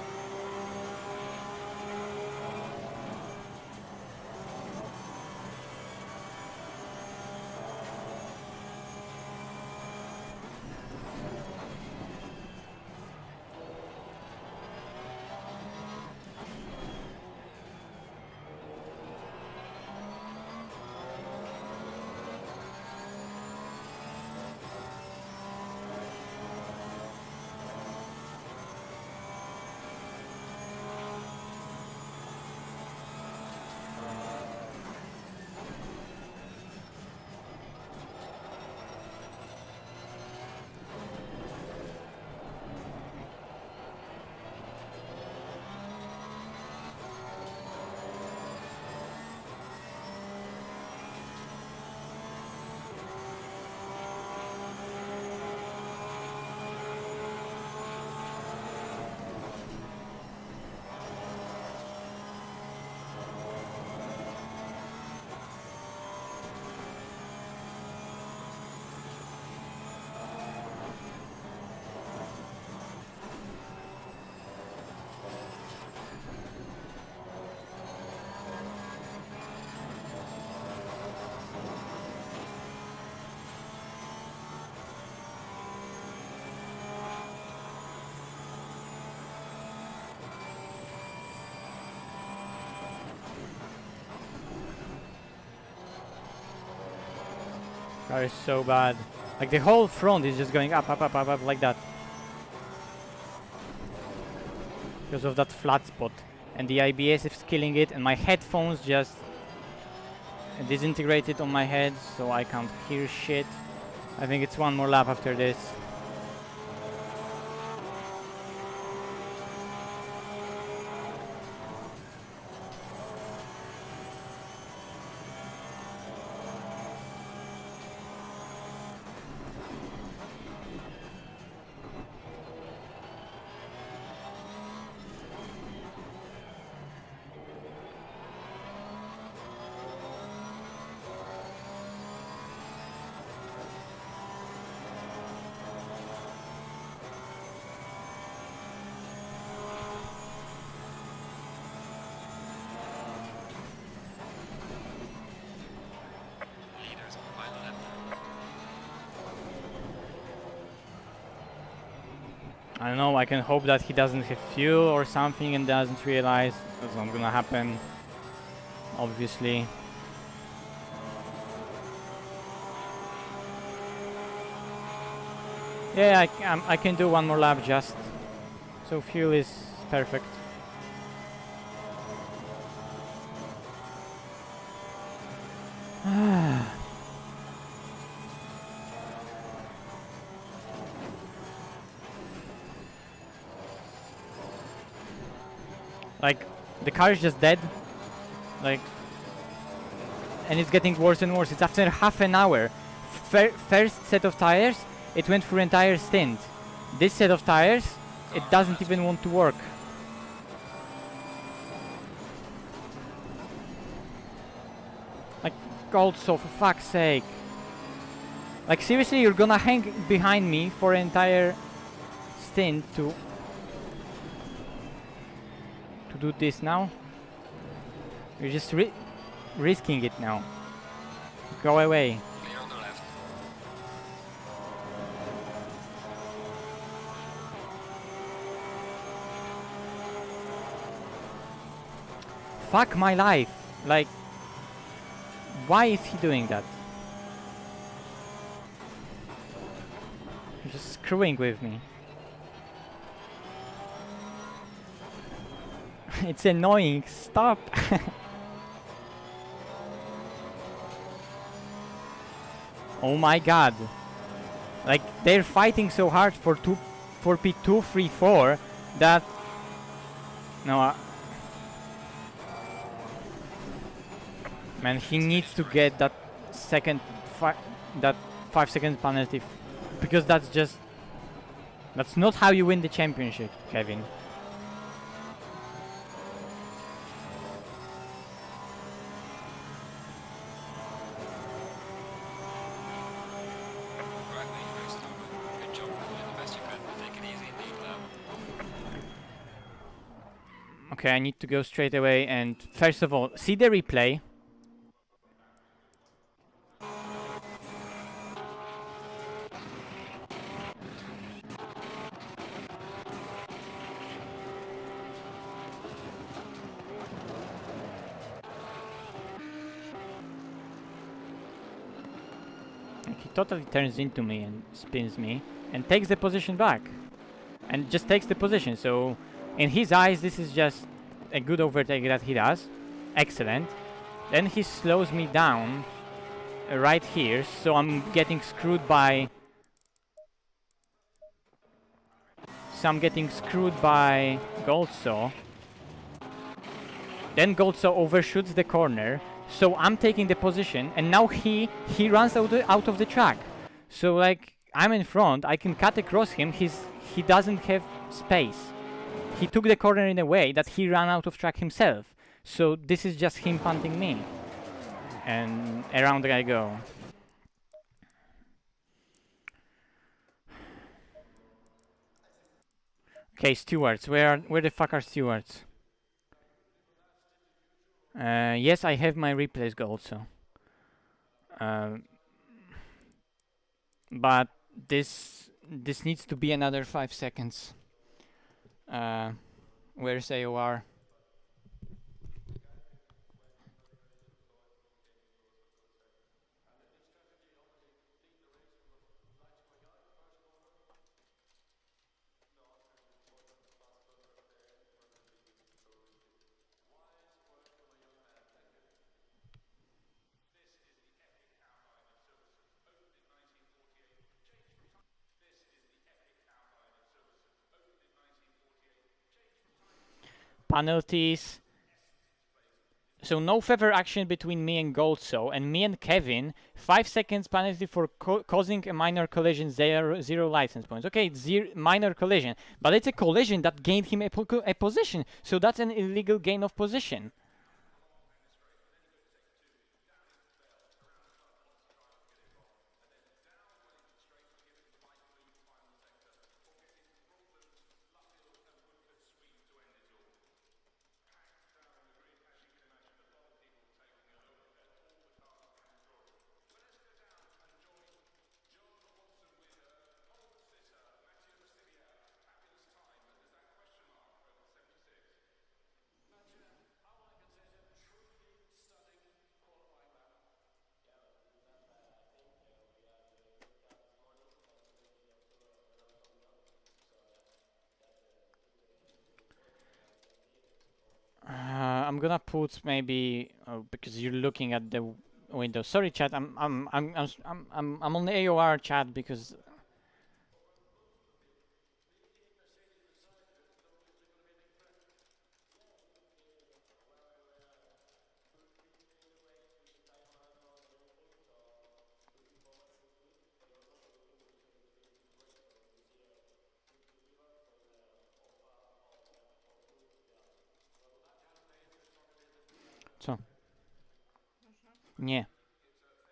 Car is so bad. Like, the whole front is just going up, up, up, up, up like that. Because of that flat spot. And the IBS is killing it, and my headphones just disintegrated on my head, so I can't hear shit. I think it's one more lap after this. I don't know, I can hope that he doesn't have fuel or something and doesn't realize. That's not gonna happen, obviously. Yeah, I can do one more lap just. So fuel is perfect. Like, the car is just dead. Like, and it's getting worse and worse. It's after half an hour. First set of tires, it went through entire stint. This set of tires, it doesn't even want to work. Like, also, for fuck's sake. Like, seriously, you're gonna hang behind me for an entire stint to do this now? You're just risking it now. Go away. Clear on the left. Fuck my life. Like, why is he doing that? You're just screwing with me. It's annoying. Stop. Oh my god. Like, they're fighting so hard for P2, 3, 4 that... No, man, he needs to get that that 5 second penalty, because that's not how you win the championship, Kevin. Right, mate, very slow. Good job. You did the best you could. Take it easy in the lap. Okay, I need to go straight away and first of all, see the replay. He totally turns into me and spins me and takes the position back. And just takes the position, so in his eyes this is just a good overtake that he does. Excellent. Then he slows me down right here, so I'm getting screwed by... Goldsaw. Then Goldsaw overshoots the corner, so I'm taking the position, and now he runs out of the track. So like, I'm in front, I can cut across him, he doesn't have space. He took the corner in a way that he ran out of track himself. So this is just him punting me. And around I go. Okay, stewards. Where the fuck are stewards? Yes, I have my replays also. But this needs to be another 5 seconds. Where's AOR? Penalties. So no further action between me and Goldsaw, and me and Kevin, 5 seconds penalty for causing a minor collision, zero license points. Okay, it's minor collision, but it's a collision that gained him a position, so that's an illegal gain of position. gonna put maybe because you're looking at the window. Sorry, chat. I'm on the AOR chat because. Co? Nie. No to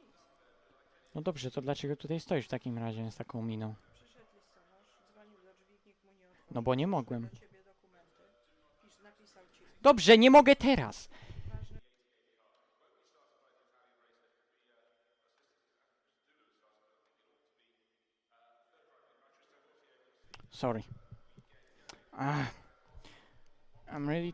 nic. No dobrze, to dlaczego tutaj stoisz w takim razie z taką miną? Przyszedł listonosz, dzwonił do drzwi, nikt mu nie otworzył. No bo nie Przyszły mogłem. do ciebie dokumenty. Napisał ci. Dobrze, nie mogę teraz! Ważne. Sorry. I'm really.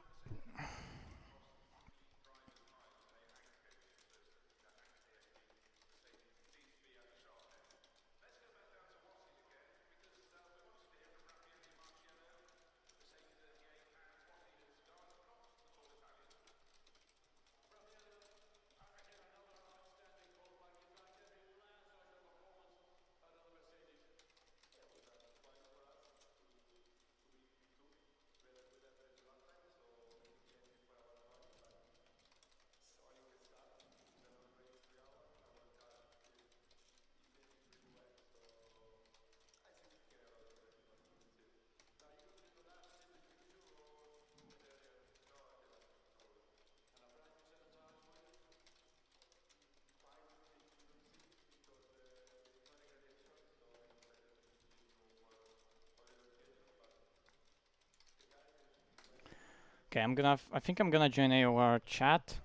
Okay, I think I'm gonna join AOR chat.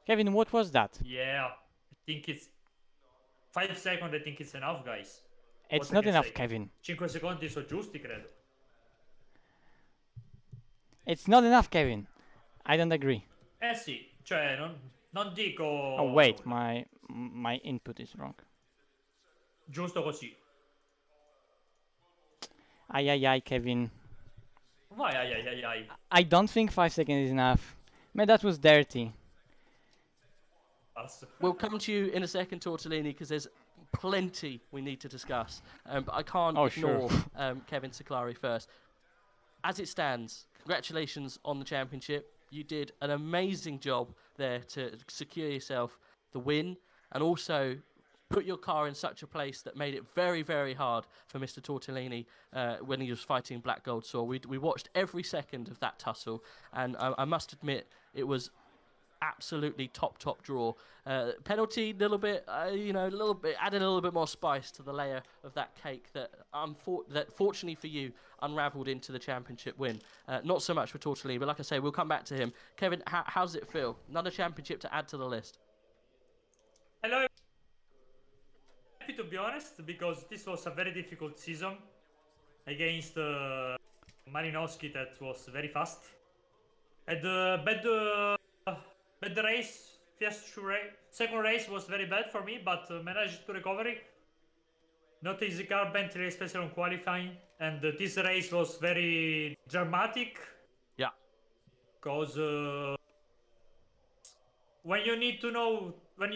Kevin, what was that? Yeah, I think it's 5 seconds. I think it's enough, guys. It's What I not can enough, say. Kevin. 5 secondi sono giusti, credo. It's not enough, Kevin. I don't agree. Eh sì, cioè non dico Oh wait, my input is wrong. giusto così. Ay ay ay, Kevin. Vai, ai ai ai ai. I don't think 5 seconds is enough. Man, that was dirty. Passo. We'll come to you in a second, Tortellini, because there's plenty we need to discuss. But I can't Oh, sure. ignore Kevin Saklari first. As it stands, congratulations on the championship. You did an amazing job there to secure yourself the win and also put your car in such a place that made it very, very hard for Mr. Tortellini when he was fighting Black Gold Saw. We watched every second of that tussle, and I must admit it was absolutely top draw. Penalty, little bit, a little bit added a little bit more spice to the layer of that cake that fortunately for you unravelled into the championship win. Not so much for Tortellini, but like I say, we'll come back to him. Kevin, how does it feel? Another championship to add to the list. Hello. Happy to be honest, because this was a very difficult season against Malinowski that was very fast. And bad race, second race was very bad for me, but managed to recover. Not easy car, Bentley, especially on qualifying. And this race was very dramatic. Yeah. Because when you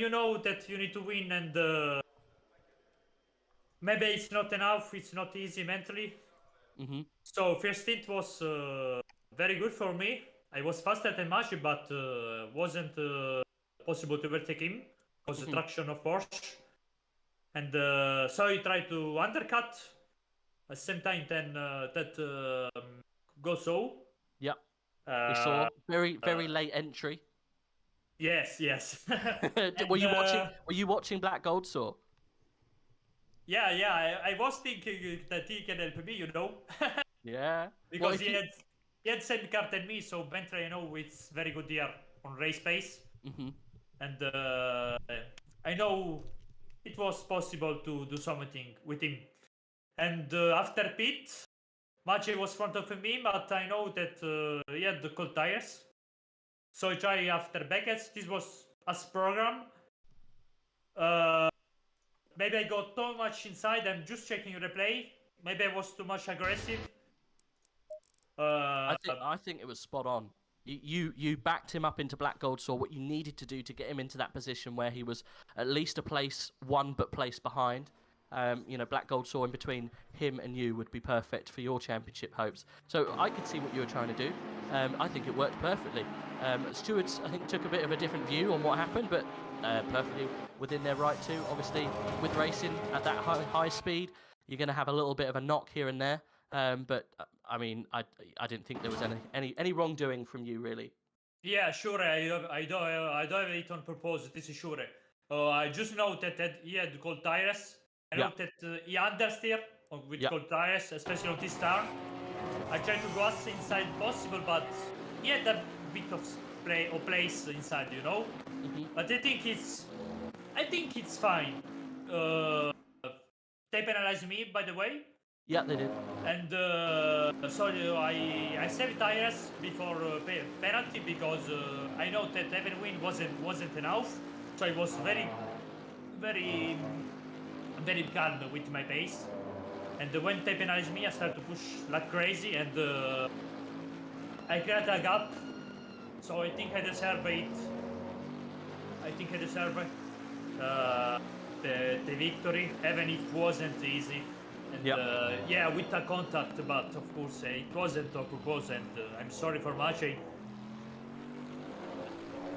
know that you need to win and maybe it's not enough, it's not easy mentally. Mm-hmm. So first stint was very good for me. I was faster than Mashi, but wasn't possible to overtake him because the traction of Porsche. And so he tried to undercut at the same time then that go so. Yep. We saw very late entry. Yes. Were you watching Black Gold Saw? Yeah. I was thinking that he can help me, Yeah. Because he had same car than me, so Bentley, it's very good here on race pace. Mm-hmm. And I know it was possible to do something with him. And after pit, Maciej was front of me, but I know that he had the cold tires. So I tried after Beckett's. This was as program. Maybe I got too much inside. I'm just checking replay. Maybe I was too much aggressive. I think it was spot on. You backed him up into Black Gold Saw, what you needed to do to get him into that position where he was at least a place one but place behind. Black Gold Saw in between him and you would be perfect for your championship hopes. So I could see what you were trying to do. I think it worked perfectly. Stewards, I think, took a bit of a different view on what happened, but perfectly within their right to. Obviously, with racing at that high speed, you're going to have a little bit of a knock here and there. But I mean, I didn't think there was any wrongdoing from you, really. Yeah, sure. I don't have it on purpose. This is sure. I just know that he had cold tires. I know that he understeer with cold tires, especially on this turn. I tried to go as inside possible, but he had a bit of place inside, you know. But I think it's fine. They penalized me, by the way. Yeah, they did. And so I saved tires before penalty because I know that even win wasn't enough. So I was very calm with my pace. And when they penalized me, I started to push like crazy, and I created a gap. So I think I deserve it. I think I deserve the victory, even if it wasn't easy. And with the contact, but of course it wasn't on purpose, and I'm sorry for much.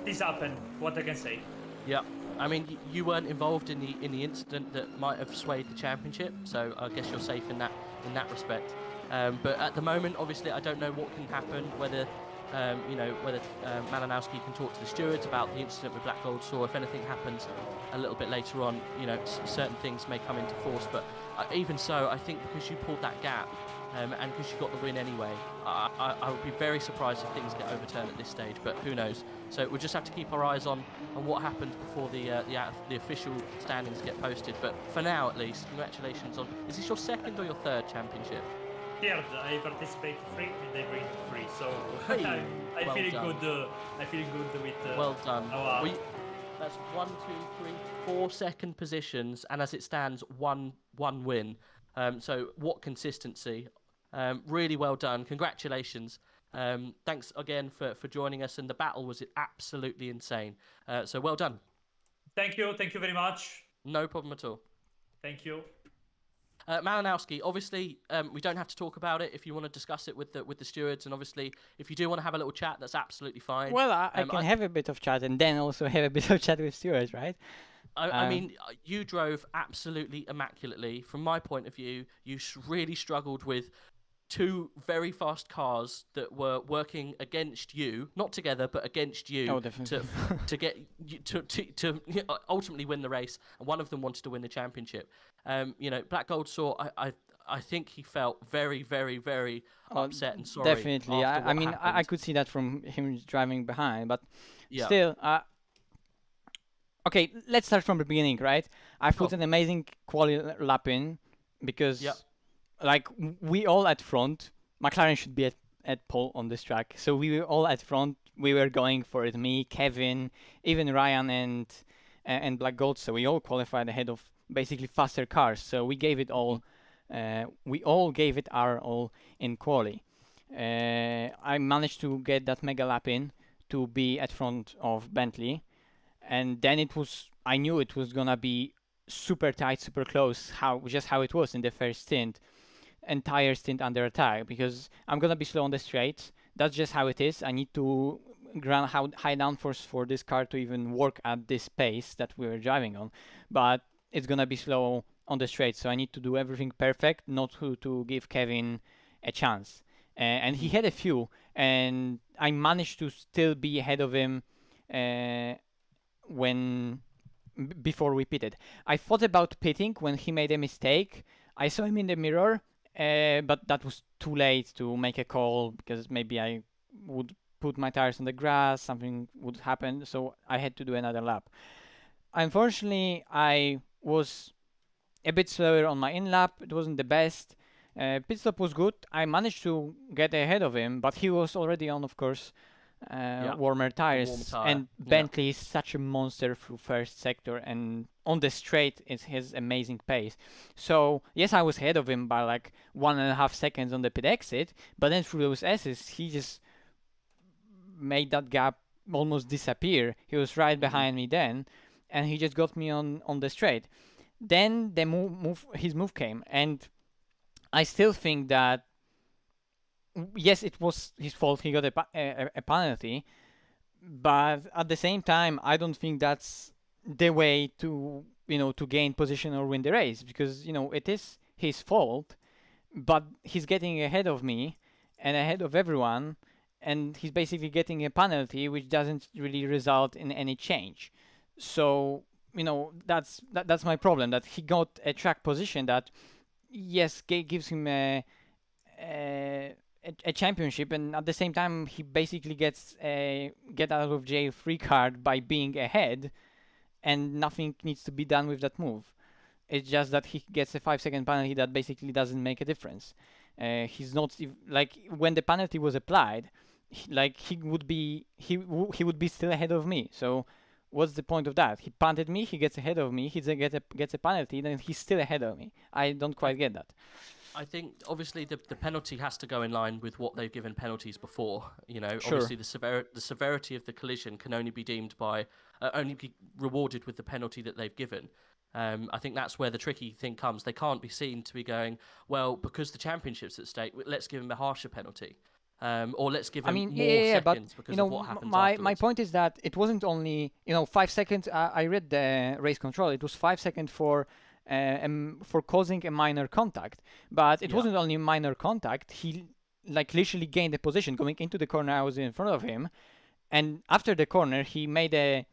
This happened. What I can say. Yeah, I mean, you weren't involved in the incident that might have swayed the championship, so I guess you're safe in that respect. But at the moment, obviously, I don't know what can happen. Whether Malinowski can talk to the stewards about the incident with Black Gold Saw. If anything happens a little bit later on, certain things may come into force. But even so, I think because you pulled that gap and because you got the win anyway, I would be very surprised if things get overturned at this stage. But who knows? So we'll just have to keep our eyes on what happens before the official standings get posted. But for now, at least, congratulations on. Is this your second or your third championship? Third, I participate 3 and I win 3, so Hey, I'm well feeling done. good. I'm feeling good with. Well done. Our, That's 1, 2, 3, 4 second positions, and as it stands, one win. So what consistency! Really well done. Congratulations. Thanks again for joining us, and the battle was absolutely insane. So well done. Thank you very much. No problem at all. Thank you. Malinowski, obviously, we don't have to talk about it if you want to discuss it with the stewards, and obviously, if you do want to have a little chat, that's absolutely fine. Well, I can have a bit of chat and then also have a bit of chat with stewards, right? I mean, you drove absolutely immaculately. From my point of view, you really struggled with 2 very fast cars that were working against you, not together, but against you. Oh, definitely. to get you to ultimately win the race, and one of them wanted to win the championship. Black Gold Saw, I think he felt very, very, very upset and sorry. Definitely. I mean, I could see that from him driving behind, but still, okay, let's start from the beginning, right? I put an amazing quality lap in because, like, we all at front, McLaren should be at pole on this track. So we were all at front. We were going for it. Me, Kevin, even Ryan and Black Gold. So we all qualified ahead of basically faster cars. So we gave it all. We all gave it our all in quali. I managed to get that mega lap in to be at front of Bentley, and then I knew it was gonna be super tight, super close. How it was in the first stint. Entire stint under attack, because I'm gonna be slow on the straights. That's just how it is. I need to grant high downforce for this car to even work at this pace that we were driving on, but it's gonna be slow on the straight, so I need to do everything perfect, not to give Kevin a chance. And he had a few, and I managed to still be ahead of him before we pitted. I thought about pitting when he made a mistake. I saw him in the mirror, but that was too late to make a call, because maybe I would put my tires on the grass, something would happen, so I had to do another lap. Unfortunately, I was a bit slower on my in-lap. It wasn't the best. Pit stop was good. I managed to get ahead of him, but he was already on, of course, warmer tires. tyre, And yeah. Bentley is such a monster through first sector, and on the straight it has amazing pace. So yes, I was ahead of him by like 1.5 seconds on the pit exit, but then through those S's he just made that gap almost disappear. He was right behind me then, and he just got me on the straight. Then the his move came, and I still think that yes, it was his fault. He got a penalty, but at the same time, I don't think that's the way to to gain position or win the race, because it is his fault, but he's getting ahead of me and ahead of everyone, and he's basically getting a penalty which doesn't really result in any change. So that's my problem, that he got a track position that yes gives him a championship, and at the same time he basically gets a get out of jail free card by being ahead, and nothing needs to be done with that move. It's just that he gets a 5-second penalty that basically doesn't make a difference. He's not like when the penalty was applied, he would be still ahead of me. So what's the point of that? He punted me, he gets ahead of me, he gets a penalty, then he's still ahead of me. I don't quite get that. I think obviously the penalty has to go in line with what they've given penalties before. Sure. Obviously the severity of the collision can only be deemed by only be rewarded with the penalty that they've given. I think that's where the tricky thing comes. They can't be seen to be going, well, because the championship's at stake, let's give him a harsher penalty. Or let's give him more seconds but, because of what happens my afterwards. point is that it wasn't only 5 seconds. I read the race control. It was 5 seconds for causing a minor contact, but it wasn't only minor contact. He literally gained a position going into the corner. I was in front of him, and after the corner he made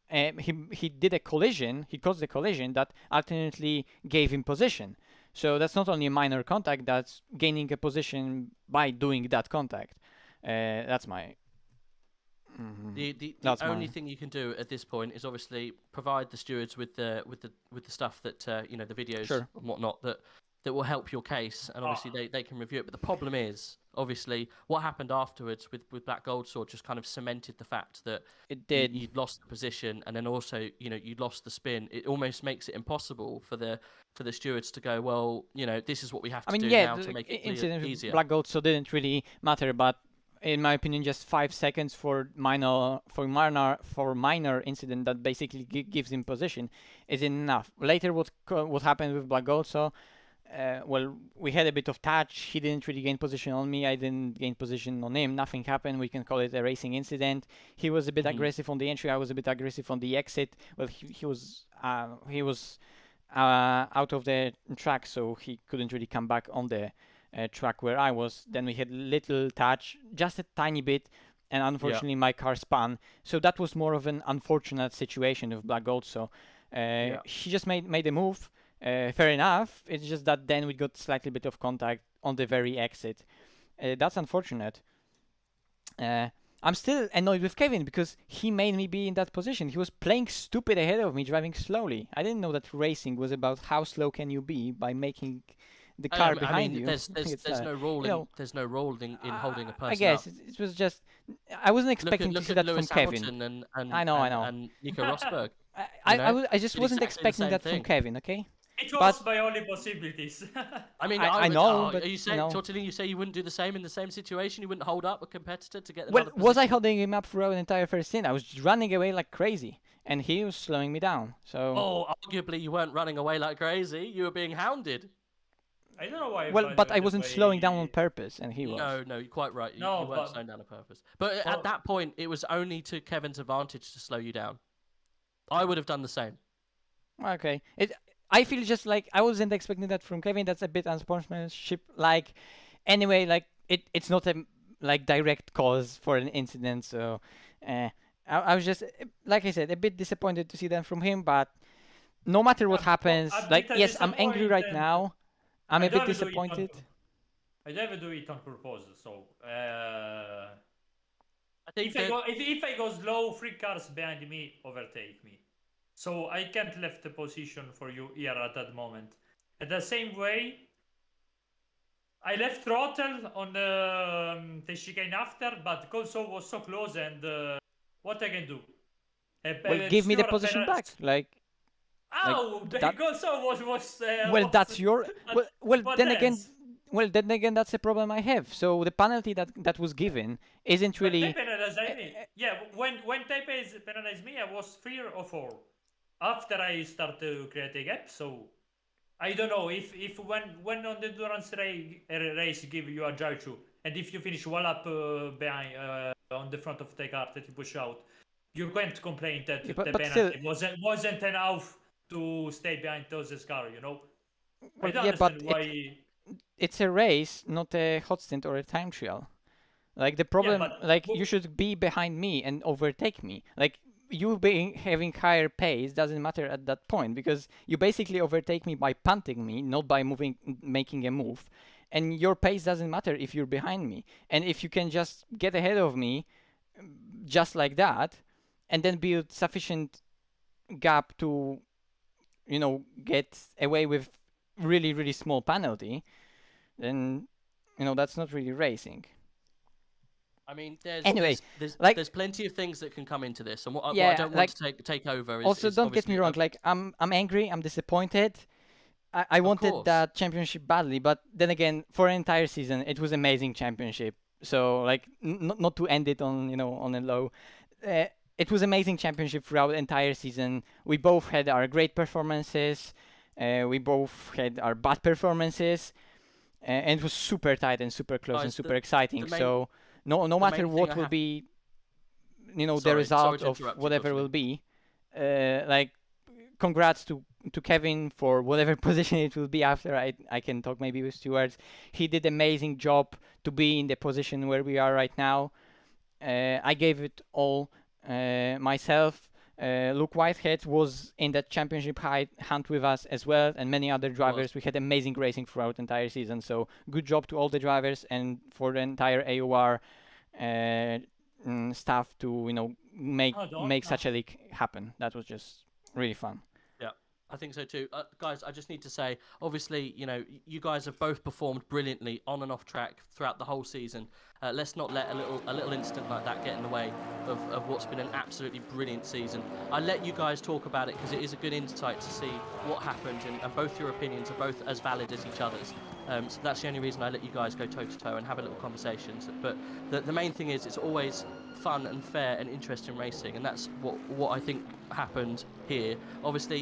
he did a collision. He caused a collision that ultimately gave him position. So that's not only a minor contact, that's gaining a position by doing that contact. That's my... The only thing you can do at this point is obviously provide the stewards with the stuff that the videos and whatnot that will help your case, and obviously they can review it. But the problem is obviously what happened afterwards with Black Gold Sword just kind of cemented the fact that you'd lost the position, and then also you'd lost the spin. It almost makes it impossible for the stewards to go, well, this is what we have to do now to make it easier. Black Gold Sword didn't really matter, but in my opinion, just 5 seconds for minor incident that basically gives him position is enough. Later, what happened with Black Gold? So, well, we had a bit of touch. He didn't really gain position on me. I didn't gain position on him. Nothing happened. We can call it a racing incident. He was a bit aggressive on the entry. I was a bit aggressive on the exit. Well, he was out of the track, so he couldn't really come back on the track where I was. Then we had little touch, just a tiny bit, and unfortunately my car spun. So that was more of an unfortunate situation with Black Gold. So he just made a move. Fair enough. It's just that then we got slightly bit of contact on the very exit. That's unfortunate. I'm still annoyed with Kevin because he made me be in that position. He was playing stupid ahead of me, driving slowly. I didn't know that racing was about how slow can you be by making the car behind you. There's no rule. There's no rule in holding a person I guess up. it was just I wasn't expecting to see that Lewis from Hamilton Kevin. I know. I And Nico Rosberg. I just did wasn't exactly the expecting same that from thing. Kevin. Okay. It was by only possibilities. I mean, I know, but are you saying, Tortellini, you say you wouldn't do the same in the same situation? You wouldn't hold up a competitor to get Well, another was I position? holding him up throughout the entire first stint? I was running away like crazy, and he was slowing me down. So. Oh, arguably you weren't running away like crazy. You were being hounded. I don't know why. Well, but I wasn't slowing down on purpose, and he was. No, you're quite right. You weren't but- slowing down on purpose. But at that point, it was only to Kevin's advantage to slow you down. I would have done the same. Okay. I feel just like I wasn't expecting that from Kevin. That's a bit unsportsmanship. Like, anyway, like it's not a direct cause for an incident. So, I was just like I said, a bit disappointed to see that from him. But no matter what happens, like yes, I'm angry right now. I'm a bit disappointed. I never do it on purpose. So, I think if I go slow, 3 cars behind me overtake me. So I can't left the position for you here at that moment. At the same way, I left throttle on the chicane after, but Colso was so close, and what I can do? Well, give me the Steward position back. Like Ow! that. Colso was Well, that's your. Well, but then again. dance. Well, then again, that's a problem I have. So the penalty that was given isn't But they really. penalized me. Yeah, when they penalized me, I was 3 or 4. After I start to create a gap, so I don't know if when on the endurance race give you a gyro, and if you finish one lap behind on the front of the car that you push out, you can't complain that Yeah, the but still, penalty wasn't enough to stay behind those car. You know, I well, don't yeah, but understand why. it's a race, not a hot stint or a time trial. Like the Yeah, problem, but like you should be behind me and overtake me. Like you being having higher pace doesn't matter at that point because you basically overtake me by punting me, not by making a move. And your pace doesn't matter if you're behind me. And if you can just get ahead of me, just like that, and then build sufficient gap to, get away with really, really small penalty, then, that's not really racing. I mean, there's Anyway, there's like- there's plenty of things that can come into this, and what I Yeah, don't like- want to take over is Also, is don't get me obviously- wrong. Like, I'm angry. I'm disappointed. I wanted course. that championship badly, but then again, for an entire season, it was amazing championship. So, like, not to end it on on a low. It was amazing championship throughout the entire season. We both had our great performances. We both had our bad performances, and it was super tight and super close and Guys, super exciting. the main- so, no matter main thing what I will have- be, the Sorry result to of interrupt you, whatever Gosling. will be, like, congrats to Kevin for whatever position it will be after. I can talk maybe with Steward. He did amazing job to be in the position where we are right now. I gave it all myself. Luke Whitehead was in that championship hunt with us as well, and many other drivers. We had amazing racing throughout the entire season. So good job to all the drivers and for the entire AOR staff to make such a league happen. That was just really fun. I think so too. Guys, I just need to say, obviously, you guys have both performed brilliantly on and off track throughout the whole season. Let's not let a little incident like that get in the way of what's been an absolutely brilliant season. I let you guys talk about it because it is a good insight to see what happened, and both your opinions are both as valid as each other's. So that's the only reason I let you guys go toe to toe and have a little conversation. But the main thing is, it's always fun and fair and interesting racing, and that's what I think happened here. Obviously,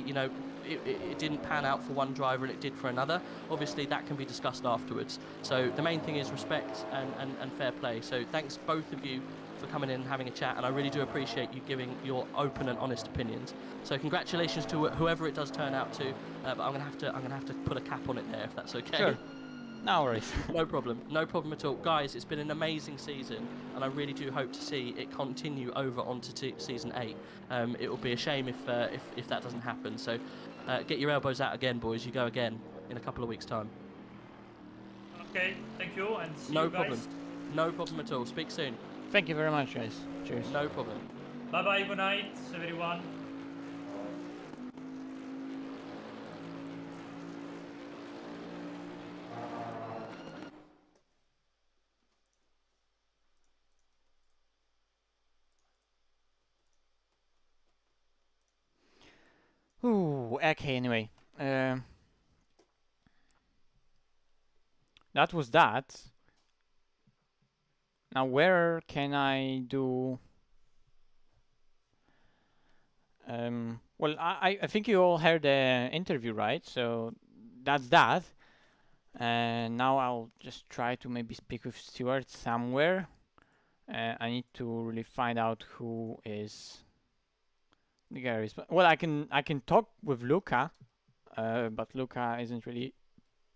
it didn't pan out for one driver and it did for another. Obviously, that can be discussed afterwards. So the main thing is respect and fair play. So thanks both of you for coming in and having a chat, and I really do appreciate you giving your open and honest opinions. So congratulations to whoever it does turn out to. But I'm gonna have to put a cap on it there, if that's okay. Sure. No worries. No problem at all. Guys, it's been an amazing season, and I really do hope to see it continue over onto season 8. It will be a shame if that doesn't happen. So get your elbows out again, boys. You go again in a couple of weeks' time. Okay, thank you, and see No you guys. problem. No problem at all. Speak soon. Thank you very much, guys. Cheers. No problem. Bye bye, good night, everyone. Ooh, okay, anyway. That was that. Now where can I do... well, I think you all heard the interview, right? So that's that. And now I'll just try to maybe speak with Steward somewhere. I need to really find out who is the guy. Well, I can talk with Luca, but Luca isn't really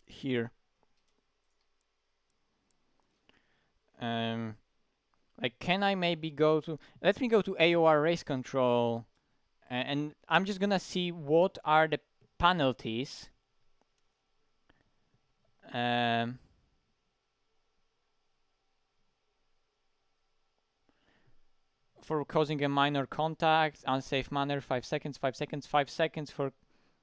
here. Like, can I maybe go to... Let me go to AOR race control, and I'm just gonna see what are the penalties. For causing a minor contact, unsafe manner, 5 seconds, 5 seconds, 5 seconds for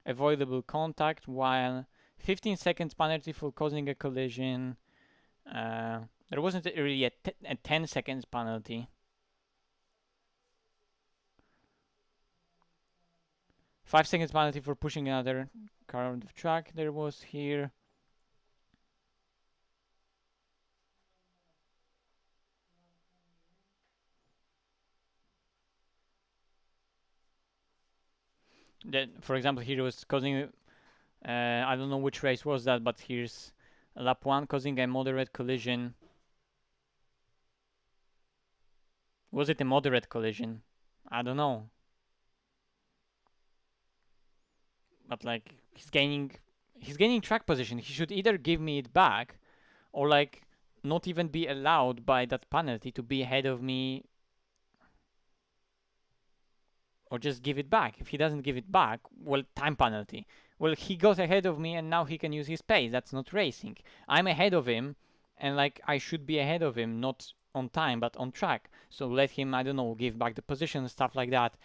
avoidable contact, while 15 seconds penalty for causing a collision, There wasn't really a 10 seconds penalty. 5 seconds penalty for pushing another car on the track there was here. Then, for example, here was causing, I don't know which race was that, but here's lap 1 causing a moderate collision. Was it a moderate collision? I don't know. But like, he's gaining track position. He should either give me it back, or like, not even be allowed by that penalty to be ahead of me, or just give it back. If he doesn't give it back, well, time penalty. Well, he got ahead of me and now he can use his pace. That's not racing. I'm ahead of him, and like, I should be ahead of him, not on time but on track. So let him, I don't know, give back the position, stuff like that.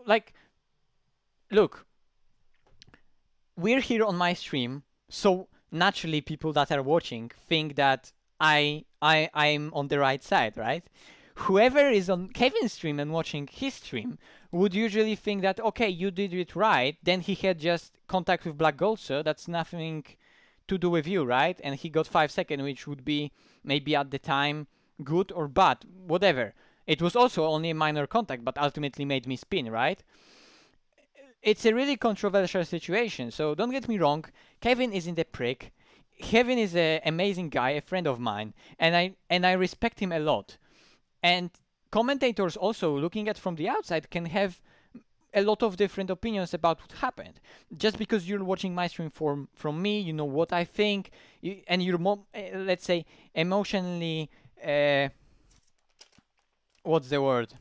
Like, look, we're here on my stream, so naturally people that are watching think that I'm on the right side, right? Whoever is on Kevin's stream and watching his stream would usually think that, okay, you did it right, then he had just contact with Black Gold, so that's nothing to do with you, right? And he got 5 seconds, which would be maybe at the time good or bad, whatever. It was also only a minor contact, but ultimately made me spin, right? It's a really controversial situation, so don't get me wrong, Kevin isn't a prick. Kevin is an amazing guy, a friend of mine, and I respect him a lot. And commentators also, looking at from the outside, can have a lot of different opinions about what happened. Just because you're watching my stream from me, you know what I think, and you're more, let's say, emotionally, what's the word?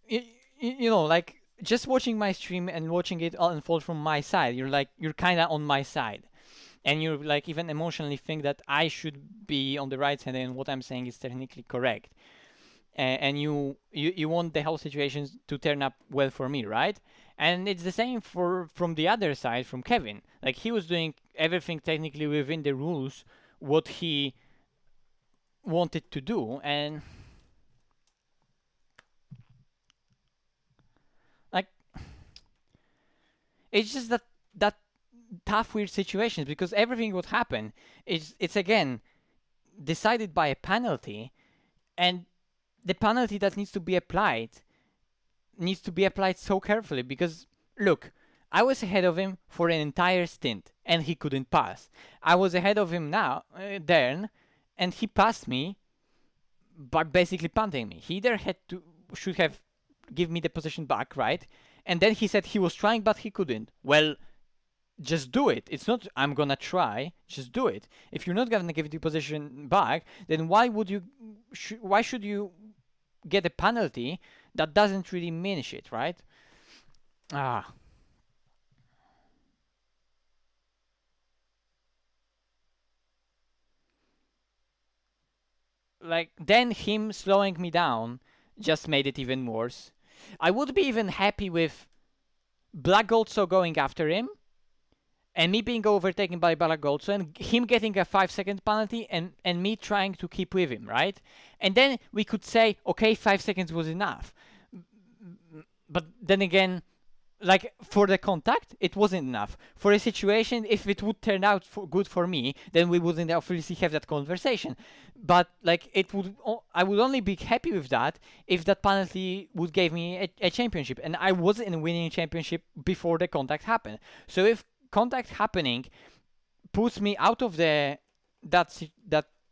You know, like, just watching my stream and watching it all unfold from my side, you're kind of on my side. And you like even emotionally think that I should be on the right side and what I'm saying is technically correct. And you want the whole situation to turn up well for me, right? And it's the same from the other side, from Kevin. Like, he was doing everything technically within the rules, what he wanted to do, and like, it's just that tough, weird situations, because everything what happened it's again decided by a penalty, and the penalty that needs to be applied so carefully, because look, I was ahead of him for an entire stint and he couldn't pass. I was ahead of him now then, and he passed me by basically punting me. He either should have give me the position back, right? And then he said he was trying but he couldn't. Well, just do it. It's not I'm gonna try, just do it. If you're not gonna give the position back, then why should you get a penalty that doesn't really mean shit, right? Like, then him slowing me down just made it even worse. I would be even happy with Black Goldso going after him and me being overtaken by Black Goldso and him getting a 5 second penalty and me trying to keep with him, right? And then we could say, okay, 5 seconds was enough. But then again, like, for the contact, it wasn't enough. For a situation, if it would turn out good for me, then we wouldn't obviously have that conversation. But like, I would only be happy with that if that penalty would give me a championship, and I was in a winning championship before the contact happened. So if contact happening puts me out of that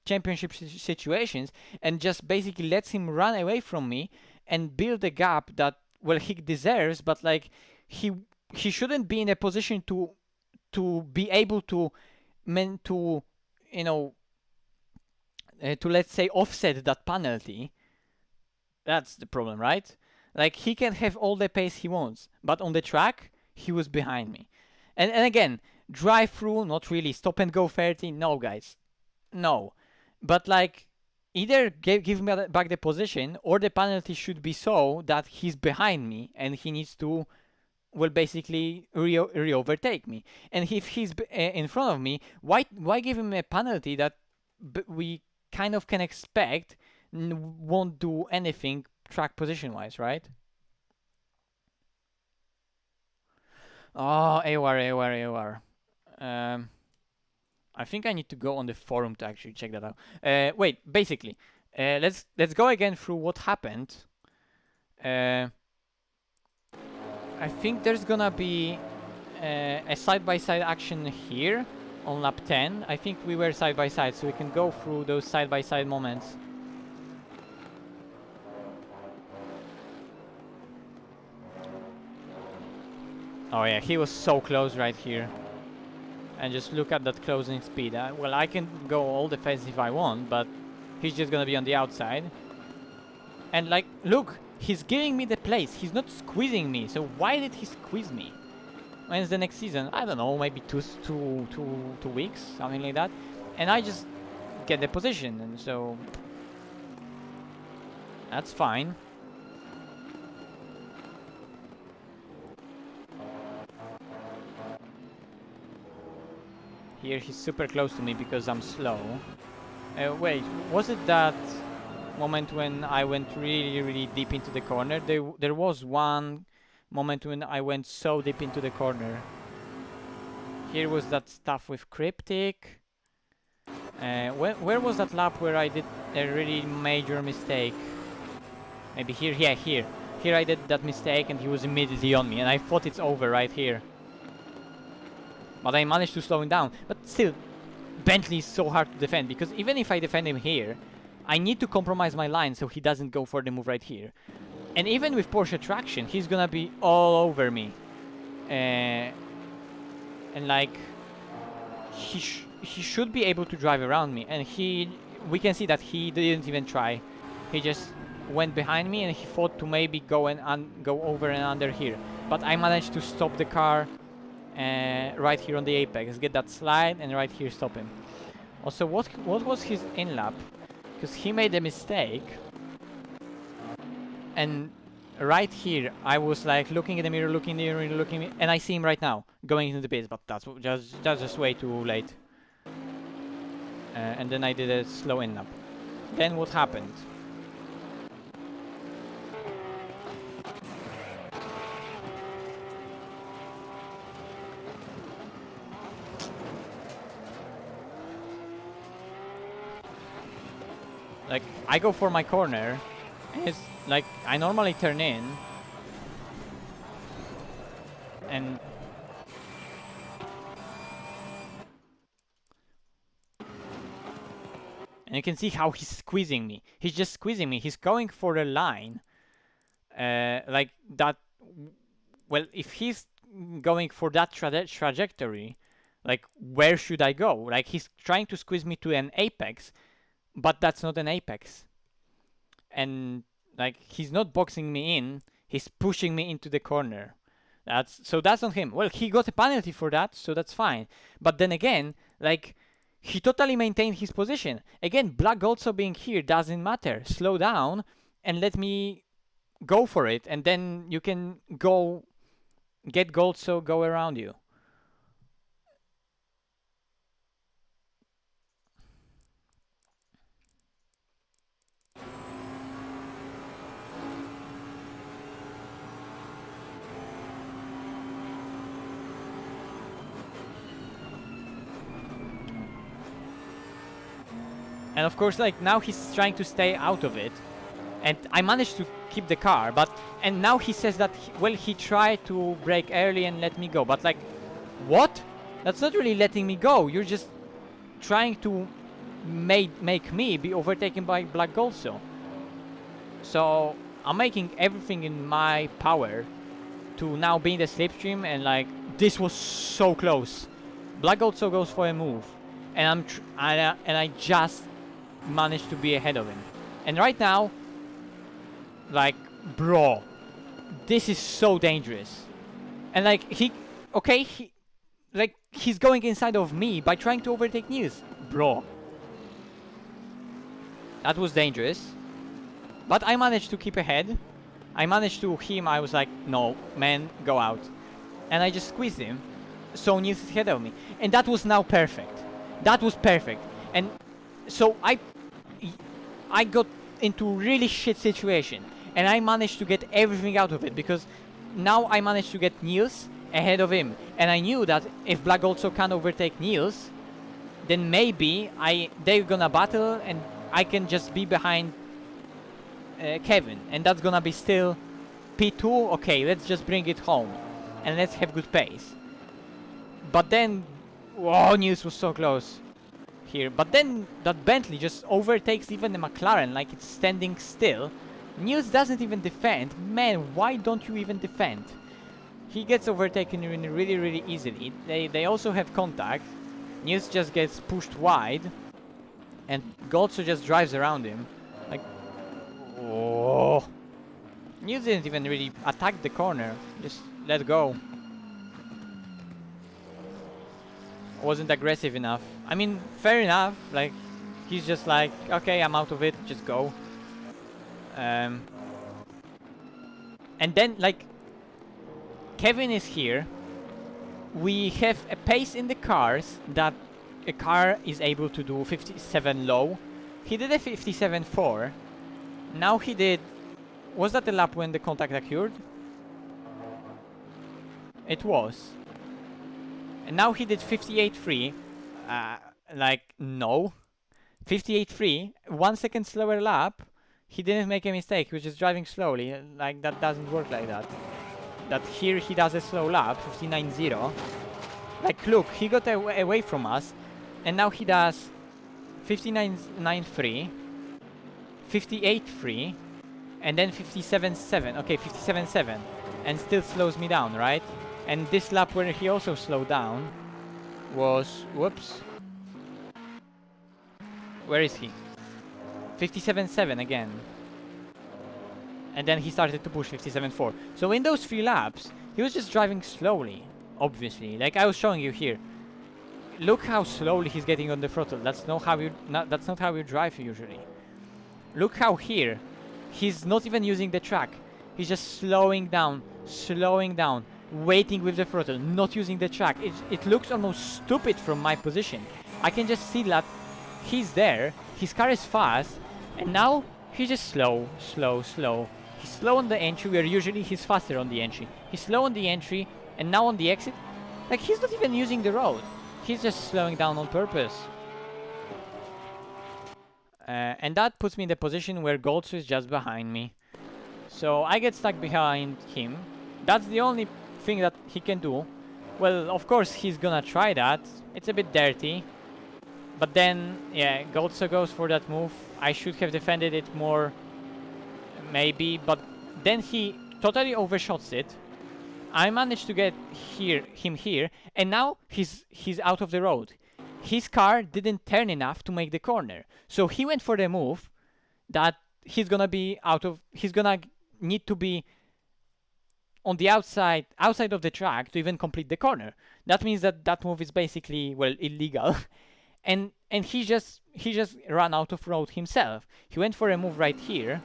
championship situations and just basically lets him run away from me and build a gap that, well, he deserves, but like, he shouldn't be in a position to be able to you know, to, let's say, offset that penalty. That's the problem, right? Like, he can have all the pace he wants, but on the track he was behind me. And again, drive through, not really. Stop and go 30, no, guys, no. But like, either give me back the position, or the penalty should be so that he's behind me and he needs to will basically re-overtake me. And if he's in front of me, why give him a penalty that we kind of can expect won't do anything track position wise, right? Oh, AOR. I think I need to go on the forum to actually check that out. Wait, basically, let's go again through what happened. I think there's gonna be a side-by-side action here on lap 10. I think we were side-by-side, so we can go through those side-by-side moments. Oh yeah, he was so close right here. And just look at that closing speed. Well, I can go all the fast if I want, but he's just gonna be on the outside. And like, look, he's giving me the place. He's not squeezing me. So why did he squeeze me? When's the next season? I don't know, maybe two weeks, something like that. And I just get the position, and so that's fine. Here he's super close to me because I'm slow. Wait, was it that moment when I went really deep into the corner? There was one moment when I went so deep into the corner. Here was that stuff with Cryptic. Where was that lap where I did a really major mistake? Maybe here, yeah, here. Here I did that mistake and he was immediately on me and I thought it's over right here. But I managed to slow him down. But still, Bentley is so hard to defend because even if I defend him here, I need to compromise my line so he doesn't go for the move right here. And even with Porsche traction, he's gonna be all over me. And like, he should be able to drive around me. And we can see that he didn't even try. He just went behind me and he thought to maybe go over and under here. But I managed to stop the car right here on the apex, get that slide, and right here stop him. Also, what was his in lap? Because he made a mistake, and right here I was like looking at the mirror, and I see him right now going into the pits, but that's just way too late. And then I did a slow in lap. Then what happened? Like, I go for my corner, and it's like, I normally turn in, and you can see how he's squeezing me. He's just squeezing me. He's going for a line, like that. Well, if he's going for that trajectory, like, where should I go? Like, he's trying to squeeze me to an apex, but that's not an apex. And like, he's not boxing me in, he's pushing me into the corner. That's on him. Well, he got a penalty for that, so that's fine. But then again, like, he totally maintained his position. Again, Black also being here doesn't matter. Slow down and let me go for it, and then you can go get gold, so go around you. And of course, like, now he's trying to stay out of it. And I managed to keep the car, and now he says that, he tried to brake early and let me go. But like, what? That's not really letting me go. You're just trying to make me be overtaken by Black also. So I'm making everything in my power to now be in the slipstream, and like, this was so close. Black also goes for a move, and I just managed to be ahead of him. And right now, like, bro, this is so dangerous. And like, he's going inside of me by trying to overtake Niels. Bro, that was dangerous. But I managed to keep ahead. I managed to him. I was like, no, man, go out. and I just squeezed him, so Niels is ahead of me, and that was now perfect. That was perfect, and so I got into really shit situation, and I managed to get everything out of it because now I managed to get Niels ahead of him, and I knew that if Black also can overtake Niels, then maybe they're gonna battle and I can just be behind Kevin, and that's gonna be still P2. Okay, let's just bring it home and let's have good pace. But then, whoa, Niels was so close here. But then that Bentley just overtakes even the McLaren, like it's standing still. Niels doesn't even defend. Man, why don't you even defend? He gets overtaken really, really easily. They also have contact. Niels just gets pushed wide, and Goltso just drives around him. Like, oh. Niels didn't even really attack the corner. Just let go. Wasn't aggressive enough. I mean, fair enough. Like, he's just like, okay, I'm out of it. Just go. And then, like, Kevin is here. We have a pace in the cars that a car is able to do 57 low. He did a 57.4. Now he did... Was that the lap when the contact occurred? It was. And now he did 58.3. Like, no. 58.3. 1 second slower lap. He didn't make a mistake. He was just driving slowly. Like, that doesn't work like that. That here he does a slow lap. 59.0. Like, look, he got away from us. And now he does 59.3. 58.3. And then 57.7. Okay, 57.7. And still slows me down, right? And this lap where he also slowed down was... Whoops. Where is he? 57.7 again. And then he started to push 57.4. So in those 3 laps, he was just driving slowly, obviously. Like I was showing you here. Look how slowly he's getting on the throttle. That's not how you drive usually. Look how here, he's not even using the track. He's just slowing down, waiting with the throttle, not using the track. It looks almost stupid from my position. I can just see that he's there, his car is fast, and now he's just slow. He's slow on the entry, where usually he's faster on the entry. He's slow on the entry, and now on the exit, like he's not even using the road. He's just slowing down on purpose. And that puts me in the position where Goltso is just behind me. So I get stuck behind him. That's the only thing that he can do. Well, of course he's gonna try that. It's a bit dirty. But then, yeah, Goltso goes for that move. I should have defended it more, maybe. But then he totally overshots it. I managed to get him here. And now he's out of the road. His car didn't turn enough to make the corner. So he went for the move that he's gonna need to be on the outside of the track to even complete the corner. That means that move is basically, well, illegal. and he just ran out of road himself. He went for a move right here.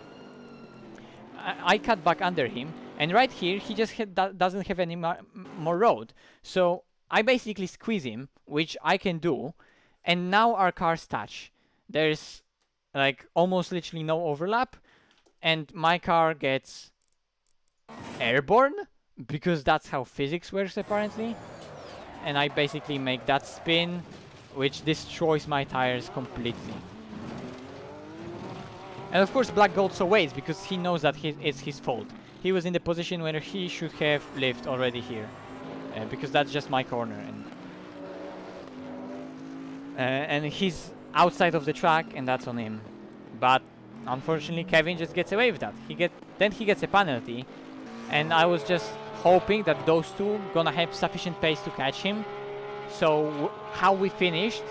I cut back under him, and right here he just doesn't have any more road. So I basically squeeze him, which I can do, and now our cars touch. There's like almost literally no overlap, and my car gets airborne, because that's how physics works apparently. And I basically make that spin, which destroys my tires completely. And of course Black Goltso waits, because he knows that it's his fault. He was in the position where he should have lived already here. Because that's just my corner, and he's outside of the track, and that's on him. But unfortunately, Kevin just gets away with that. Then he gets a penalty, and I was just hoping that those two gonna have sufficient pace to catch him. So how we finished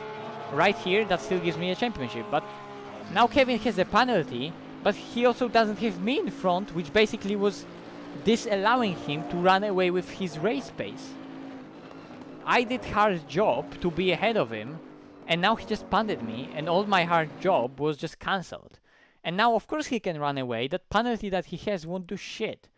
right here, that still gives me a championship. But now Kevin has a penalty, but he also doesn't have me in front, which basically was disallowing him to run away with his race pace. I did hard job to be ahead of him, and now he just punted me, and all my hard job was just cancelled. And now of course he can run away. That penalty that he has won't do shit.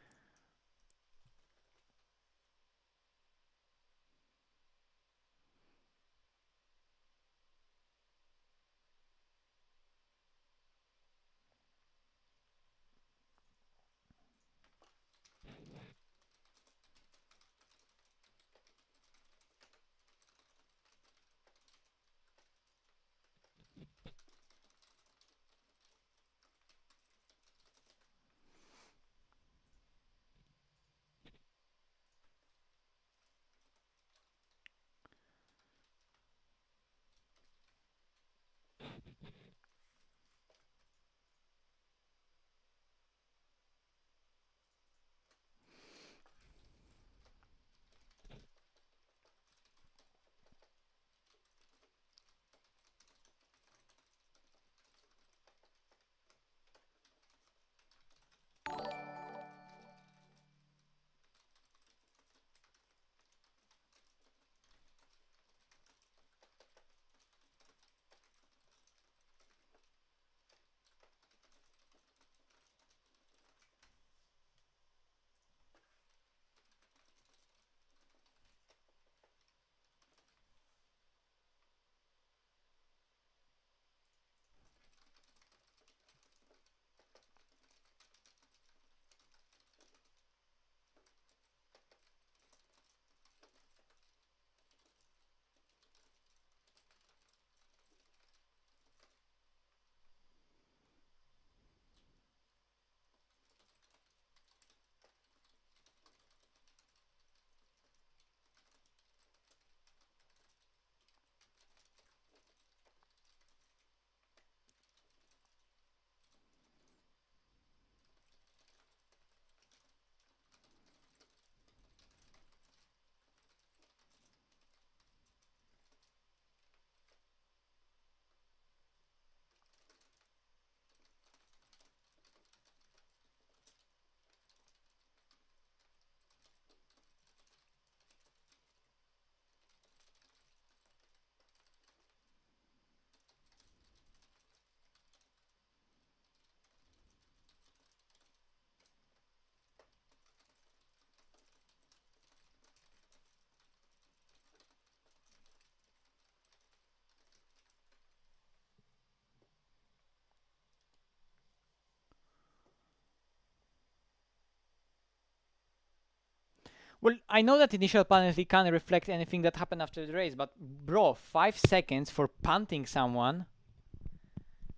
Well, I know that initial penalty can't reflect anything that happened after the race, but bro, 5 seconds for punting someone.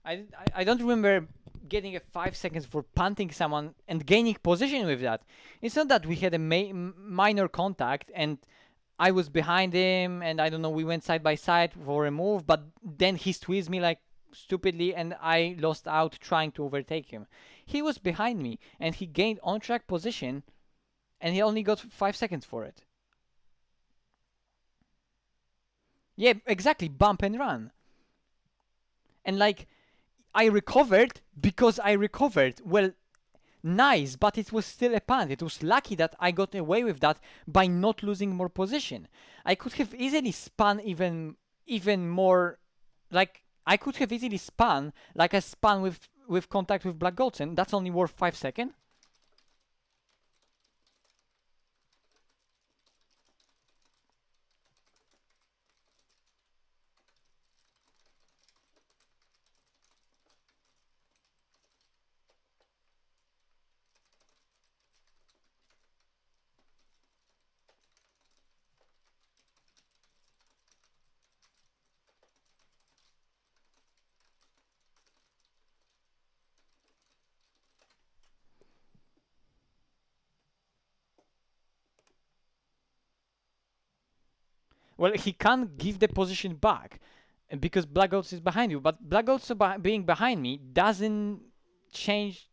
I don't remember getting a 5 seconds for punting someone and gaining position with that. It's not that we had a minor contact and I was behind him and I don't know, we went side by side for a move, but then he squeezed me like stupidly and I lost out trying to overtake him. He was behind me and he gained on track position and he only got 5 seconds for it. Yeah, exactly, bump and run. And like, I recovered because I recovered. Well, nice, but it was still a punt. It was lucky that I got away with that by not losing more position. I could have easily spun even more, like I could have easily spun like I spun with contact with Black Goldson. That's only worth 5 seconds. Well, he can't give the position back because Black Goldson is behind you. But Black Goldson being behind me doesn't change.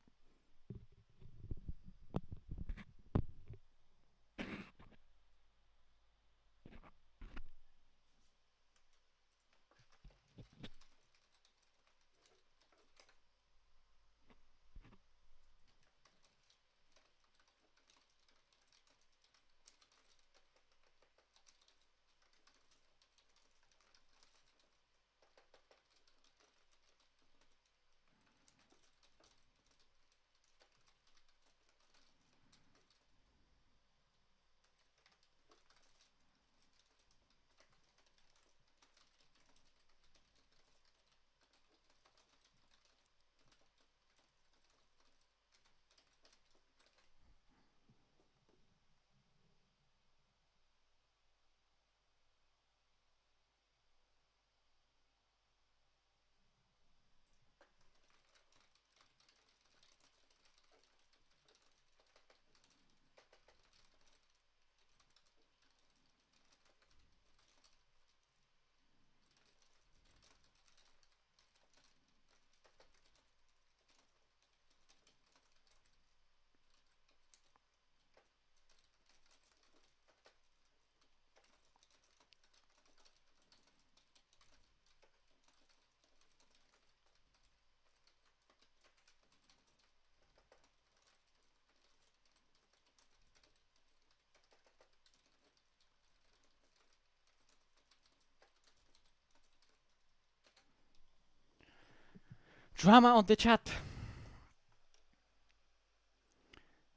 Drama on the chat.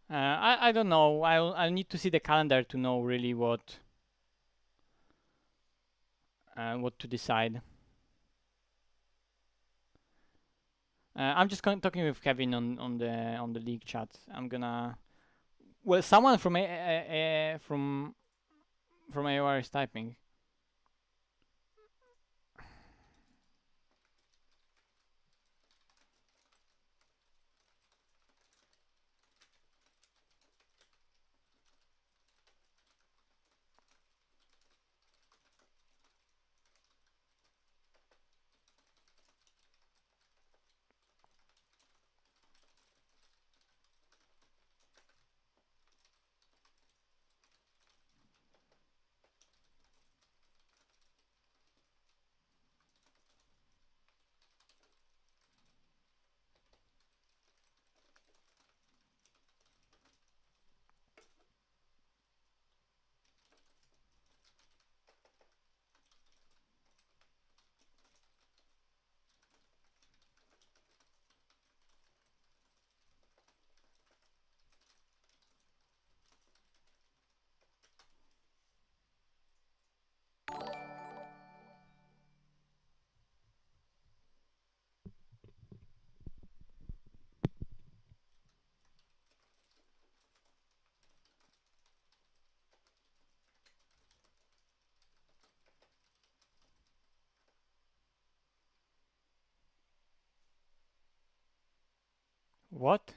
I don't know. I'll need to see the calendar to know really what to decide. I'm just talking with Kevin on the league chat. I'm gonna. Well, someone from from AOR is typing. What?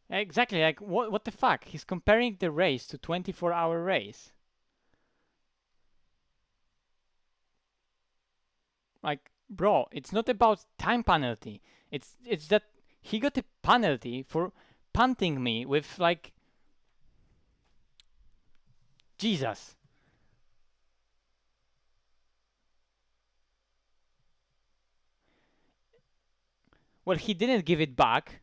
Exactly, like what the fuck? He's comparing the race to 24-hour race. Like, bro, it's not about time penalty. It's that he got a penalty for punting me with like Jesus. Well, he didn't give it back.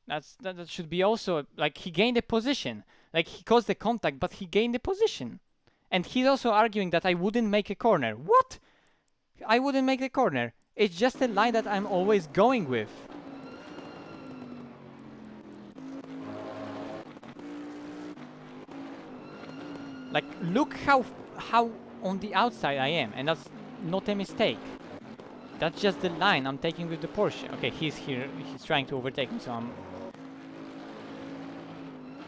That should be also like he gained a position. Like he caused the contact, but he gained the position. And he's also arguing that I wouldn't make a corner. What? I wouldn't make the corner. It's just a line that I'm always going with. Like, look how on the outside I am, and that's not a mistake. That's just the line I'm taking with the Porsche. Okay, he's here. He's trying to overtake me, so I'm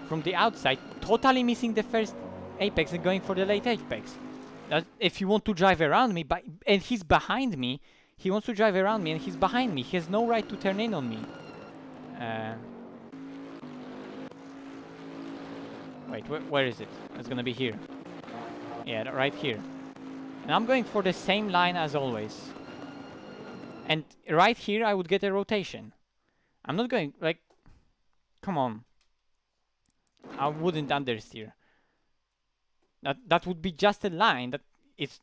from the outside, totally missing the first apex and going for the late apex. That if you want to drive around me, and he's behind me, he wants to drive around me, and he's behind me. He has no right to turn in on me. Wait, where is it? It's gonna be here. Yeah, right here. And I'm going for the same line as always. And right here, I would get a rotation. I'm not going, like, come on. I wouldn't understeer. That would be just a line that it's...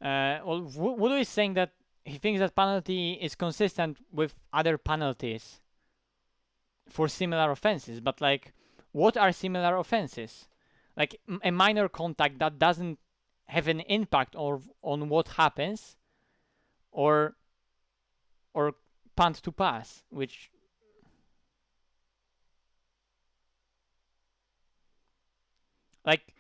well, Voodoo is saying that he thinks that penalty is consistent with other penalties for similar offenses, but like, what are similar offenses? Like a minor contact that doesn't have an impact on what happens, or punt to pass, which like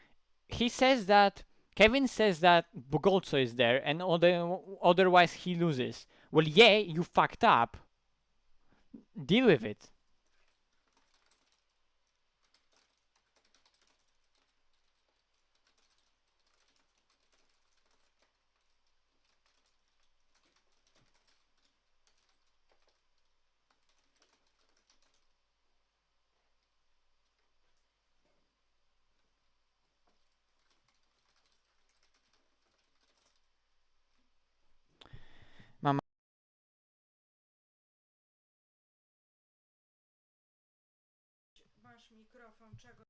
he says that Kevin says that Bogolzo is there and otherwise he loses. Well, yeah, you fucked up. Deal with it. Mama. Masz mikrofon, czego?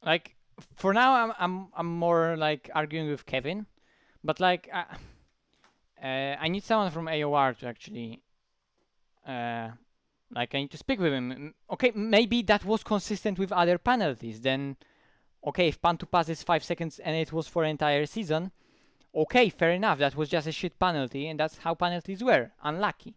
like for now I'm more like arguing with Kevin, but like I need someone from AOR to actually like I need to speak with him. Okay, maybe that was consistent with other penalties. Then okay, if pan to pass is 5 seconds and it was for an entire season, okay, fair enough. That was just a shit penalty, and that's how penalties were. Unlucky.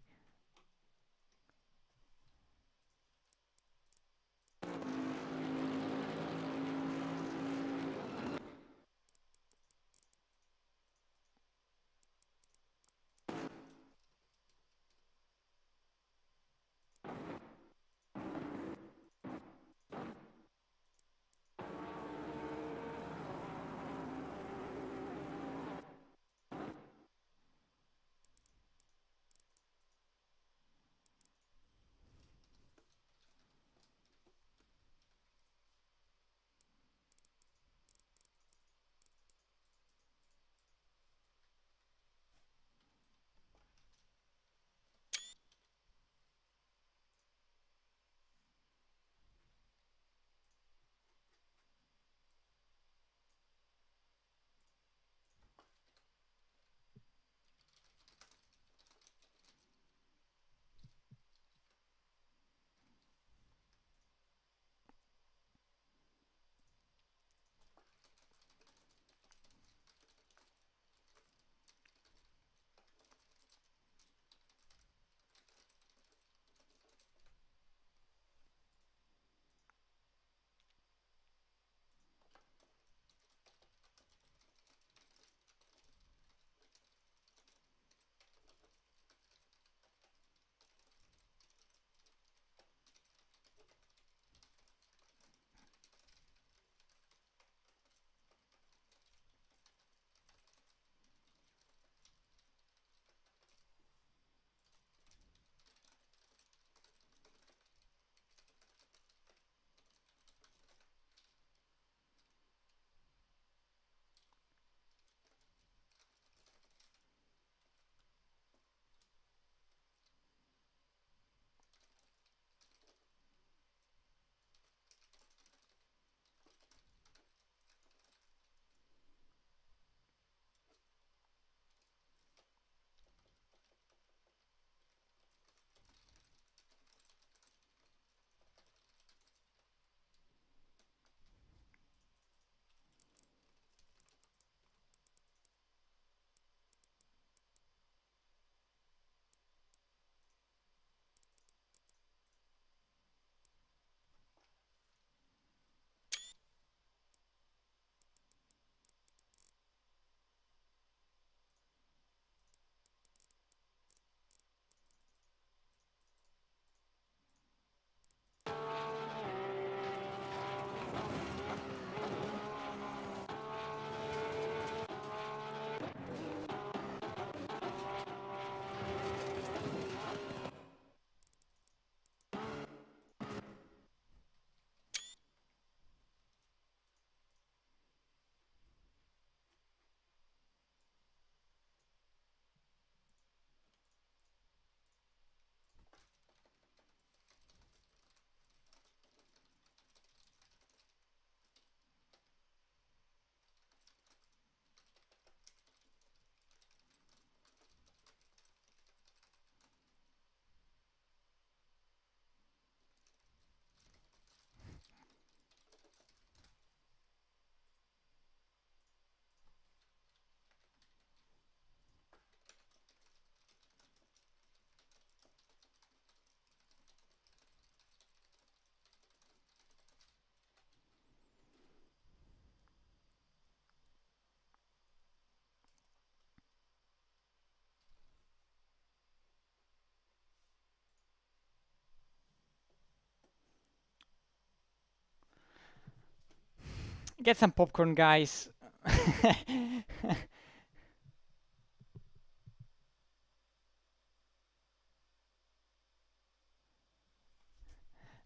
Get some popcorn, guys.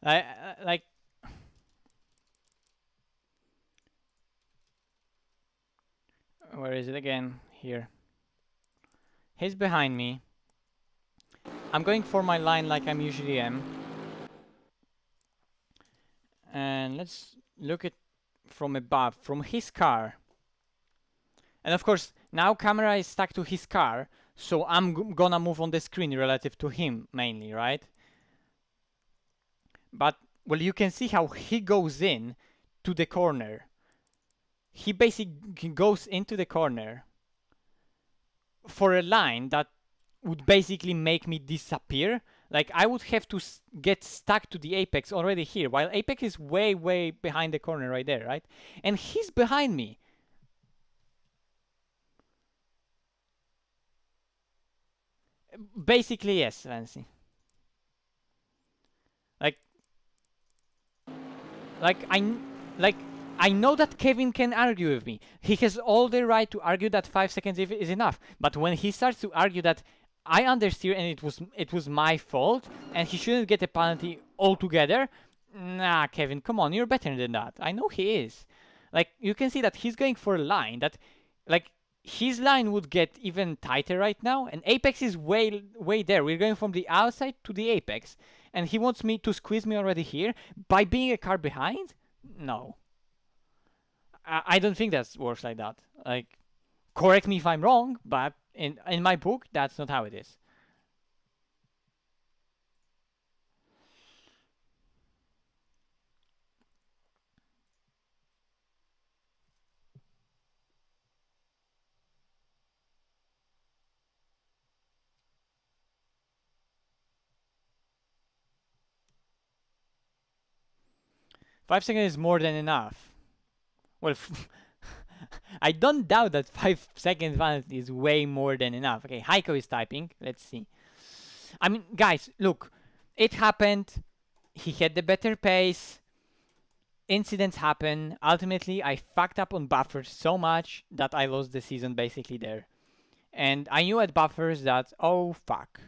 Like where is it again? Here. He's behind me. I'm going for my line like I'm usually am. And let's look at from above, from his car. And of course, now camera is stuck to his car, so I'm gonna move on the screen relative to him mainly, right? But, well, you can see how he goes in to the corner. He basically goes into the corner for a line that would basically make me disappear. Like, I would have to get stuck to the apex already here, while apex is way, way behind the corner right there, right? And he's behind me. Basically, yes, Fancy. Like, like like I know that Kevin can argue with me. He has all the right to argue that 5 seconds is enough. But when he starts to argue that I understeer and it was my fault and he shouldn't get a penalty altogether, nah, Kevin, come on, you're better than that. I know he is. Like, you can see that he's going for a line that, like, his line would get even tighter right now, and apex is way there. We're going from the outside to the apex, and he wants me to squeeze me already here by being a car behind? No. I don't think that works like that. Like, correct me if I'm wrong, but in my book, that's not how it is. Five seconds is more than enough. Well, I don't doubt that 5 seconds penalty is way more than enough. Okay, Heiko is typing. Let's see. I mean, guys, look. It happened. He had the better pace. Incidents happen. Ultimately, I fucked up on buffers so much that I lost the season basically there. And I knew at buffers that, oh fuck,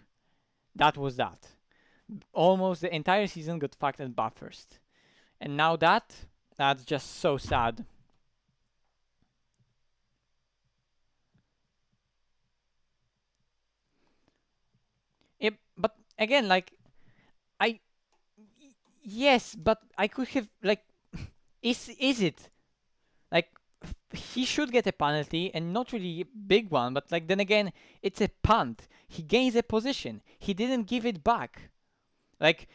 that was that. Almost the entire season got fucked at buffers. And now that's just so sad. Yep, but again, like, I yes, but I could have, like, is it like, he should get a penalty and not really a big one, but like, then again, it's a punt. He gains a position. He didn't give it back. Like,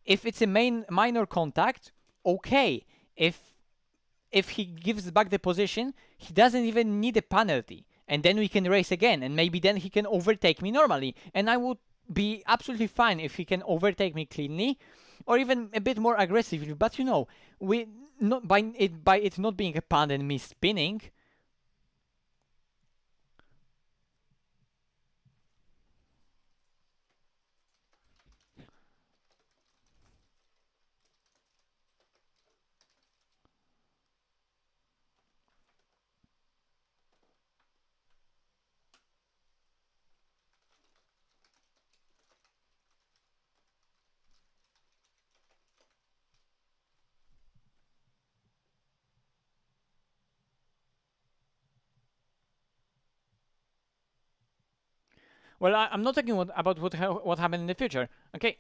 if it's a minor contact, okay. If he gives back the position, he doesn't even need a penalty. And then we can race again, and maybe then he can overtake me normally. And I would be absolutely fine if he can overtake me cleanly, or even a bit more aggressively. But you know, we not by it not being a punt and me spinning. Well, I'm not talking about what happened in the future. Okay.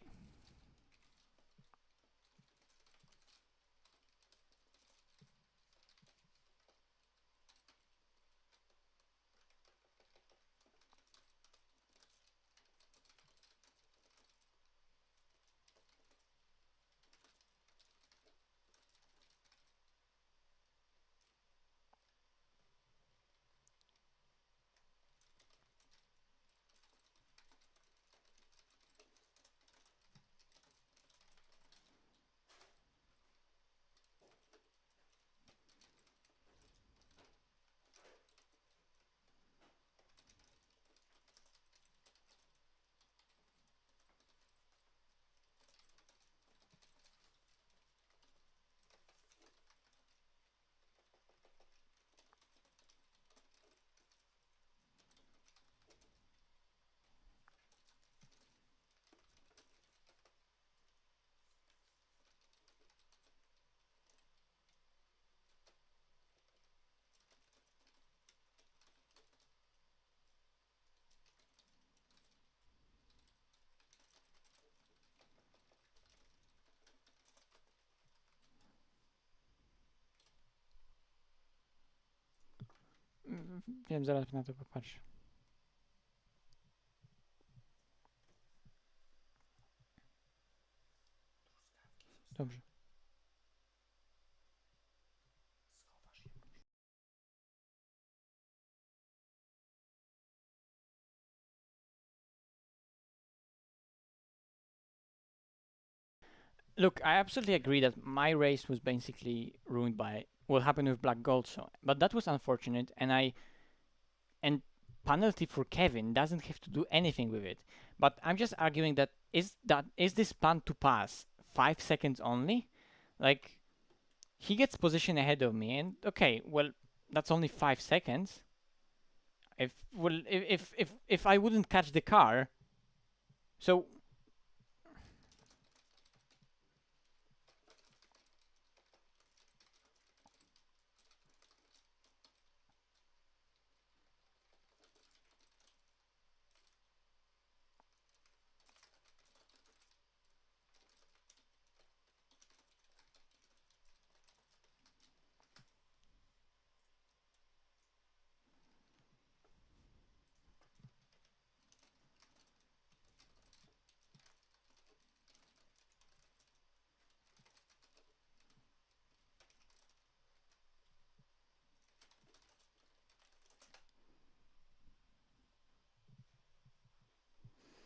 wiem, zaraz na to popatrzę. Dobrze. Look, I absolutely agree that my race was basically ruined by what happened with Black Gold, so but that was unfortunate, and penalty for Kevin doesn't have to do anything with it. But I'm just arguing that is this plan to pass 5 seconds only? Like he gets position ahead of me, and okay, well that's only 5 seconds. If I wouldn't catch the car, so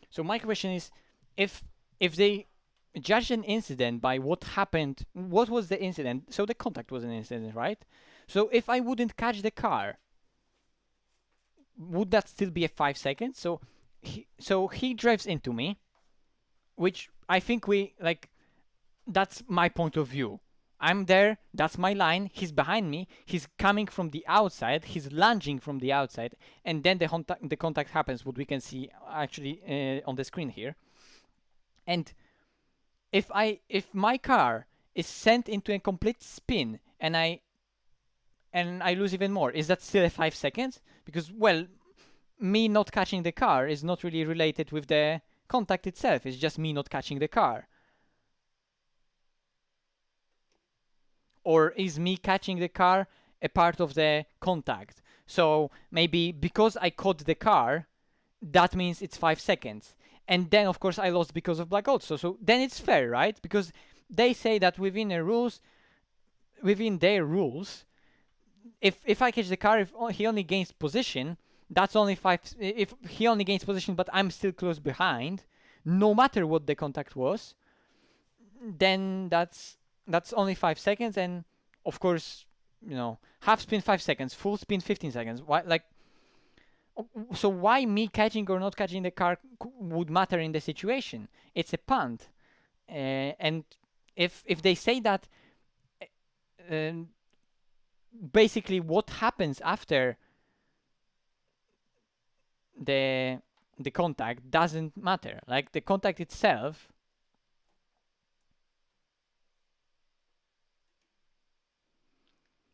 so my question is, if they judge an incident by what happened, what was the incident? So the contact was an incident, right? So if I wouldn't catch the car, would that still be a 5 seconds? So he drives into me, which I think we like. That's my point of view. I'm there. That's my line. He's behind me. He's coming from the outside. He's lunging from the outside, and then the contact happens. What we can see actually on the screen here. And if my car is sent into a complete spin and I lose even more, is that still a 5 seconds? Because well, me not catching the car is not really related with the contact itself. It's just me not catching the car. Or is me catching the car a part of the contact? So maybe because I caught the car, that means it's 5 seconds. And then of course I lost because of black also. So then it's fair, right? Because they say that within their rules, if I catch the car, if he only gains position, that's only 5. If he only gains position, but I'm still close behind, no matter what the contact was, then that's only 5 seconds. And of course, half spin 5 seconds, full spin 15 seconds. Why, like, so why me catching or not catching the car would matter in the situation? It's a punt, and if they say that. Basically what happens after the contact doesn't matter. Like the contact itself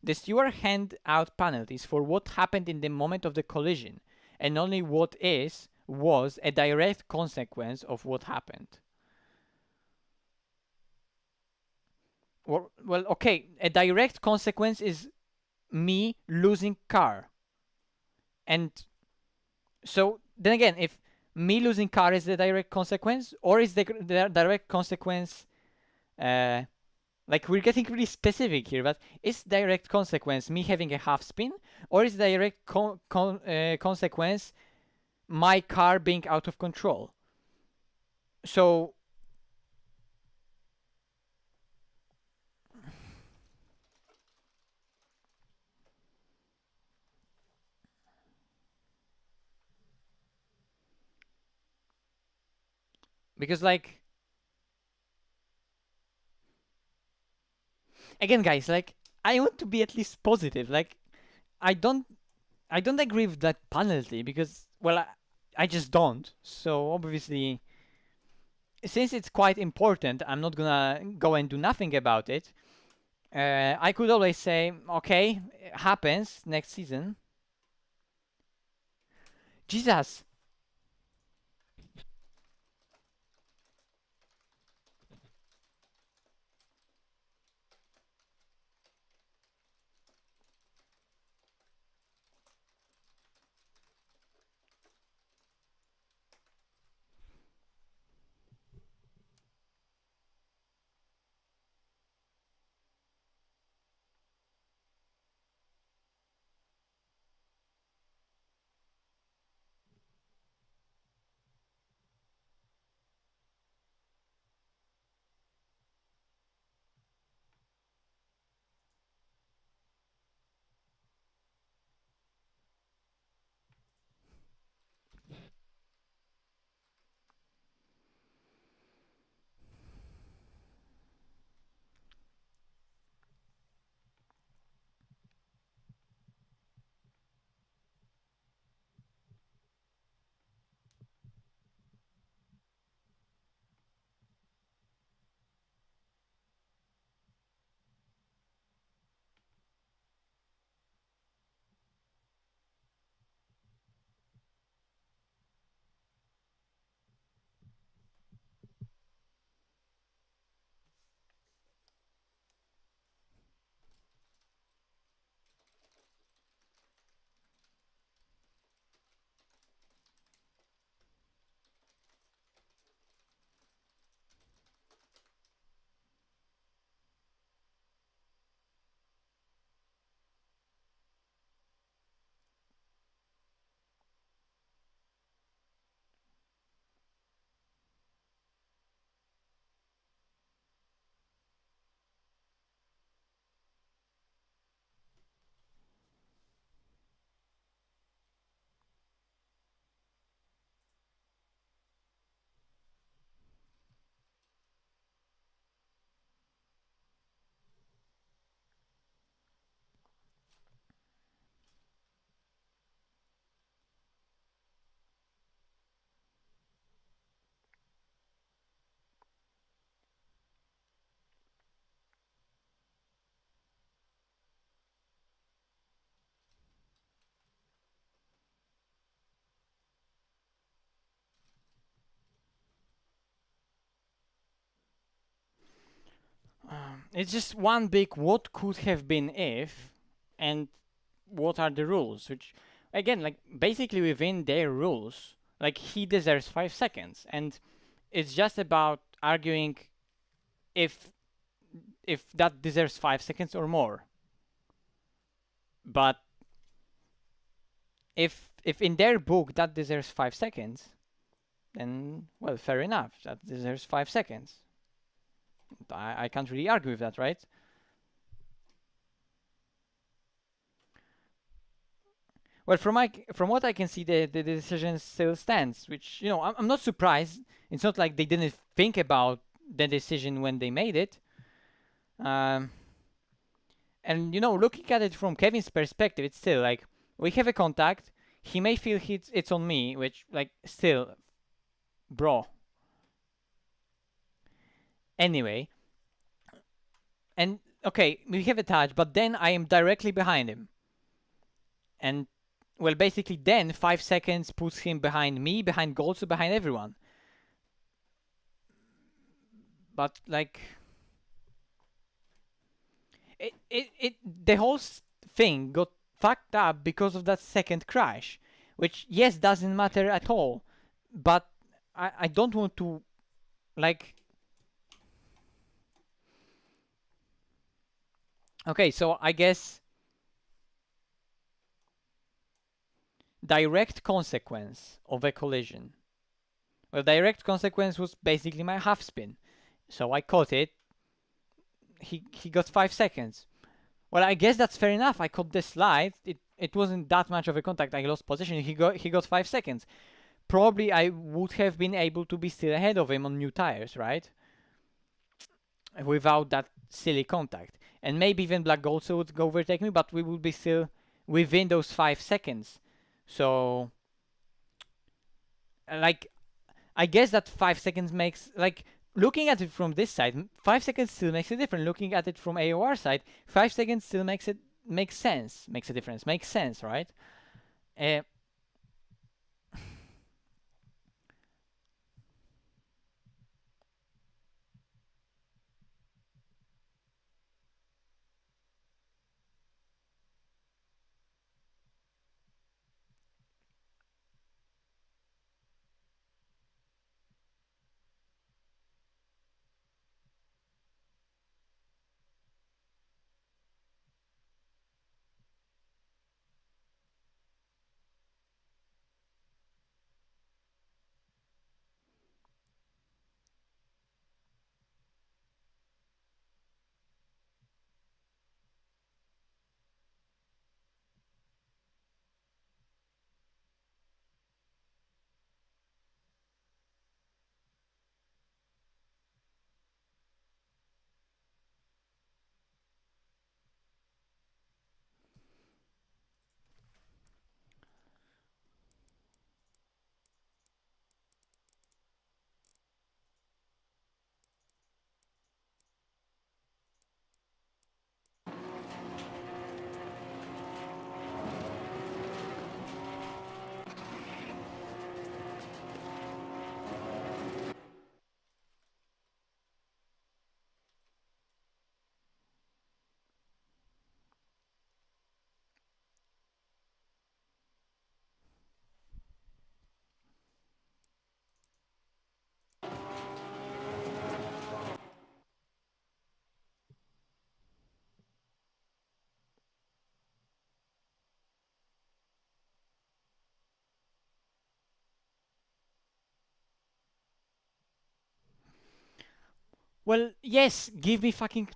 the steward hand out penalties for what happened in the moment of the collision, and only what was a direct consequence of what happened. Well, okay, a direct consequence is me losing car. And so then again, if me losing car is the direct consequence, or is the direct consequence, like we're getting really specific here, but is direct consequence me having a half spin, or is direct consequence my car being out of control? So because like again guys, like I want to be at least positive. Like I don't agree with that penalty because well I just don't. So obviously since it's quite important, I'm not gonna go and do nothing about it. I could always say, okay, it happens next season. Jesus. it's just one big what could have been if, and what are the rules, which again, like, basically within their rules, like, he deserves 5 seconds, and it's just about arguing if that deserves 5 seconds or more. But if in their book that deserves 5 seconds, then, well, fair enough, that deserves 5 seconds. I can't really argue with that, right? Well, from what I can see, the decision still stands, which, I'm not surprised. It's not like they didn't think about the decision when they made it. And, looking at it from Kevin's perspective, it's still like, we have a contact. He may feel it's on me, which, like, still, bro. Anyway. And, okay, we have a touch, but then I am directly behind him. And, well, basically then 5 seconds puts him behind me, behind Goltsu, behind everyone. But, like, the whole thing got fucked up because of that second crash, which, yes, doesn't matter at all, but I don't want to, like, okay, so I guess direct consequence of a collision. Well, direct consequence was basically my half spin, so I caught it. He got 5 seconds. Well, I guess that's fair enough. I caught the slide. It wasn't that much of a contact. I lost position. He got 5 seconds. Probably I would have been able to be still ahead of him on new tires, right? Without that silly contact. And maybe even Black Goltsu would go overtake me, but we would be still within those 5 seconds. So, like, I guess that 5 seconds makes, like, looking at it from this side, 5 seconds still makes a difference. Looking at it from AOR side, 5 seconds still makes sense. Makes a difference. Makes sense, right? Well, yes, give me fucking.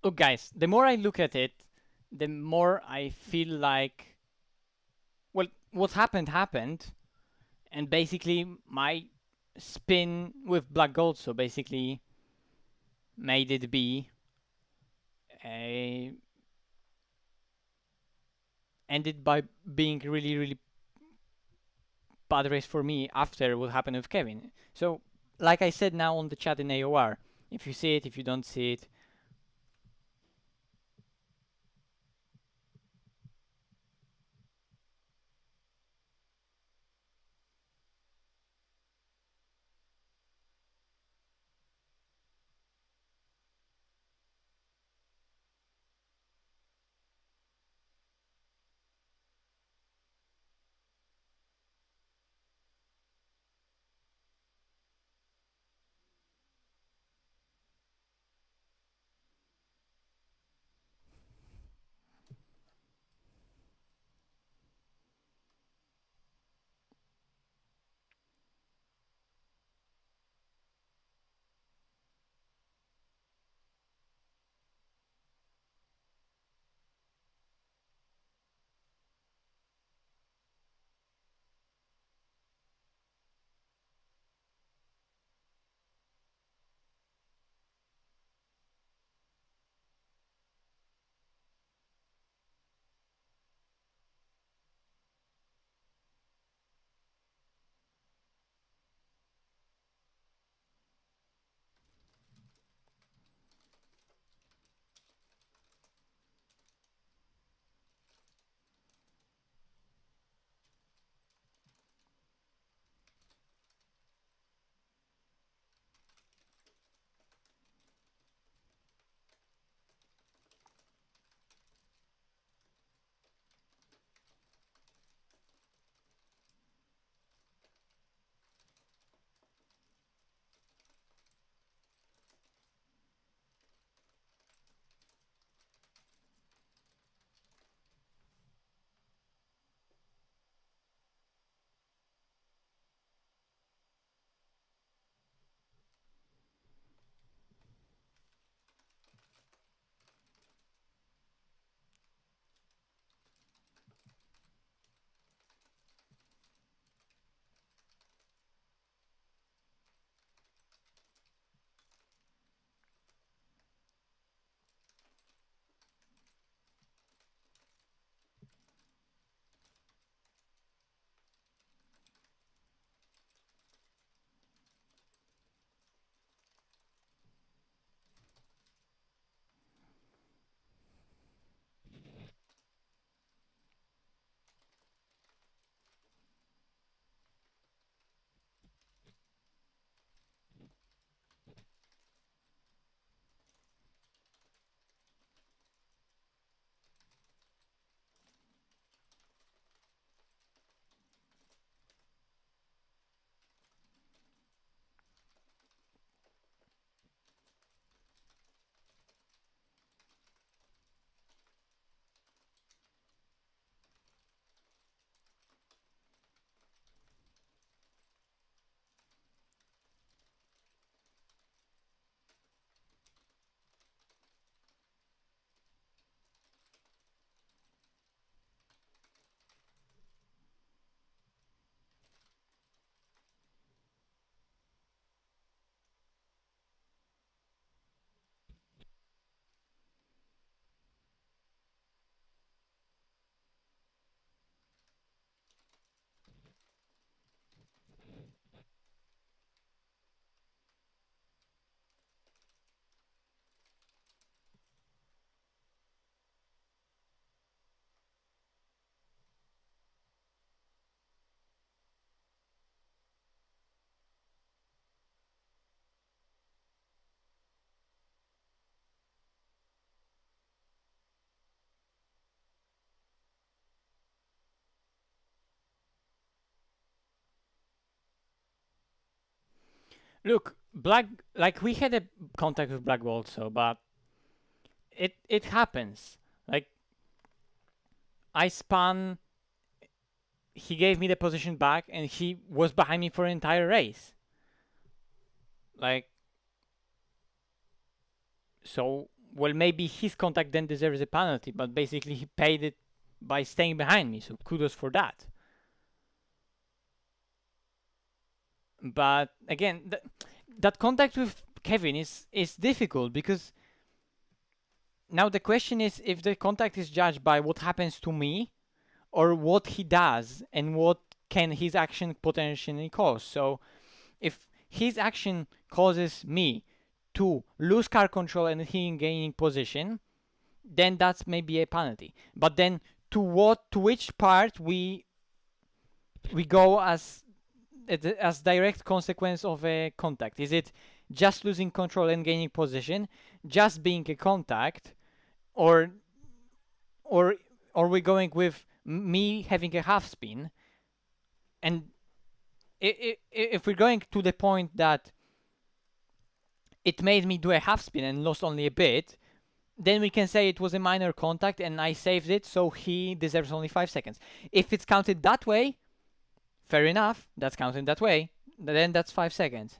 look, guys, the more I look at it, the more I feel like, well, what happened, and basically my spin with black gold, so basically made it be a ended by being really bad race for me after what happened with Kevin. So, like I said now on the chat in AOR, if you see it, if you don't see it, look, black, like we had a contact with black also, but it happens. Like I spun, he gave me the position back, and he was behind me for an entire race. Like, so well, maybe his contact then deserves a penalty, but basically he paid it by staying behind me, so kudos for that. But again, that contact with Kevin is difficult, because now the question is if the contact is judged by what happens to me or what he does and what can his action potentially cause. So if his action causes me to lose car control and him gaining position, then that's maybe a penalty. But then to which part we go as direct consequence of a contact? Is it just losing control and gaining position, just being a contact, or are we going with me having a half spin? And if we're going to the point that it made me do a half spin and lost only a bit, then we can say it was a minor contact and I saved it, so he deserves only 5 seconds. If it's counted that way, fair enough, that's counted that way, then that's 5 seconds.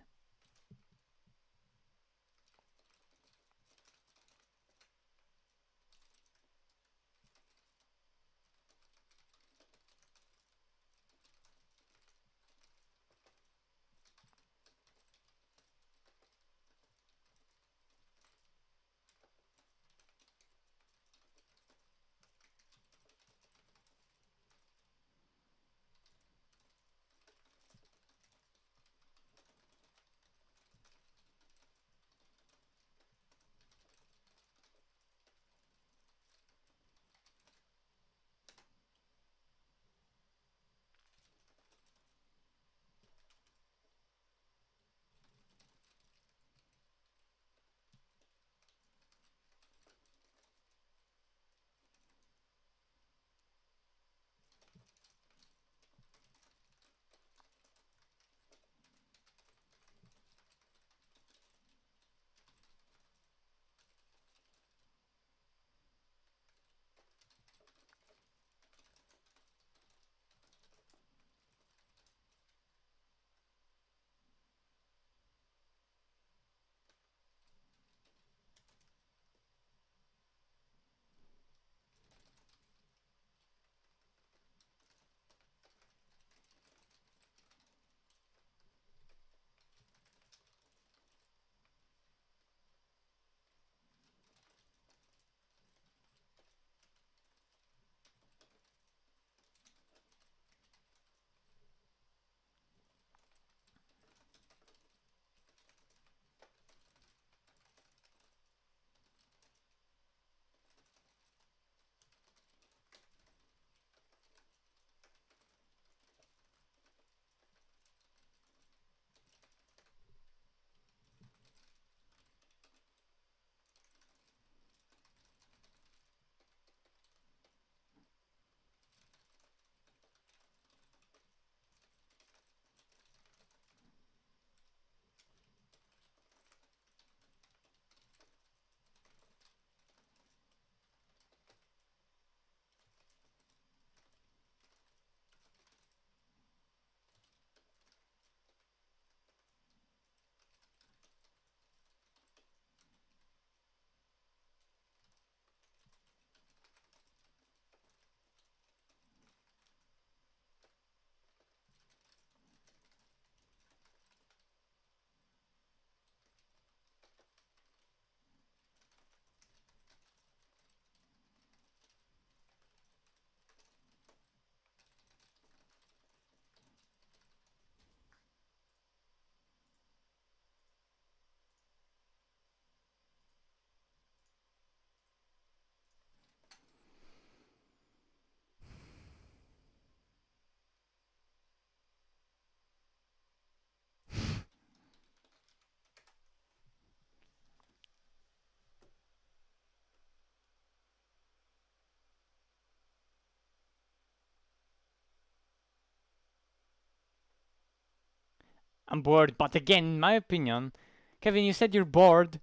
I'm bored, but again, in my opinion, Kevin, you said you're bored.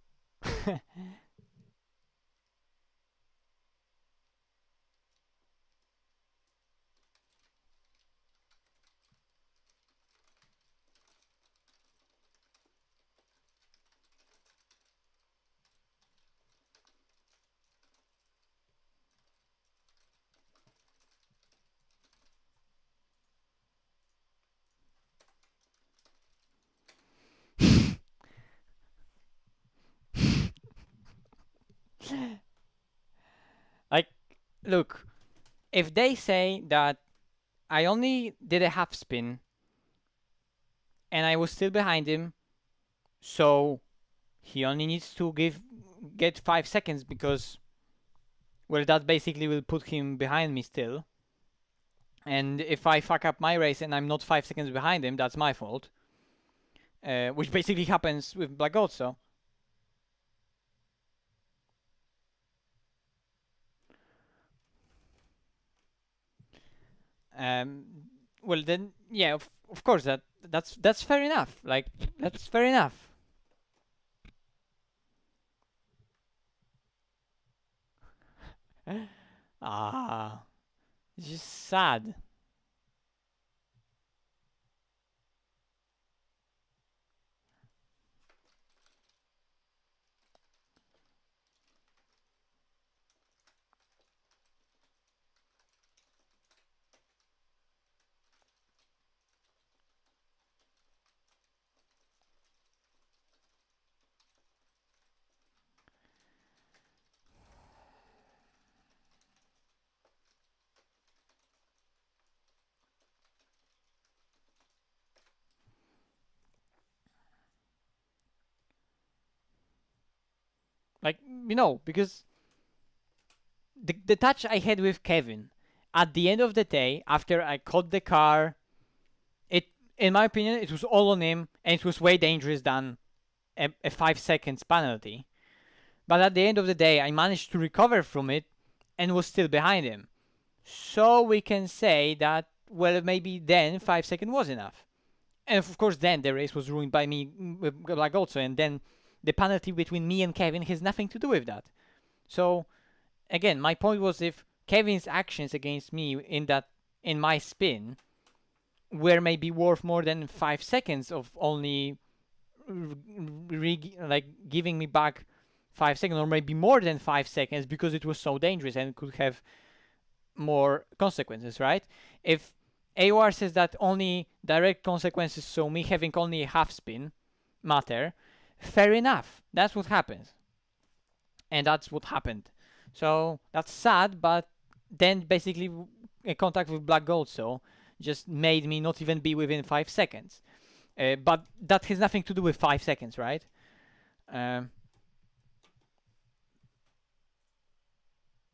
Like, look, if they say that I only did a half spin and I was still behind him, so he only needs to get 5 seconds because, well, that basically will put him behind me still. And if I fuck up my race and I'm not 5 seconds behind him, that's my fault. Which basically happens with Black also. Um, well then, yeah, of course that's fair enough. Like, that's fair enough. Ah, it's just sad. Like, because the touch I had with Kevin, at the end of the day, after I caught the car, it, in my opinion, it was all on him, and it was way dangerous than a 5 seconds penalty. But at the end of the day, I managed to recover from it and was still behind him. So we can say that, well, maybe then 5 seconds was enough. And of course, then the race was ruined by me, like also, and then the penalty between me and Kevin has nothing to do with that. So again, my point was, if Kevin's actions against me in my spin were maybe worth more than 5 seconds of only like giving me back 5 seconds, or maybe more than 5 seconds, because it was so dangerous and could have more consequences, right? If AOR says that only direct consequences, so me having only a half spin, matter, fair enough. That's what happens. And that's what happened. So that's sad, but then basically a contact with Black Gold so just made me not even be within 5 seconds. But that has nothing to do with 5 seconds, right?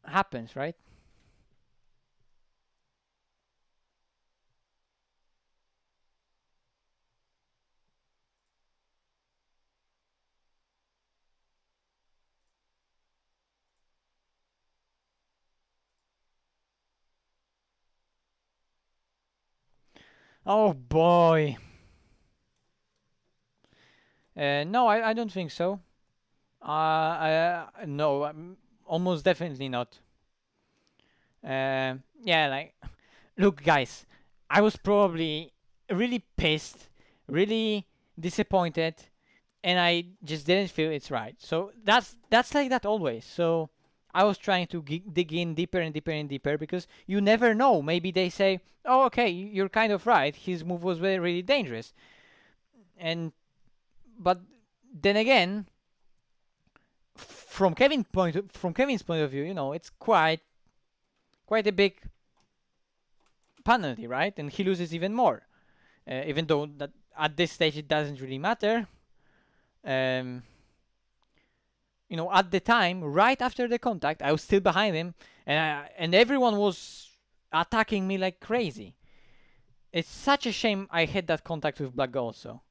Happens, right? Oh boy. No, I don't think so. No, almost definitely not. Yeah, like, look, guys, I was probably really pissed, really disappointed, and I just didn't feel it's right. So that's like that always. So I was trying to dig in deeper and deeper and deeper, because you never know. Maybe they say, "Oh, okay, you're kind of right. His move was really, really dangerous," but then again, from Kevin's point of view, it's quite a big penalty, right? And he loses even more, even though that at this stage it doesn't really matter. At the time, right after the contact, I was still behind him, and everyone was attacking me like crazy. It's such a shame I had that contact with Black also,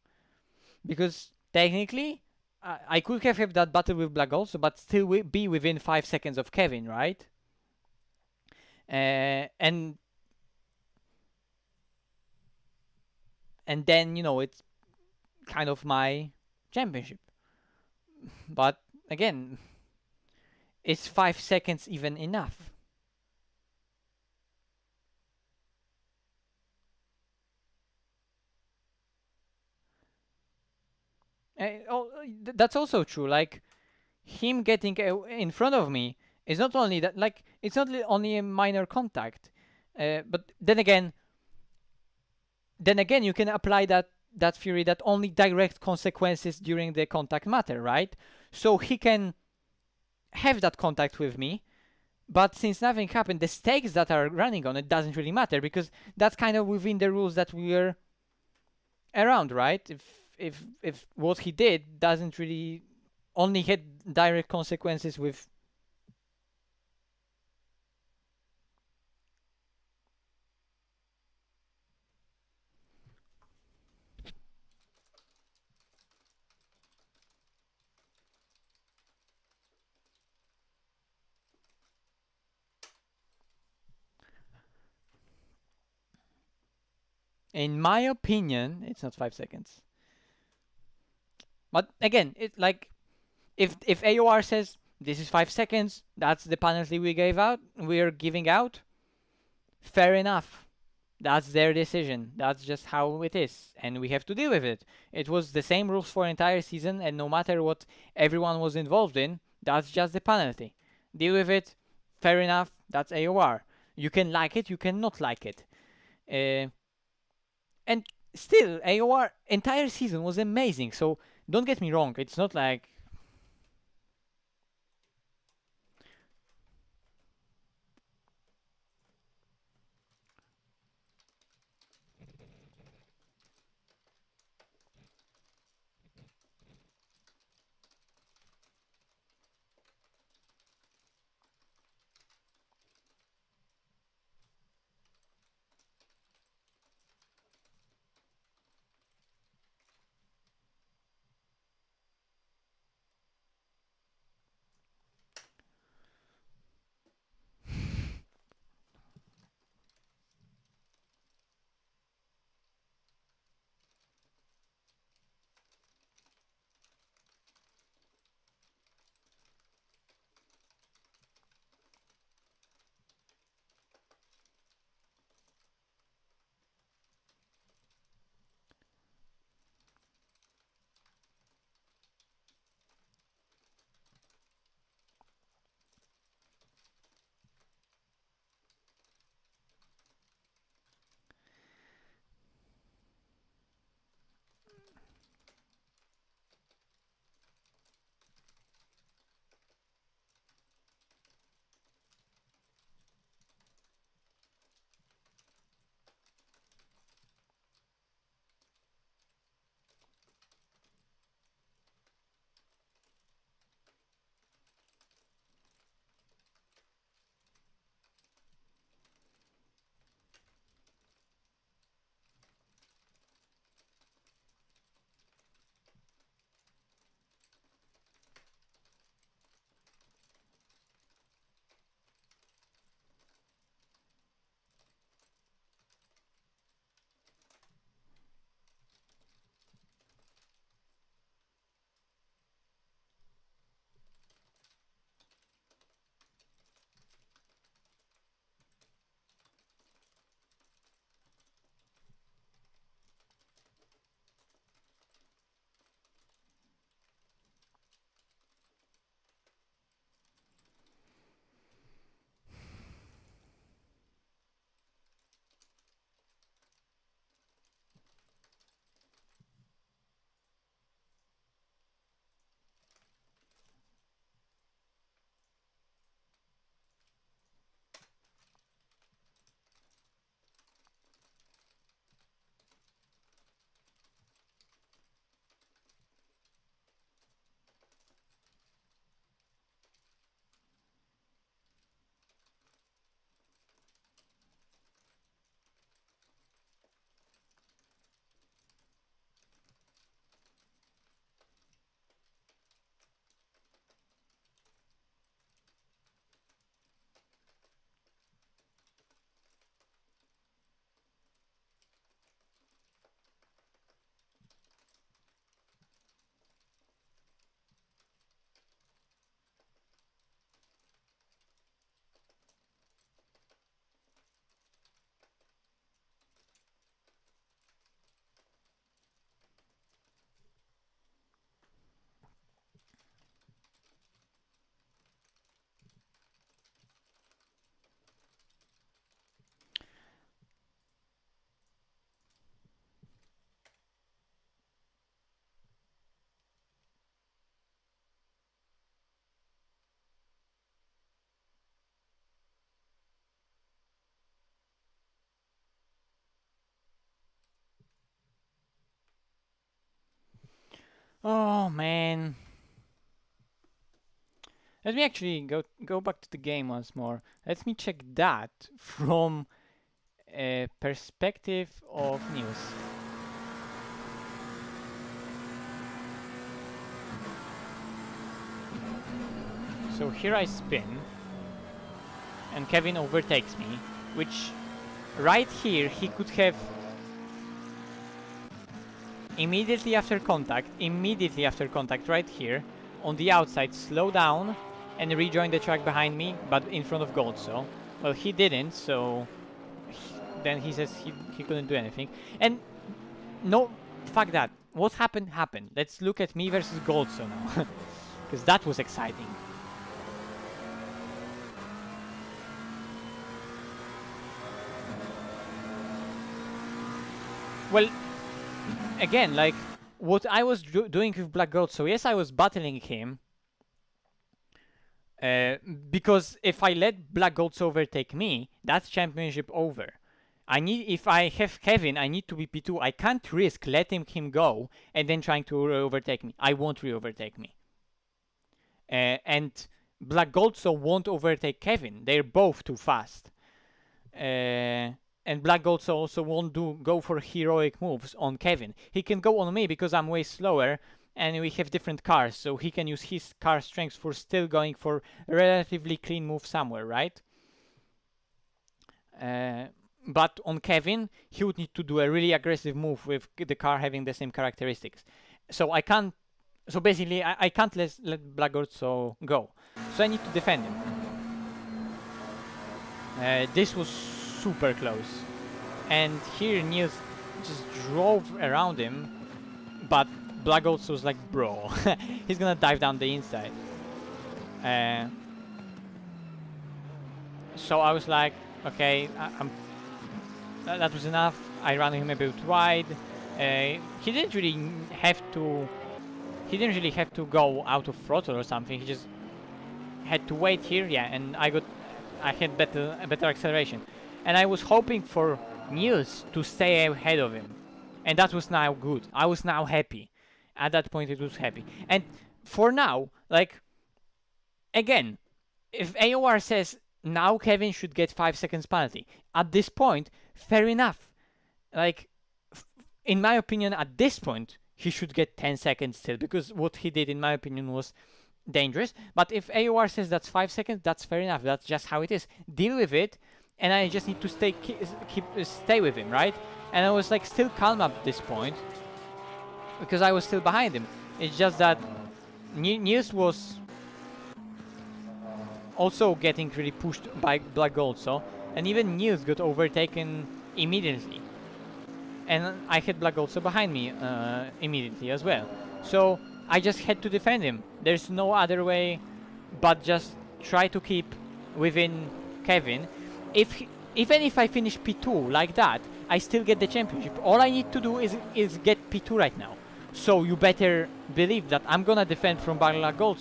because technically I could have had that battle with Black also, but still be within 5 seconds of Kevin, right? And then it's kind of my championship. But again, is 5 seconds even enough? That's also true. Like, him getting in front of me is not only that. Like, it's not only a minor contact, but then again, you can apply that theory that only direct consequences during the contact matter, right? So he can have that contact with me. But since nothing happened, the stakes that are running on it doesn't really matter, because that's kind of within the rules that we're around, right? If what he did doesn't really only had direct consequences with. In my opinion, it's not 5 seconds. But again, it like if AOR says this is 5 seconds, that's the penalty we're giving out. Fair enough. That's their decision. That's just how it is, and we have to deal with it. It was the same rules for entire season, and no matter what everyone was involved in, that's just the penalty. Deal with it. Fair enough. That's AOR. You can like it, you can not like it. And still, AOR entire season was amazing. So don't get me wrong. It's not like Oh man. Let me actually go back to the game once more. Let me check that from a perspective of news. So here I spin, and Kevin overtakes me, which right here he could have immediately after contact right here on the outside slow down and rejoin the track behind me, but in front of Gold. So well, he didn't, so then he says he couldn't do anything. And no, fuck that, what happened. Let's look at me versus Gold so now, because that was exciting. Well, again, like what I was doing with Black Gold, so yes, I was battling him, because if I let Black Gold overtake me, that's championship over. If I have Kevin, I need to be P2. I can't risk letting him go and then trying to overtake me. I won't overtake me. And Black Gold won't overtake Kevin. They're both too fast. And Black Gold also won't go for heroic moves on Kevin. He can go on me because I'm way slower and we have different cars, so he can use his car strength for still going for a relatively clean move somewhere, right? But on Kevin, he would need to do a really aggressive move with the car having the same characteristics. So I can't. So basically, I can't let Black Gold go. So I need to defend him. This was super close, and here Niels just drove around him, but Black Gold was like, bro, he's gonna dive down the inside. So I was like, okay, that was enough. I ran him a bit wide. He didn't really have to go out of throttle or something. He just had to wait here, yeah, and I had better acceleration. And I was hoping for Niels to stay ahead of him. And that was now good. I was now happy. At that point it was happy. And for now, like, again, if AOR says now Kevin should get 5 seconds penalty, at this point, fair enough. Like, in my opinion, at this point, he should get 10 seconds still, because what he did, in my opinion, was dangerous. But if AOR says that's 5 seconds, that's fair enough. That's just how it is. Deal with it, and I just need to stay with him, right? And I was like still calm at this point, because I was still behind him. It's just that Niels was also getting really pushed by Black Gold, and even Niels got overtaken immediately. And I had Black Gold behind me immediately as well. So I just had to defend him. There's no other way but just try to keep within Kevin. Even if I finish P2 like that, I still get the championship. All I need to do is get P2 right now. So you better believe that I'm gonna defend from Black Gold.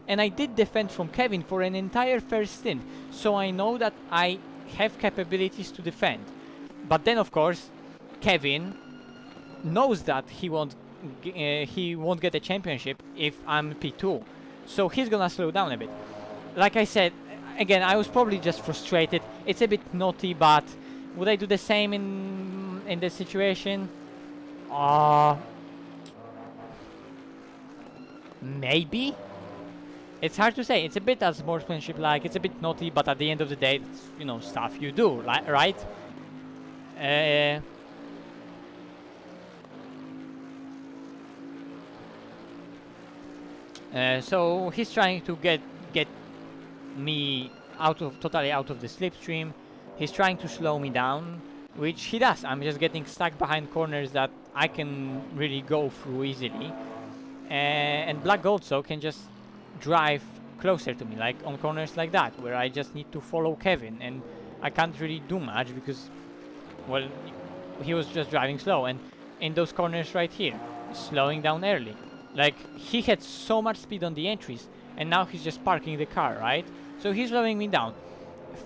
And I did defend from Kevin for an entire first stint. So I know that I have capabilities to defend. But then of course, Kevin knows that he won't get a championship if I'm P2. So he's gonna slow down a bit. Like I said, again, I was probably just frustrated. It's a bit naughty, but would I do the same in this situation? Maybe. It's hard to say. It's a bit as sportsmanship-like. It's a bit naughty, but at the end of the day, it's, you know, stuff you do, right? So he's trying to get me totally out of the slipstream. He's trying to slow me down, which he does. I'm just getting stuck behind corners that I can really go through easily. And Black Gold can just drive closer to me, like on corners like that, where I just need to follow Kevin, and I can't really do much because, well, he was just driving slow. And in those corners right here, slowing down early. Like, he had so much speed on the entries, and now he's just parking the car, right? So he's slowing me down.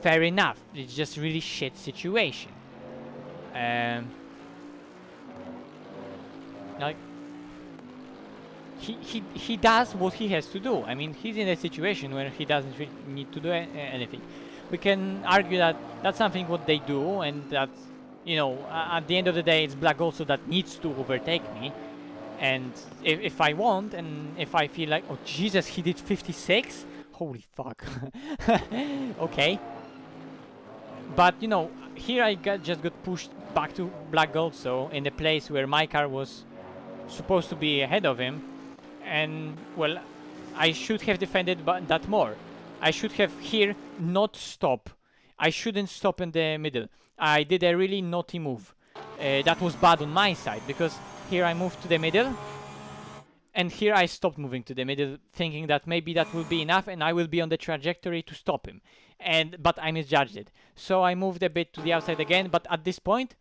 Fair enough. It's just really shit situation. Like, he does what he has to do. I mean, he's in a situation where he doesn't really need to do anything. We can argue that that's something what they do, and that, you know, at the end of the day, it's Black also that needs to overtake me. And if I want, and if I feel like, oh Jesus, he did 56? Holy fuck. Okay. But, you know, here I just got pushed back to Black Gold, so in the place where my car was supposed to be ahead of him. And, well, I should have defended that more. I should have here not stop. I shouldn't stop in the middle. I did a really naughty move. That was bad on my side, because here I moved to the middle, and here I stopped moving to the middle, thinking that maybe that will be enough and I will be on the trajectory to stop him. But I misjudged it. So I moved a bit to the outside again, but at this point,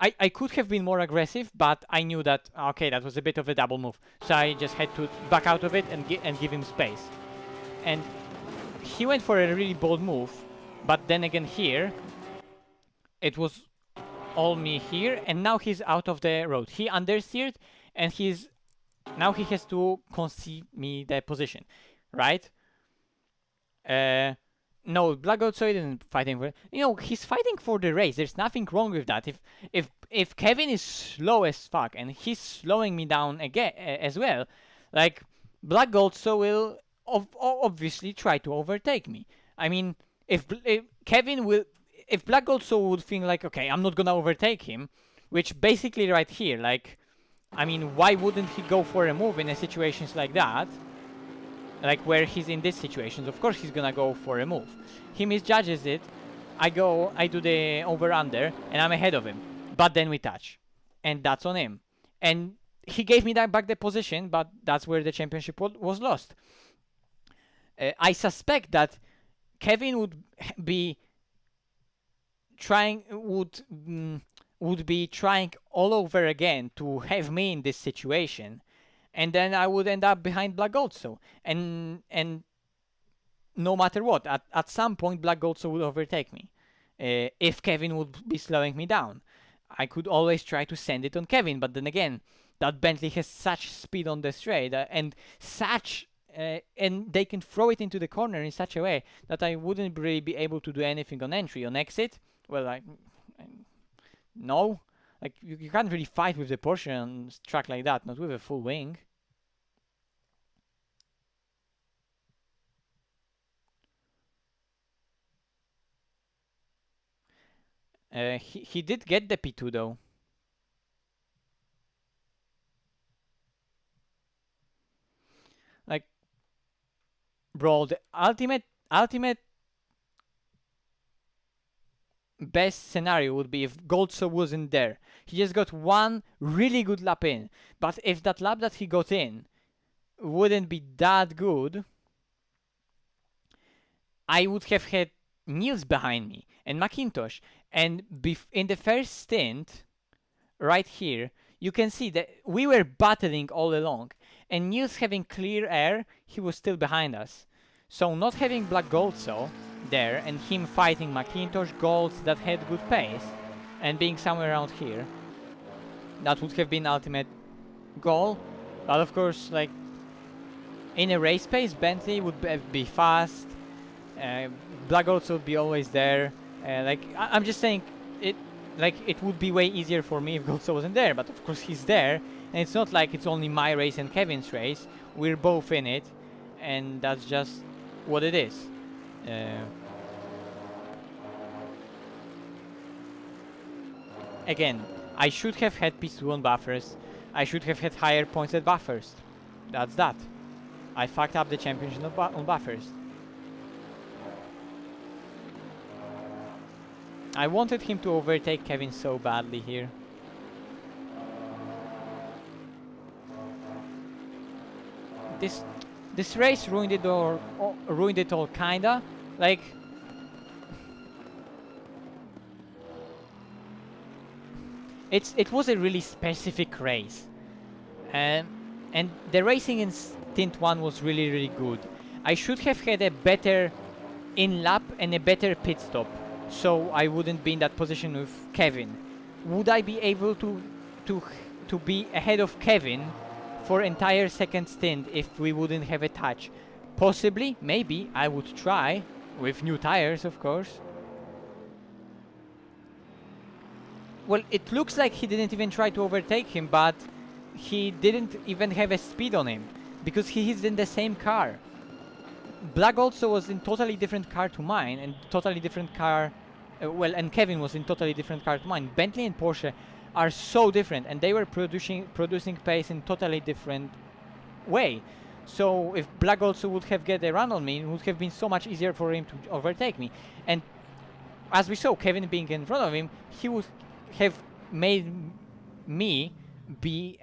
I could have been more aggressive, but I knew that, okay, that was a bit of a double move. So I just had to back out of it and give him space. And he went for a really bold move, but then again here, it was all me here, and now he's out of the road. He understeered, and now he has to concede me the position, right? No, Black Gold Soy isn't fighting for it. You know, he's fighting for the race. There's nothing wrong with that. If Kevin is slow as fuck and he's slowing me down again as well, like, Black Gold Soy will obviously try to overtake me. I mean, if Black Gold Soy would think like, okay, I'm not gonna overtake him, which basically right here, like, I mean, why wouldn't he go for a move in a situations like that? Like where he's in these situations, of course he's gonna go for a move. He misjudges it. I do the over-under, and I'm ahead of him. But then we touch. And that's on him. And he gave me back the position, but that's where the championship was lost. I suspect that Kevin would be trying all over again to have me in this situation. And then I would end up behind Black Gold Soy. And no matter what, at some point Black Gold Soy would overtake me. If Kevin would be slowing me down. I could always try to send it on Kevin, but then again, that Bentley has such speed on the straight, and they can throw it into the corner in such a way that I wouldn't really be able to do anything on entry. On exit, well, no. Like, you can't really fight with the Porsche on a track like that, not with a full wing. He did get the P2 though. Like, bro, the ultimate best scenario would be if Gold Soy wasn't there. He just got one really good lap in. But if that lap that he got in wouldn't be that good, I would have had Niels behind me and McIntosh. And in the first stint, right here, you can see that we were battling all along. And Niels having clear air, he was still behind us. So not having Black Gold Soy there and him fighting McIntosh Golds that had good pace and being somewhere around here, that would have been ultimate goal. But of course, like, in a race pace, Bentley would be fast, Black Gold Soy would be always there. Like, I'm just saying, it would be way easier for me if Gold Soy wasn't there, but of course he's there, and it's not like it's only my race and Kevin's race. We're both in it, and that's just what it is. Again, I should have had P2 on buffers. I should have had higher points at buffers. That's that. I fucked up the championship on buffers. I wanted him to overtake Kevin so badly here. This race ruined it all kinda. Like, it was a really specific race, and the racing in stint 1 was really good. I should have had a better in lap and a better pit stop, so I wouldn't be in that position with Kevin. Would I be able to be ahead of Kevin for entire second stint if we wouldn't have a touch. Possibly, maybe, I would try, with new tires of course. Well, it looks like he didn't even try to overtake him, but he didn't even have a speed on him, because he is in the same car. Black also was in totally different car to mine, and totally different car, and Kevin was in totally different car to mine. Bentley and Porsche are so different, and they were producing pace in totally different way. So if Black also would have get a run on me, it would have been so much easier for him to overtake me. And as we saw, Kevin being in front of him, he would have made me be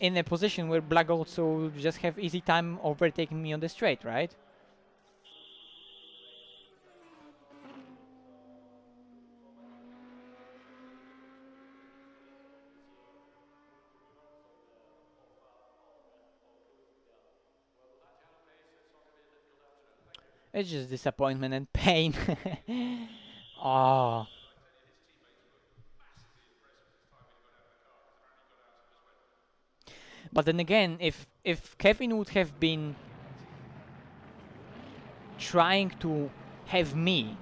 in a position where Black also would just have easy time overtaking me on the straight, right? It's just disappointment and pain. Oh. But then again, if Kevin would have been trying to have me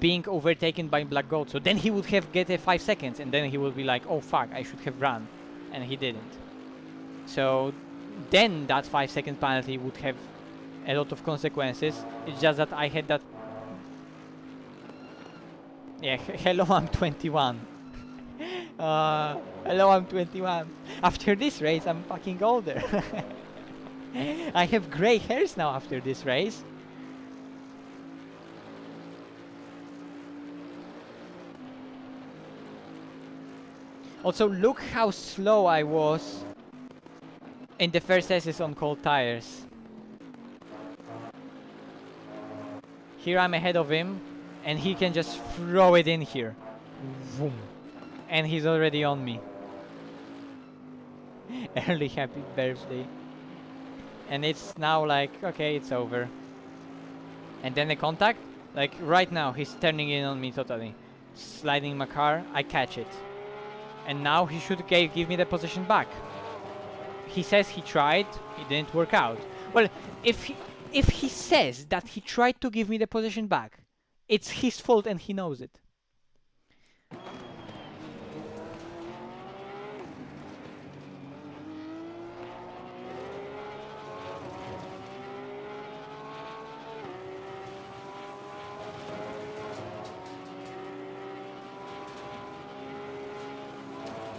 being overtaken by Black Gold, so then he would have get a 5 seconds, and then he would be like, oh fuck, I should have run, and he didn't. So then that 5 second penalty would have a lot of consequences. It's just that I had that. Yeah, hello, I'm 21. Hello, I'm 21. After this race, I'm fucking older. I have gray hairs now after this race. Also, look how slow I was in the first races on cold tires. Here I'm ahead of him, and he can just throw it in here. Vroom. And he's already on me. Early happy birthday. And it's now like, okay, it's over. And then the contact, like right now, he's turning in on me totally. Sliding my car, I catch it. And now he should give me the position back. He says he tried, it didn't work out. Well, if he says that he tried to give me the position back, it's his fault and he knows it.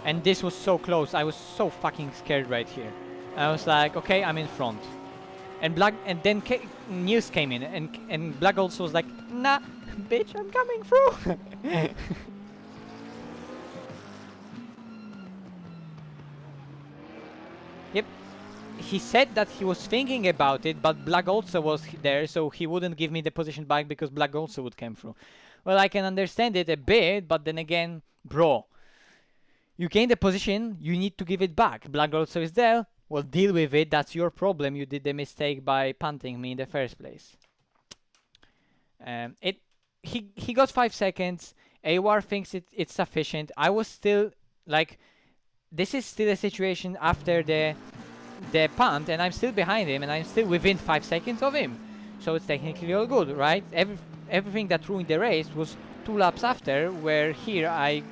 And this was so close. I was so fucking scared right here. I was like, okay, I'm in front. And then News came in, and Black also was like, nah, bitch, I'm coming through. Yep. He said that he was thinking about it, but Black also was there, so he wouldn't give me the position back because Black also would come through. Well, I can understand it a bit, but then again, bro, you gain the position, you need to give it back. Black also is there. Well, deal with it. That's your problem. You did the mistake by punting me in the first place. He got 5 seconds. AOR thinks it's sufficient. I was still like, this is still a situation after the punt, and I'm still behind him, and I'm still within 5 seconds of him. So it's technically all good, right? Everything that ruined the race was 2 laps after, where here I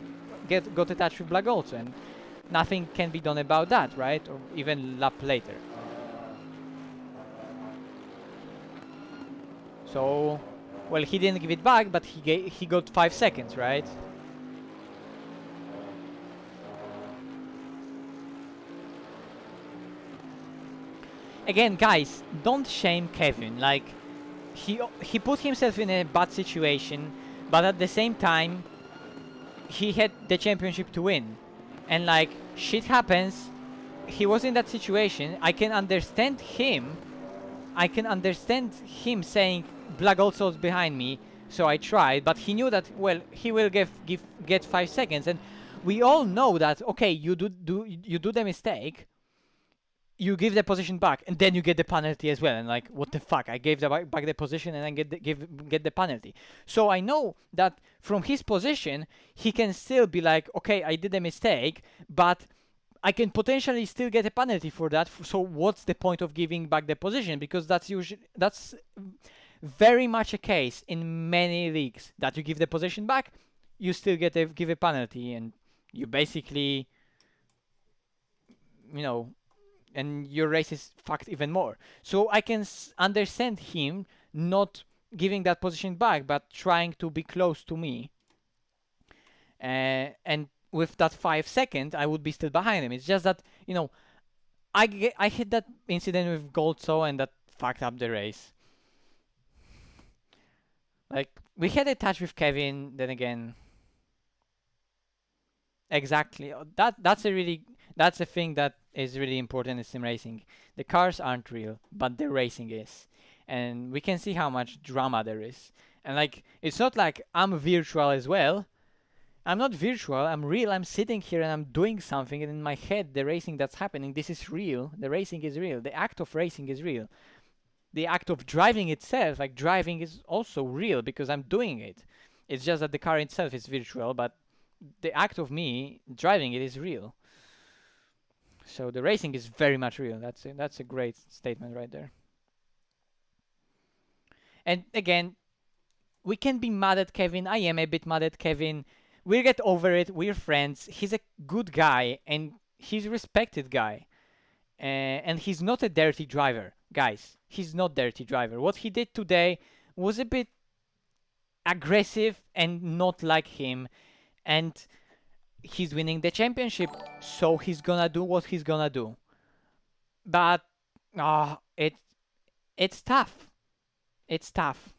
got a touch with Black also, and nothing can be done about that, right? Or even lap later. So, well, he didn't give it back, but he got 5 seconds, right? Again, guys, don't shame Kevin. Like, he put himself in a bad situation, but at the same time, he had the championship to win. And like, shit happens. He was in that situation. I can understand him. I can understand him saying Black also was behind me, so I tried. But he knew that, well, he will get 5 seconds. And we all know that, okay, you do the mistake, you give the position back, and then you get the penalty as well. And like, what the fuck? I gave back the position and I get the penalty. So I know that from his position, he can still be like, okay, I did a mistake, but I can potentially still get a penalty for that. So what's the point of giving back the position? Because that's very much a case in many leagues that you give the position back, you still give a penalty, and you basically, you know, and your race is fucked even more. So I can understand him not giving that position back, but trying to be close to me. And with that 5 seconds, I would be still behind him. It's just that, you know, I hit that incident with Goldso, and that fucked up the race. Like, we had a touch with Kevin, then again. Exactly. That's a thing that is really important in sim racing. The cars aren't real, but the racing is. And we can see how much drama there is. And like, it's not like I'm virtual as well. I'm not virtual, I'm real. I'm sitting here and I'm doing something, and in my head, the racing that's happening, this is real. The racing is real. The act of racing is real. The act of driving itself, like driving, is also real because I'm doing it. It's just that the car itself is virtual, but the act of me driving it is real. So the racing is very much real. That's a great statement right there. And again, we can be mad at Kevin. I am a bit mad at Kevin. We'll get over it. We're friends. He's a good guy, and he's a respected guy. And he's not a dirty driver. Guys, he's not dirty driver. What he did today was a bit aggressive and not like him. And he's winning the championship, so he's gonna do what he's gonna do. But it's tough. It's tough.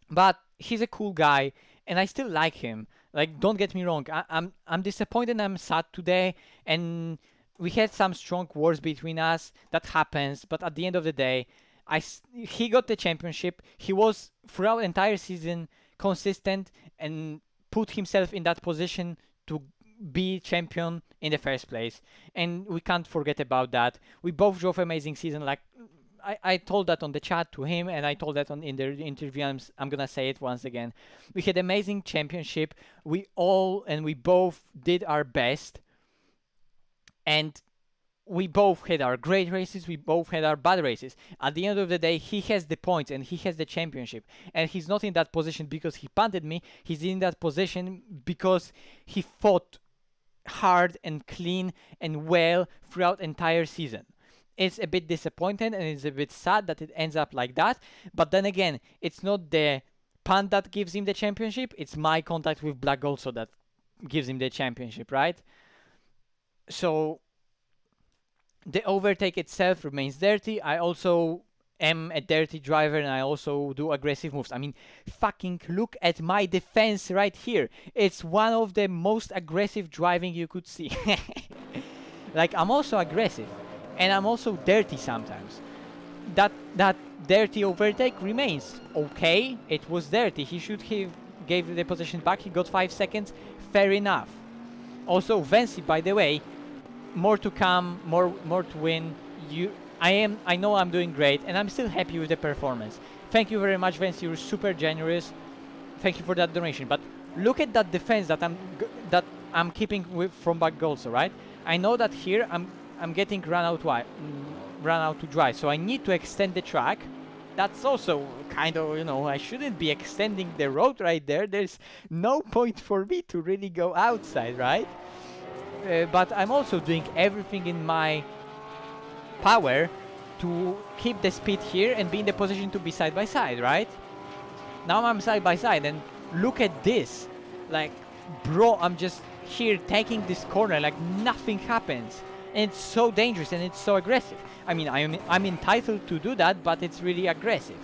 But he's a cool guy, and I still like him. Like, don't get me wrong. I'm disappointed and I'm sad today, and we had some strong wars between us. That happens, but at the end of the day, he got the championship. He was throughout the entire season consistent and put himself in that position to be champion in the first place, and we can't forget about that. We both drove amazing season. Like, I told that on the chat to him, and I told that in the interview. I'm gonna say it once again. We had amazing championship. We both did our best, and we both had our great races. We both had our bad races. At the end of the day, he has the points and he has the championship, and he's not in that position because he punted me. He's in that position because he fought hard and clean and well throughout entire season. It's a bit disappointing and it's a bit sad that it ends up like that. But then again, it's not the punt that gives him the championship. It's my contact with Black also that gives him the championship, right? So the overtake itself remains dirty. I also am a dirty driver, and I also do aggressive moves. I mean, fucking look at my defense right here. It's one of the most aggressive driving you could see. Like, I'm also aggressive. And I'm also dirty sometimes. That dirty overtake remains. Okay, it was dirty. He should have gave the position back. He got 5 seconds. Fair enough. Also, Vency, by the way, more to come, more to win. I know I'm doing great, and I'm still happy with the performance. Thank you very much, Vency. You're super generous. Thank you for that donation. But look at that defense that I'm keeping from back goals, right? I know that here I'm getting run out to dry, so I need to extend the track. That's also kind of, you know, I shouldn't be extending the road right there. There's no point for me to really go outside, right? But I'm also doing everything in my power to keep the speed here and be in the position to be side by side, right? Now I'm side by side, and look at this. Like, bro, I'm just here taking this corner like nothing happens. And it's so dangerous and it's so aggressive. I mean, I'm entitled to do that, but it's really aggressive.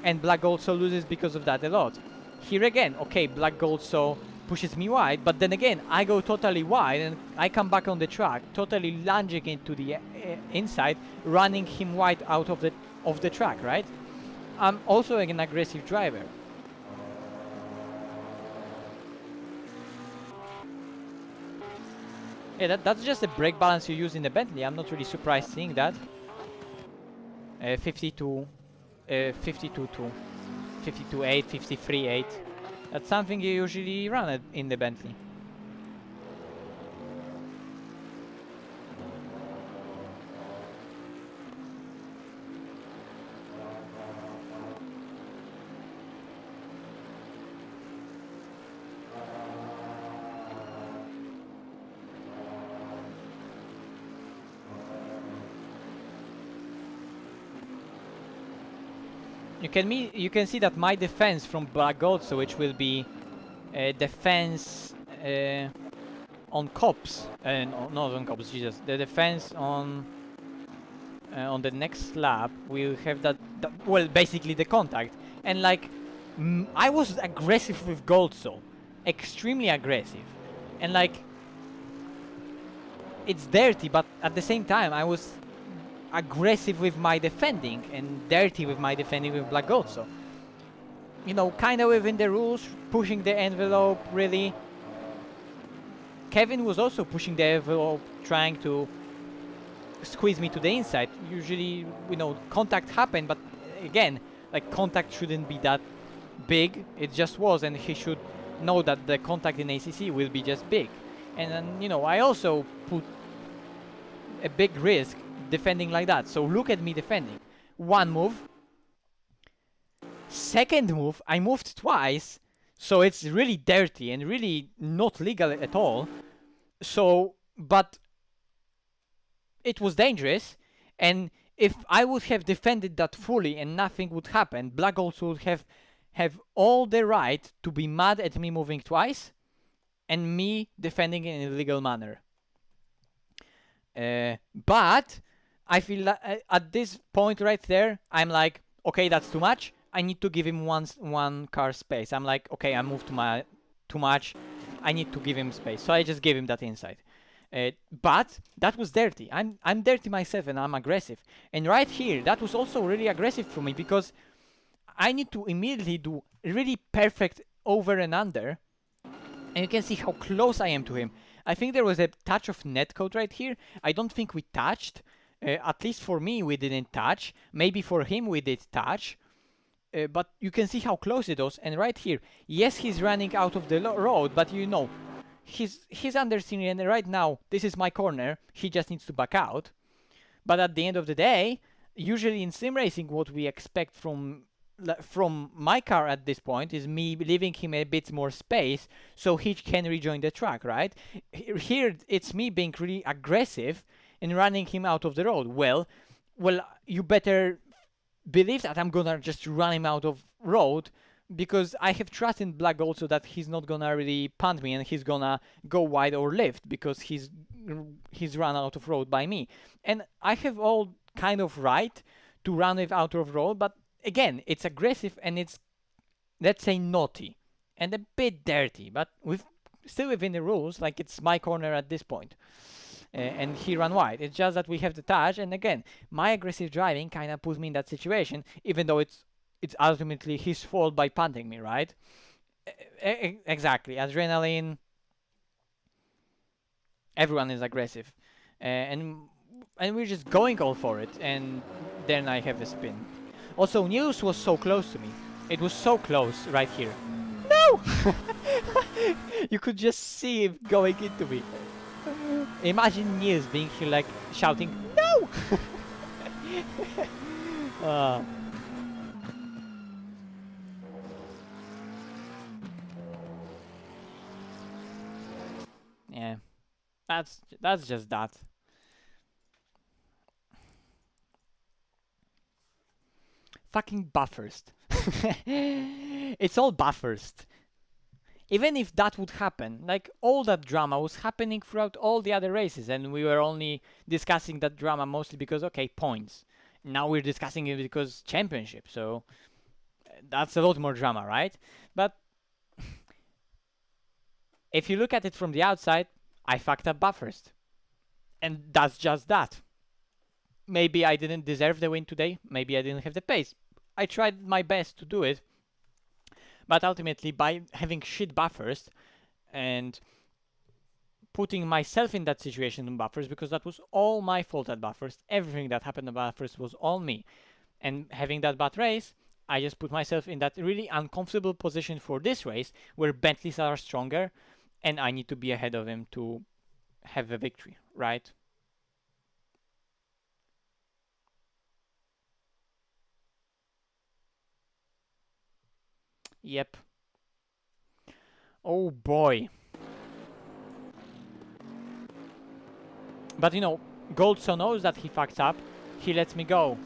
And Black also loses because of that a lot. Here again, okay, Black so pushes me wide, but then again, I go totally wide and I come back on the track, totally lunging into the inside, running him wide out of the track, right? I'm also an aggressive driver. Yeah, that's just the brake balance you use in the Bentley. I'm not really surprised seeing that. 52.2, 52.8, 53.8. That's something you usually run in the Bentley. You can see that my defense from Black Gold, so which will be defense on cops, no, not on cops, Jesus. The defense on the next lap we'll have that, well, basically the contact. And like, I was aggressive with Gold, so extremely aggressive, and like, it's dirty, but at the same time I was aggressive with my defending and dirty with my defending with Black Gold. So, you know, kind of within the rules, pushing the envelope, really. Kevin was also pushing the envelope, trying to squeeze me to the inside. Usually, you know, contact happened, but again, like, contact shouldn't be that big. It just was, and he should know that the contact in ACC will be just big. And then, you know, I also put a big risk defending like that. So look at me defending. One move. Second move, I moved twice. So it's really dirty and really not legal at all. So, but it was dangerous. And if I would have defended that fully and nothing would happen, Black Gold would have all the right to be mad at me moving twice and me defending in an illegal manner. But I feel like at this point right there, I'm like, okay, that's too much. I need to give him one car space. I'm like, okay, I moved too much. I need to give him space. So I just gave him that inside. But that was dirty. I'm dirty myself and I'm aggressive. And right here, that was also really aggressive for me because I need to immediately do really perfect over and under. And you can see how close I am to him. I think there was a touch of netcode right here. I don't think we touched. At least for me, we didn't touch. Maybe for him, we did touch. But you can see how close it was. And right here, yes, he's running out of the road, but you know, he's understeering, and right now, this is my corner. He just needs to back out. But at the end of the day, usually in sim racing, what we expect from my car at this point is me leaving him a bit more space so he can rejoin the track, right? Here, it's me being really aggressive and running him out of the road. Well, you better believe that I'm gonna just run him out of road because I have trust in Black Gold so that he's not gonna really punt me and he's gonna go wide or left because he's run out of road by me. And I have all kind of right to run with out of road, but again, it's aggressive and it's, let's say, naughty and a bit dirty, but still within the rules. Like, it's my corner at this point. And he ran wide. It's just that we have the touch, and again, my aggressive driving kind of puts me in that situation, even though it's ultimately his fault by punting me, right? Exactly. Adrenaline. Everyone is aggressive, and we're just going all for it, and then I have a spin. Also, News was so close to me. It was so close right here. No! You could just see him going into me. Imagine Niels being here, like, shouting, no! Yeah, that's just that. Fucking buffers. It's all buffers. Even if that would happen, like, all that drama was happening throughout all the other races, and we were only discussing that drama mostly because, okay, points. Now we're discussing it because championship, so that's a lot more drama, right? But if you look at it from the outside, I fucked up buffers. And that's just that. Maybe I didn't deserve the win today, maybe I didn't have the pace. I tried my best to do it. But ultimately, by having shit buffers and putting myself in that situation in buffers, because that was all my fault at buffers, everything that happened at buffers was all me. And having that bad race, I just put myself in that really uncomfortable position for this race, where Bentleys are stronger, and I need to be ahead of him to have a victory, right? Yep. Oh boy. But you know, Goldso knows that he fucks up. He lets me go.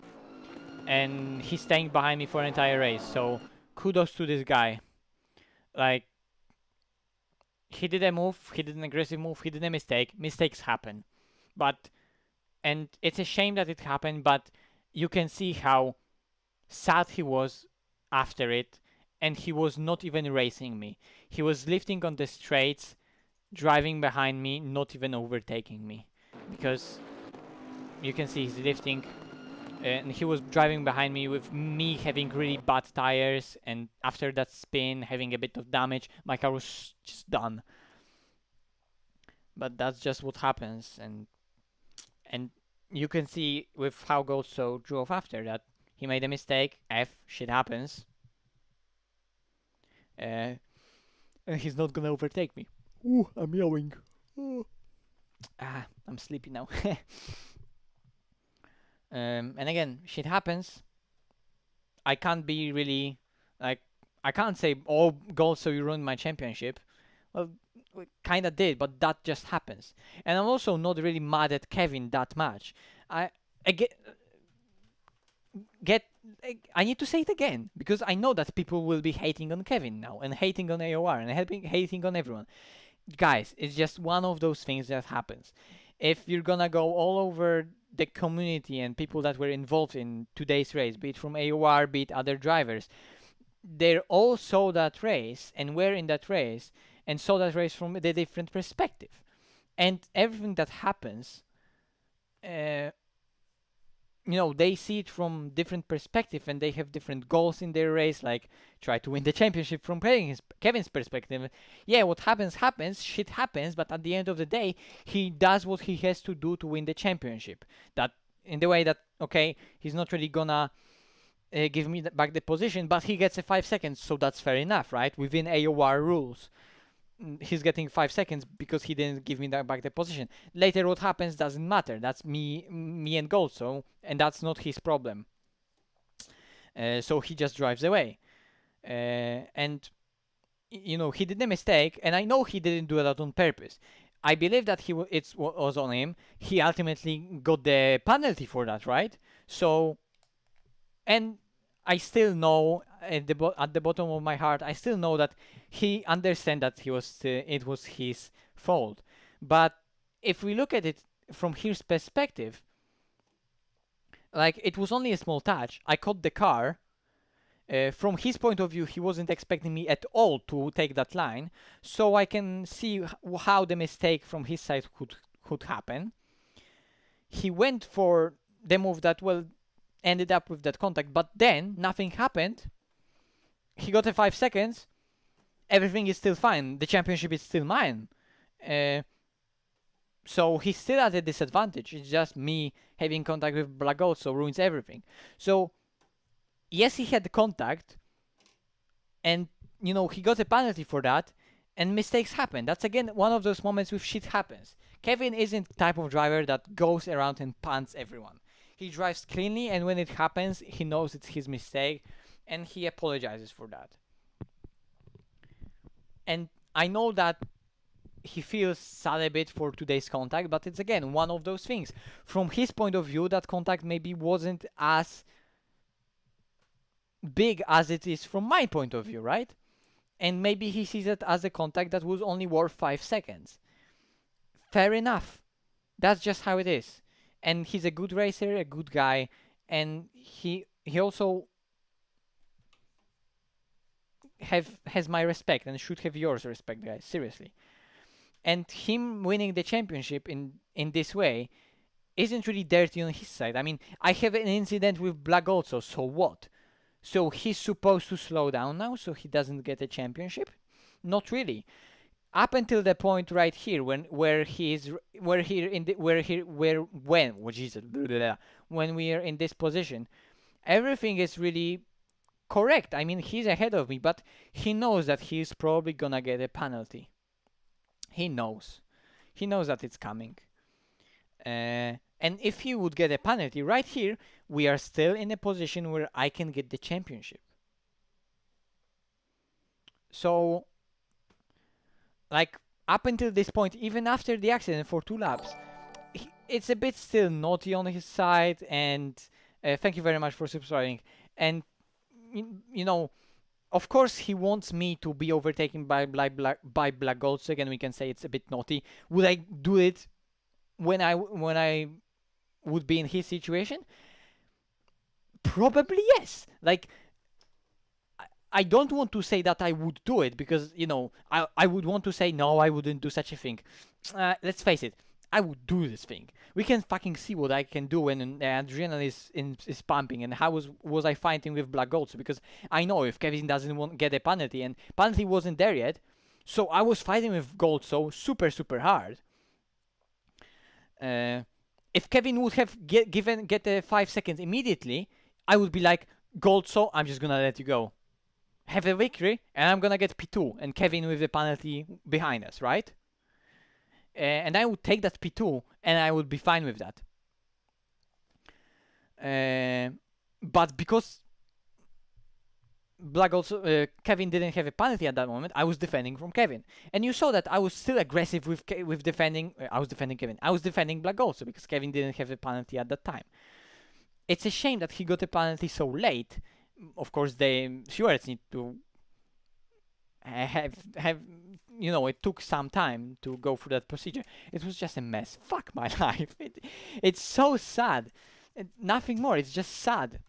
and he's staying behind me for an entire race. So kudos to this guy. Like, he did a move, he did an aggressive move, he did a mistake. Mistakes happen, but and it's a shame that it happened. But you can see how sad he was after it, and he was not even racing me. He was lifting on the straights, driving behind me, not even overtaking me, because you can see he's lifting, and he was driving behind me with me having really bad tires, and after that spin having a bit of damage, my car was just done. But that's just what happens, and you can see with how Goldso drove after that. He made a mistake, shit happens. And he's not gonna overtake me. Ooh, I'm yelling. Ooh. I'm sleepy now. And again, shit happens. I can't be really, like, I can't say, oh, Goldso, you ruined my championship. Well, we kinda did, but that just happens. And I'm also not really mad at Kevin that much. I need to say it again, because I know that people will be hating on Kevin now, and hating on AOR, and hating on everyone. Guys, it's just one of those things that happens. If you're gonna go all over the community and people that were involved in today's race, be it from AOR, be it other drivers, they all saw that race and were in that race and saw that race from a different perspective. And everything that happens, they see it from different perspective, and they have different goals in their race, like try to win the championship from Kevin's perspective. Yeah, what happens, shit happens, but at the end of the day, he does what he has to do to win the championship. That in the way that, okay, he's not really gonna give me back the position, but he gets a 5 seconds, so that's fair enough, right? Within AOR rules. He's getting 5 seconds because he didn't give me back the position. Later what happens doesn't matter. That's me and Goldso, and that's not his problem. So he just drives away. And he did a mistake, and I know he didn't do that on purpose. I believe that it was on him. He ultimately got the penalty for that, right? So, and I still know at the bottom of my heart, I still know that he understands that it was his fault. But if we look at it from his perspective, like, it was only a small touch. I caught the car. From his point of view, he wasn't expecting me at all to take that line, so I can see how the mistake from his side could happen. He went for the move that, well, ended up with that contact, but then nothing happened. He got a 5 seconds. Everything is still fine. The championship is still mine. So he's still at a disadvantage. It's just me having contact with Black Gold, so ruins everything. So yes, he had the contact, and he got a penalty for that, and mistakes happen. That's again one of those moments with shit happens. Kevin isn't the type of driver that goes around and punts everyone. He drives cleanly, and when it happens, he knows it's his mistake, and he apologizes for that. And I know that he feels sad a bit for today's contact, but it's again one of those things. From his point of view, that contact maybe wasn't as big as it is from my point of view, right? And maybe he sees it as a contact that was only worth 5 seconds. Fair enough. That's just how it is. And he's a good racer, a good guy, and he also has my respect and should have yours respect, guys, seriously. And him winning the championship in this way isn't really dirty on his side. I mean, I have an incident with Black also, so what? So he's supposed to slow down now so he doesn't get a championship? Not really. Up until the point right here when we are in this position, everything is really correct. I mean, he's ahead of me, but he knows that he's probably gonna get a penalty. He knows that it's coming. And if he would get a penalty right here, we are still in a position where I can get the championship. So, like, up until this point, even after the accident for 2 laps, it's a bit still naughty on his side, and Thank you very much for subscribing. And you know, of course, he wants me to be overtaken by Black Gold. So again, we can say it's a bit naughty. Would I do it when I would be in his situation? Probably yes. Like, I don't want to say that I would do it, because, you know, I would want to say, no, I wouldn't do such a thing. Let's face it, I would do this thing. We can fucking see what I can do when adrenaline is pumping, and how was I fighting with Black Gold. So because I know if Kevin doesn't get a penalty, and penalty wasn't there yet, so I was fighting with Gold so super hard. If Kevin would have get a 5 seconds immediately, I would be like, Gold, so I'm just gonna let you go. Have a victory, and I'm gonna get P2, and Kevin with the penalty behind us, right? And I would take that P2, and I would be fine with that. But because Kevin didn't have a penalty at that moment, I was defending from Kevin, and you saw that I was still aggressive with defending. I was defending Kevin. I was defending Black also, because Kevin didn't have a penalty at that time. It's a shame that he got a penalty so late. Of course, the stewards need to have you know, it took some time to go through that procedure. It was just a mess. Fuck my life. It's so sad. Nothing more. It's just sad,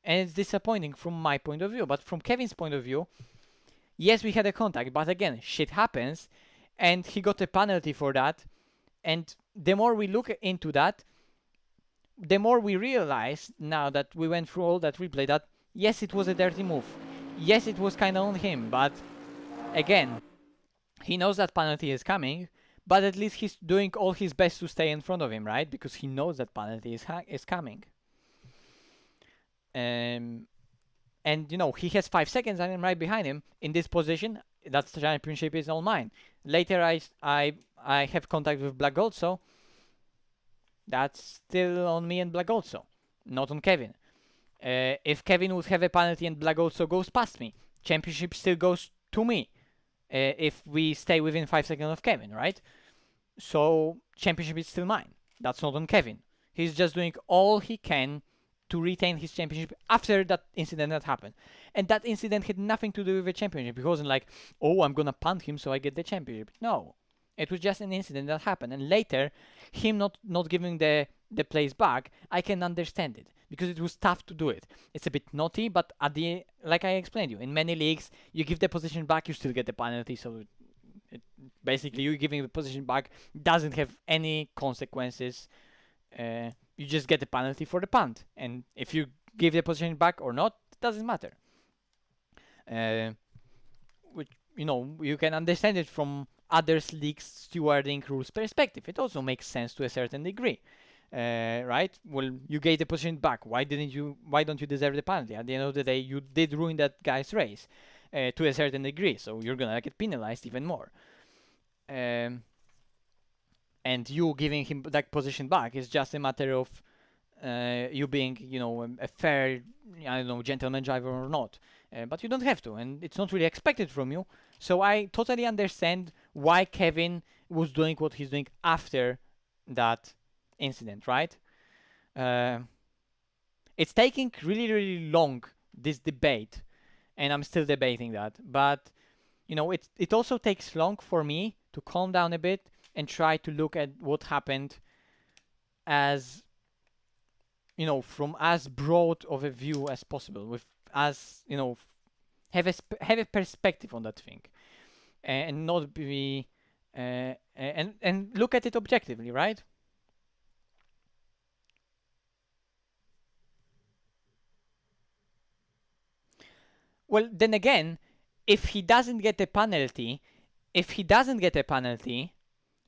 and it's disappointing from my point of view. But from Kevin's point of view, yes, we had a contact, but again, shit happens, and he got a penalty for that. And the more we look into that, the more we realize, now that we went through all that replay, that yes, it was a dirty move. Yes, it was kind of on him, but again, he knows that penalty is coming, but at least he's doing all his best to stay in front of him, right? Because he knows that penalty is coming. And you know, he has 5 seconds, and I'm right behind him in this position. That championship is all mine. Later, I have contact with Black Gold, so that's still on me and Black also, not on Kevin. If Kevin would have a penalty and Black also goes past me, championship still goes to me. If we stay within 5 seconds of Kevin, right? So championship is still mine. That's not on Kevin. He's just doing all he can to retain his championship after that incident that happened. And that incident had nothing to do with the championship. It wasn't like, oh, I'm gonna punt him so I get the championship. No. It was just an incident that happened. And later, him not giving the place back, I can understand it, because it was tough to do it. It's a bit naughty, but like I explained you, in many leagues, you give the position back, you still get the penalty. So basically, you giving the position back doesn't have any consequences. You just get the penalty for the punt, and if you give the position back or not, it doesn't matter. Which, you know, you can understand it from others leagues stewarding rules perspective. It also makes sense to a certain degree. Right? Well, you gave the position back. Why don't you deserve the penalty? At the end of the day, you did ruin that guy's race to a certain degree, so you're gonna get penalized even more. And you giving him that position back is just a matter of you being, you know, a fair, I don't know, gentleman driver or not. But you don't have to, and it's not really expected from you. So I totally understand why Kevin was doing what he's doing after that incident, right? It's taking really long, this debate, and I'm still debating that. But you know, it also takes long for me to calm down a bit and try to look at what happened as, you know, from as broad of a view as possible, with as, you know, have a perspective on that thing, and not be and look at it objectively, right? Well, then again, if he doesn't get a penalty,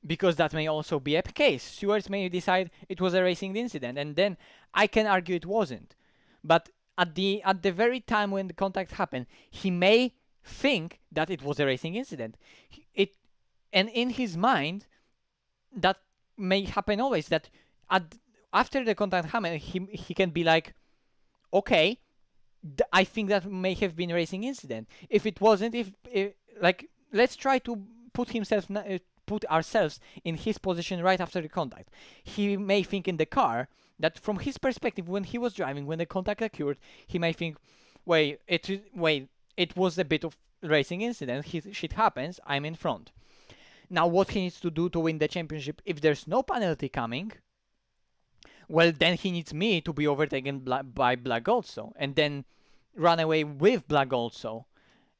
because that may also be a case, stewards may decide it was a racing incident, and then I can argue it wasn't. But at the very time when the contact happened, he may think that it was a racing incident. And in his mind, that may happen always. That after the contact happened, he can be like, okay, I think that may have been a racing incident. If it wasn't, if like, let's try to put ourselves in his position right after the contact. He may think in the car That from his perspective, when he was driving, when the contact occurred, he might think, wait, it was a bit of racing incident. Shit happens. I'm in front. Now, what he needs to do to win the championship, if there's no penalty coming, well, then he needs me to be overtaken by Black also, and then run away with Black also.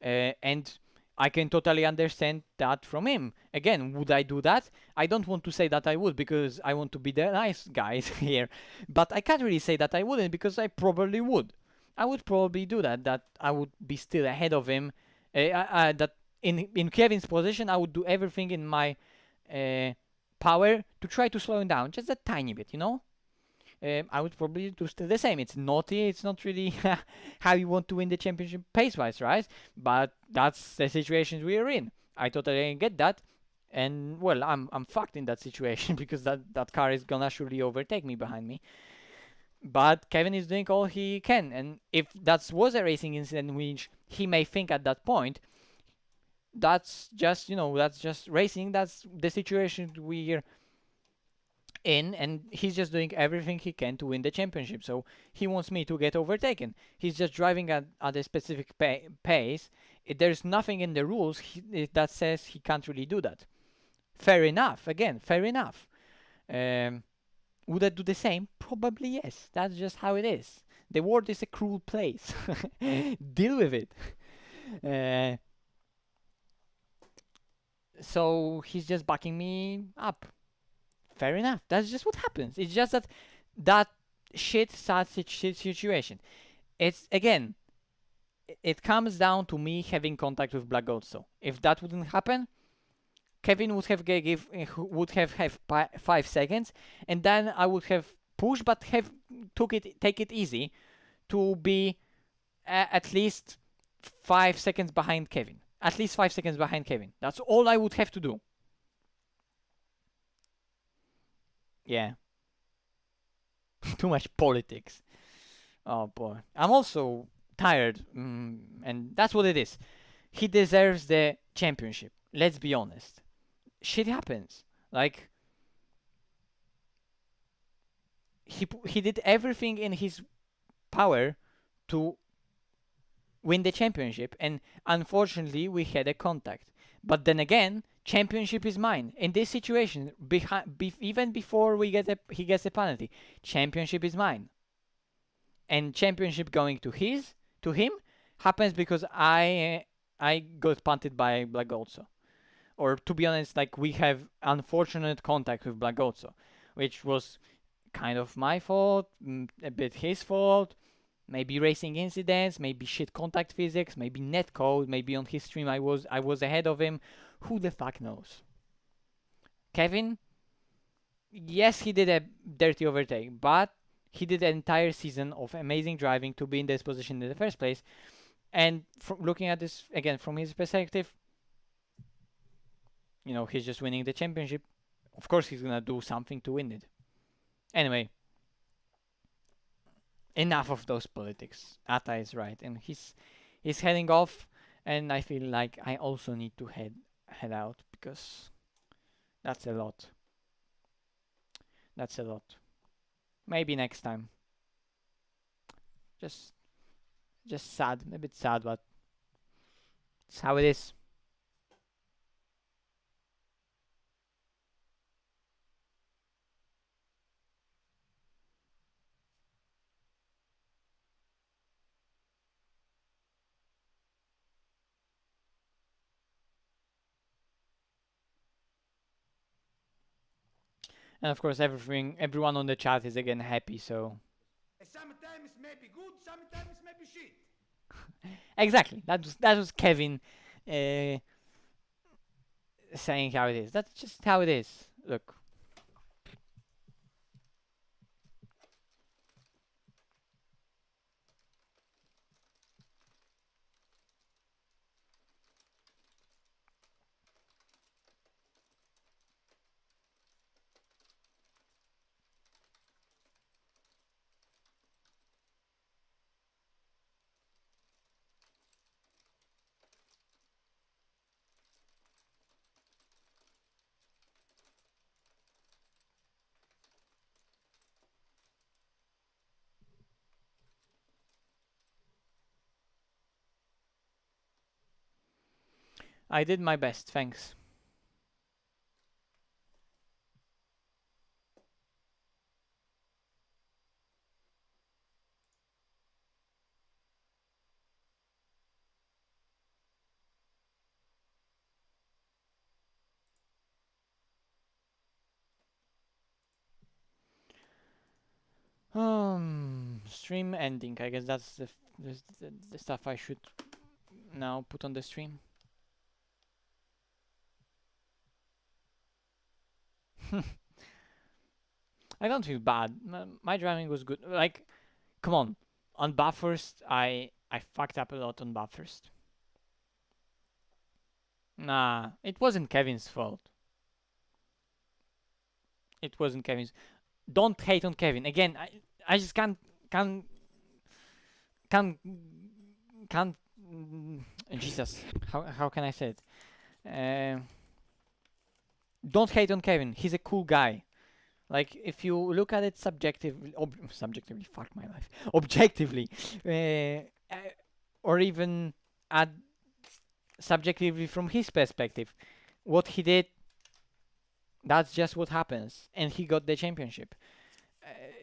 And I can totally understand that from him. Again, would I do that? I don't want to say that I would, because I want to be the nice guys here. But I can't really say that I wouldn't, because I probably would. I would probably do that. That I would be still ahead of him. That in Kevin's position, I would do everything in my power to try to slow him down, just a tiny bit, you know. I would probably do still the same. It's naughty. It's not really how you want to win the championship pace-wise, right? But that's the situation we are in. I totally get that, and well, I'm fucked in that situation because that car is gonna surely overtake me behind me. But Kevin is doing all he can, and if that was a racing incident which he may think at that point, that's just that's just racing. That's the situation we're in, and he's just doing everything he can to win the championship. So he wants me to get overtaken. He's just driving at a specific pace. There's nothing in the rules that says he can't really do that. Fair enough. Again, fair enough. Would I do the same? Probably yes. That's just how it is. The world is a cruel place. Deal with it. So he's just backing me up. Fair enough. That's just what happens. It's just that shit situation. It's again, it comes down to me having contact with Black also. If that wouldn't happen, Kevin would have have 5 seconds, and then I would have pushed, but take it easy to be at least 5 seconds behind Kevin. At least 5 seconds behind Kevin. That's all I would have to do. Yeah. Too much politics. Oh boy. I'm also tired, and that's what it is. He deserves the championship. Let's be honest. Shit happens. Like, he did everything in his power to win the championship, and unfortunately we had a contact. But then again, championship is mine. In this situation, even before he gets a penalty, championship is mine. And championship going to him happens because I got punted by Black also. Or to be honest, like, we have unfortunate contact with Black also, which was kind of my fault, a bit his fault. Maybe racing incidents, maybe shit contact physics, maybe netcode, maybe on his stream I was ahead of him. Who the fuck knows? Kevin, yes, he did a dirty overtake, but he did an entire season of amazing driving to be in this position in the first place. And from looking at this again from his perspective, he's just winning the championship. Of course, he's gonna do something to win it. Anyway. Enough of those politics. Ata is right, and he's heading off, and I feel like I also need to head out because that's a lot. That's a lot. Maybe next time. Just sad, a bit sad, but it's how it is. And of course, everyone on the chat is again happy, so. Sometimes maybe good, sometimes maybe shit. Exactly. That was Kevin saying how it is. That's just how it is. Look. I did my best, thanks. Stream ending. I guess that's the stuff I should now put on the stream. I don't feel bad. My driving was good. Like, come on Bathurst, I fucked up a lot on Bathurst. Nah, it wasn't Kevin's fault. It wasn't Kevin's. Don't hate on Kevin. Again, I just can't Jesus, how can I say it? Don't hate on Kevin. He's a cool guy. Like, if you look at it subjectively, fuck my life, objectively, or even at subjectively from his perspective, what he did, that's just what happens, and he got the championship.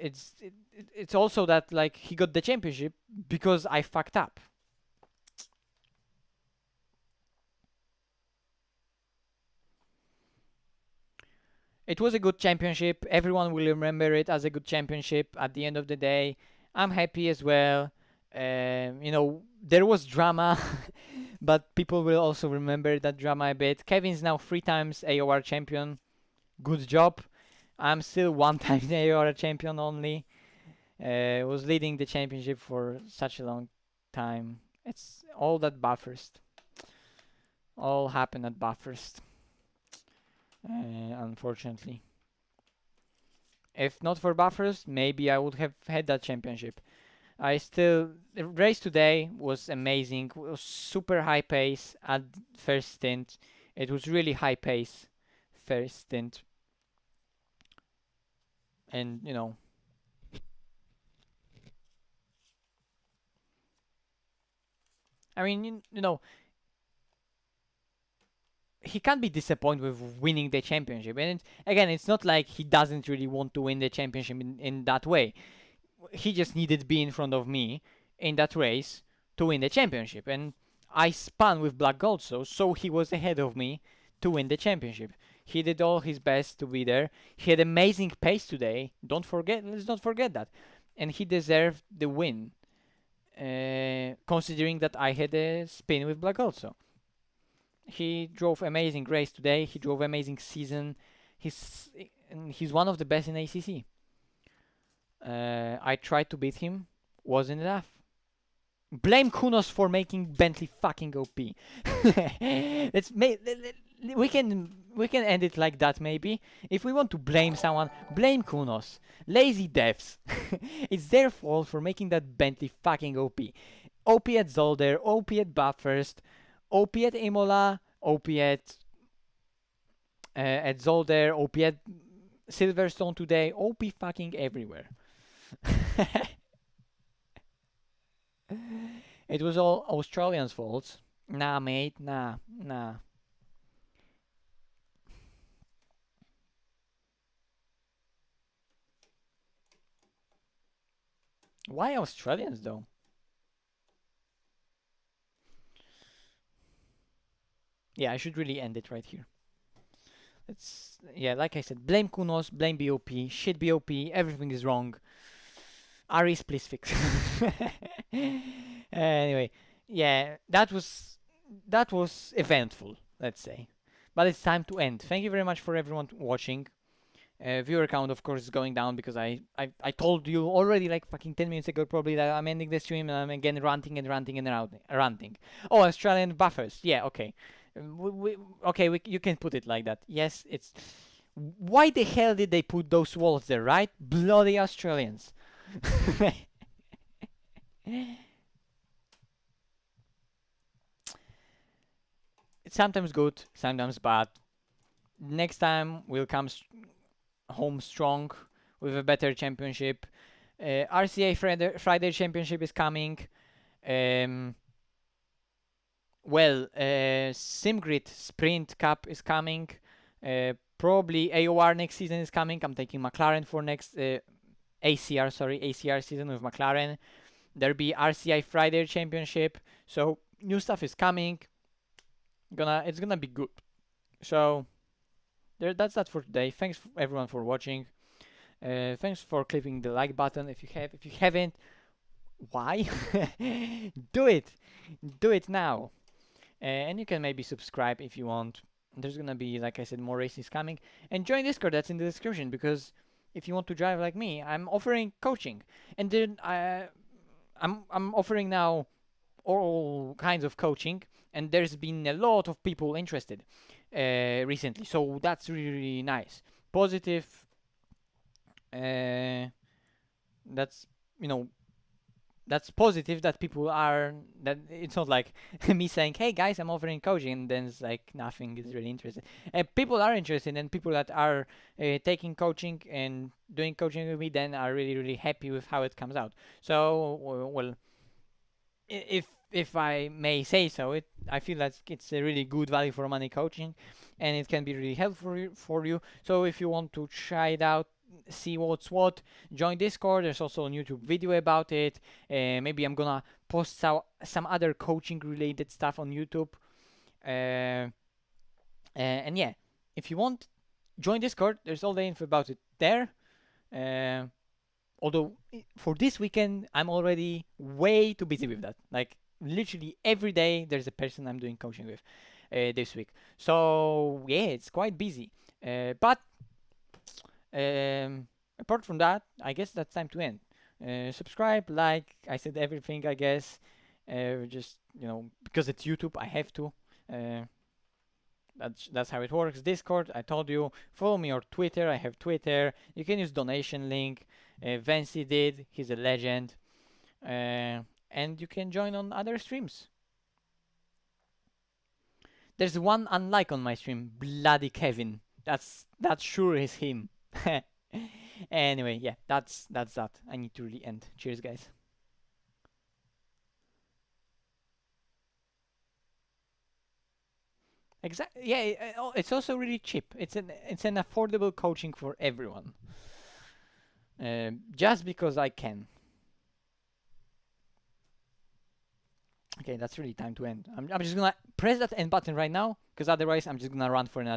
It's also that, like, he got the championship because I fucked up. It was a good championship. Everyone will remember it as a good championship at the end of the day. I'm happy as well. You know, there was drama, but people will also remember that drama a bit. Kevin's now 3 times AOR champion. Good job. I'm still 1 time AOR champion only. Was leading the championship for such a long time. It's all that Bathurst. All happened at Bathurst. Unfortunately. If not for Bathurst, maybe I would have had that championship. The race today was amazing. It was super high pace at first stint. It was really high pace first stint. And, you know, I mean, you know, he can't be disappointed with winning the championship. And again, it's not like he doesn't really want to win the championship in that way. He just needed to be in front of me in that race to win the championship. And I spun with Black Gold, so he was ahead of me to win the championship. He did all his best to be there. He had amazing pace today. Let's not forget that. And he deserved the win, considering that I had a spin with Black also. He drove amazing race today. He drove amazing season. He's one of the best in ACC. I tried to beat him. Wasn't enough. Blame Kunos for making Bentley fucking OP. We can end it like that maybe. If we want to blame someone, blame Kunos. Lazy devs. It's their fault for making that Bentley fucking OP. OP at Zolder, OP at Bathurst, OP at Imola, OP at Zolder, OP at Silverstone today, OP fucking everywhere. It was all Australians' fault. Nah, mate, nah. Why Australians though? Yeah, I should really end it right here. Yeah, like I said, blame Kunos, blame BOP, shit BOP, everything is wrong. Aris, please fix. Anyway, yeah, that was eventful, let's say. But it's time to end. Thank you very much for everyone watching. Viewer count, of course, is going down because I told you already like fucking 10 minutes ago probably that I'm ending the stream and I'm again ranting. Oh, Australian buffers. Yeah, okay. You can put it like that. Yes, it's... Why the hell did they put those walls there, right? Bloody Australians. It's sometimes good, sometimes bad. Next time we'll come home strong with a better championship. RCA Friday Championship is coming. well, SimGrid Sprint Cup is coming. Probably AOR next season is coming. I'm taking McLaren for next ACR season with McLaren. There'll be RCI Friday Championship. So new stuff is coming. It's gonna be good. So that's that for today. Thanks everyone for watching. Thanks for clicking the like button. If you haven't, why? Do it now. And you can maybe subscribe if you want. There's gonna be, like I said, more races coming. And join Discord, that's in the description, because if you want to drive like me, I'm offering coaching. And then I'm offering now all kinds of coaching, and there's been a lot of people interested recently. So that's really, really nice. Positive. That's, you know, that's positive that people are, that it's not like me saying, hey guys, I'm offering coaching, and then it's like nothing is really interested. People are interested, and people that are taking coaching and doing coaching with me then are really, really happy with how it comes out. So, well, if I may say so, I feel that it's a really good value for money coaching, and it can be really helpful for you. So if you want to try it out, see what's what, join Discord. There's also a YouTube video about it. Maybe I'm gonna post some other coaching related stuff on YouTube. And yeah, if you want, join Discord. There's all the info about it there. Although for this weekend I'm already way too busy with that. Like literally every day there's a person I'm doing coaching with this week. So yeah, it's quite busy. But apart from that, I guess that's time to end. Subscribe, like, I said everything, I guess. Just, because it's YouTube, I have to. That's how it works. Discord, I told you. Follow me on Twitter. I have Twitter. You can use donation link. Vancy did. He's a legend. And you can join on other streams. There's one unlike on my stream. Bloody Kevin. That sure is him. Anyway, yeah, that's that. I need to really end. Cheers, guys. Exactly. Yeah, it's also really cheap. It's an affordable coaching for everyone. Just because I can. Okay, that's really time to end. I'm just gonna press that end button right now, because otherwise I'm just gonna run for another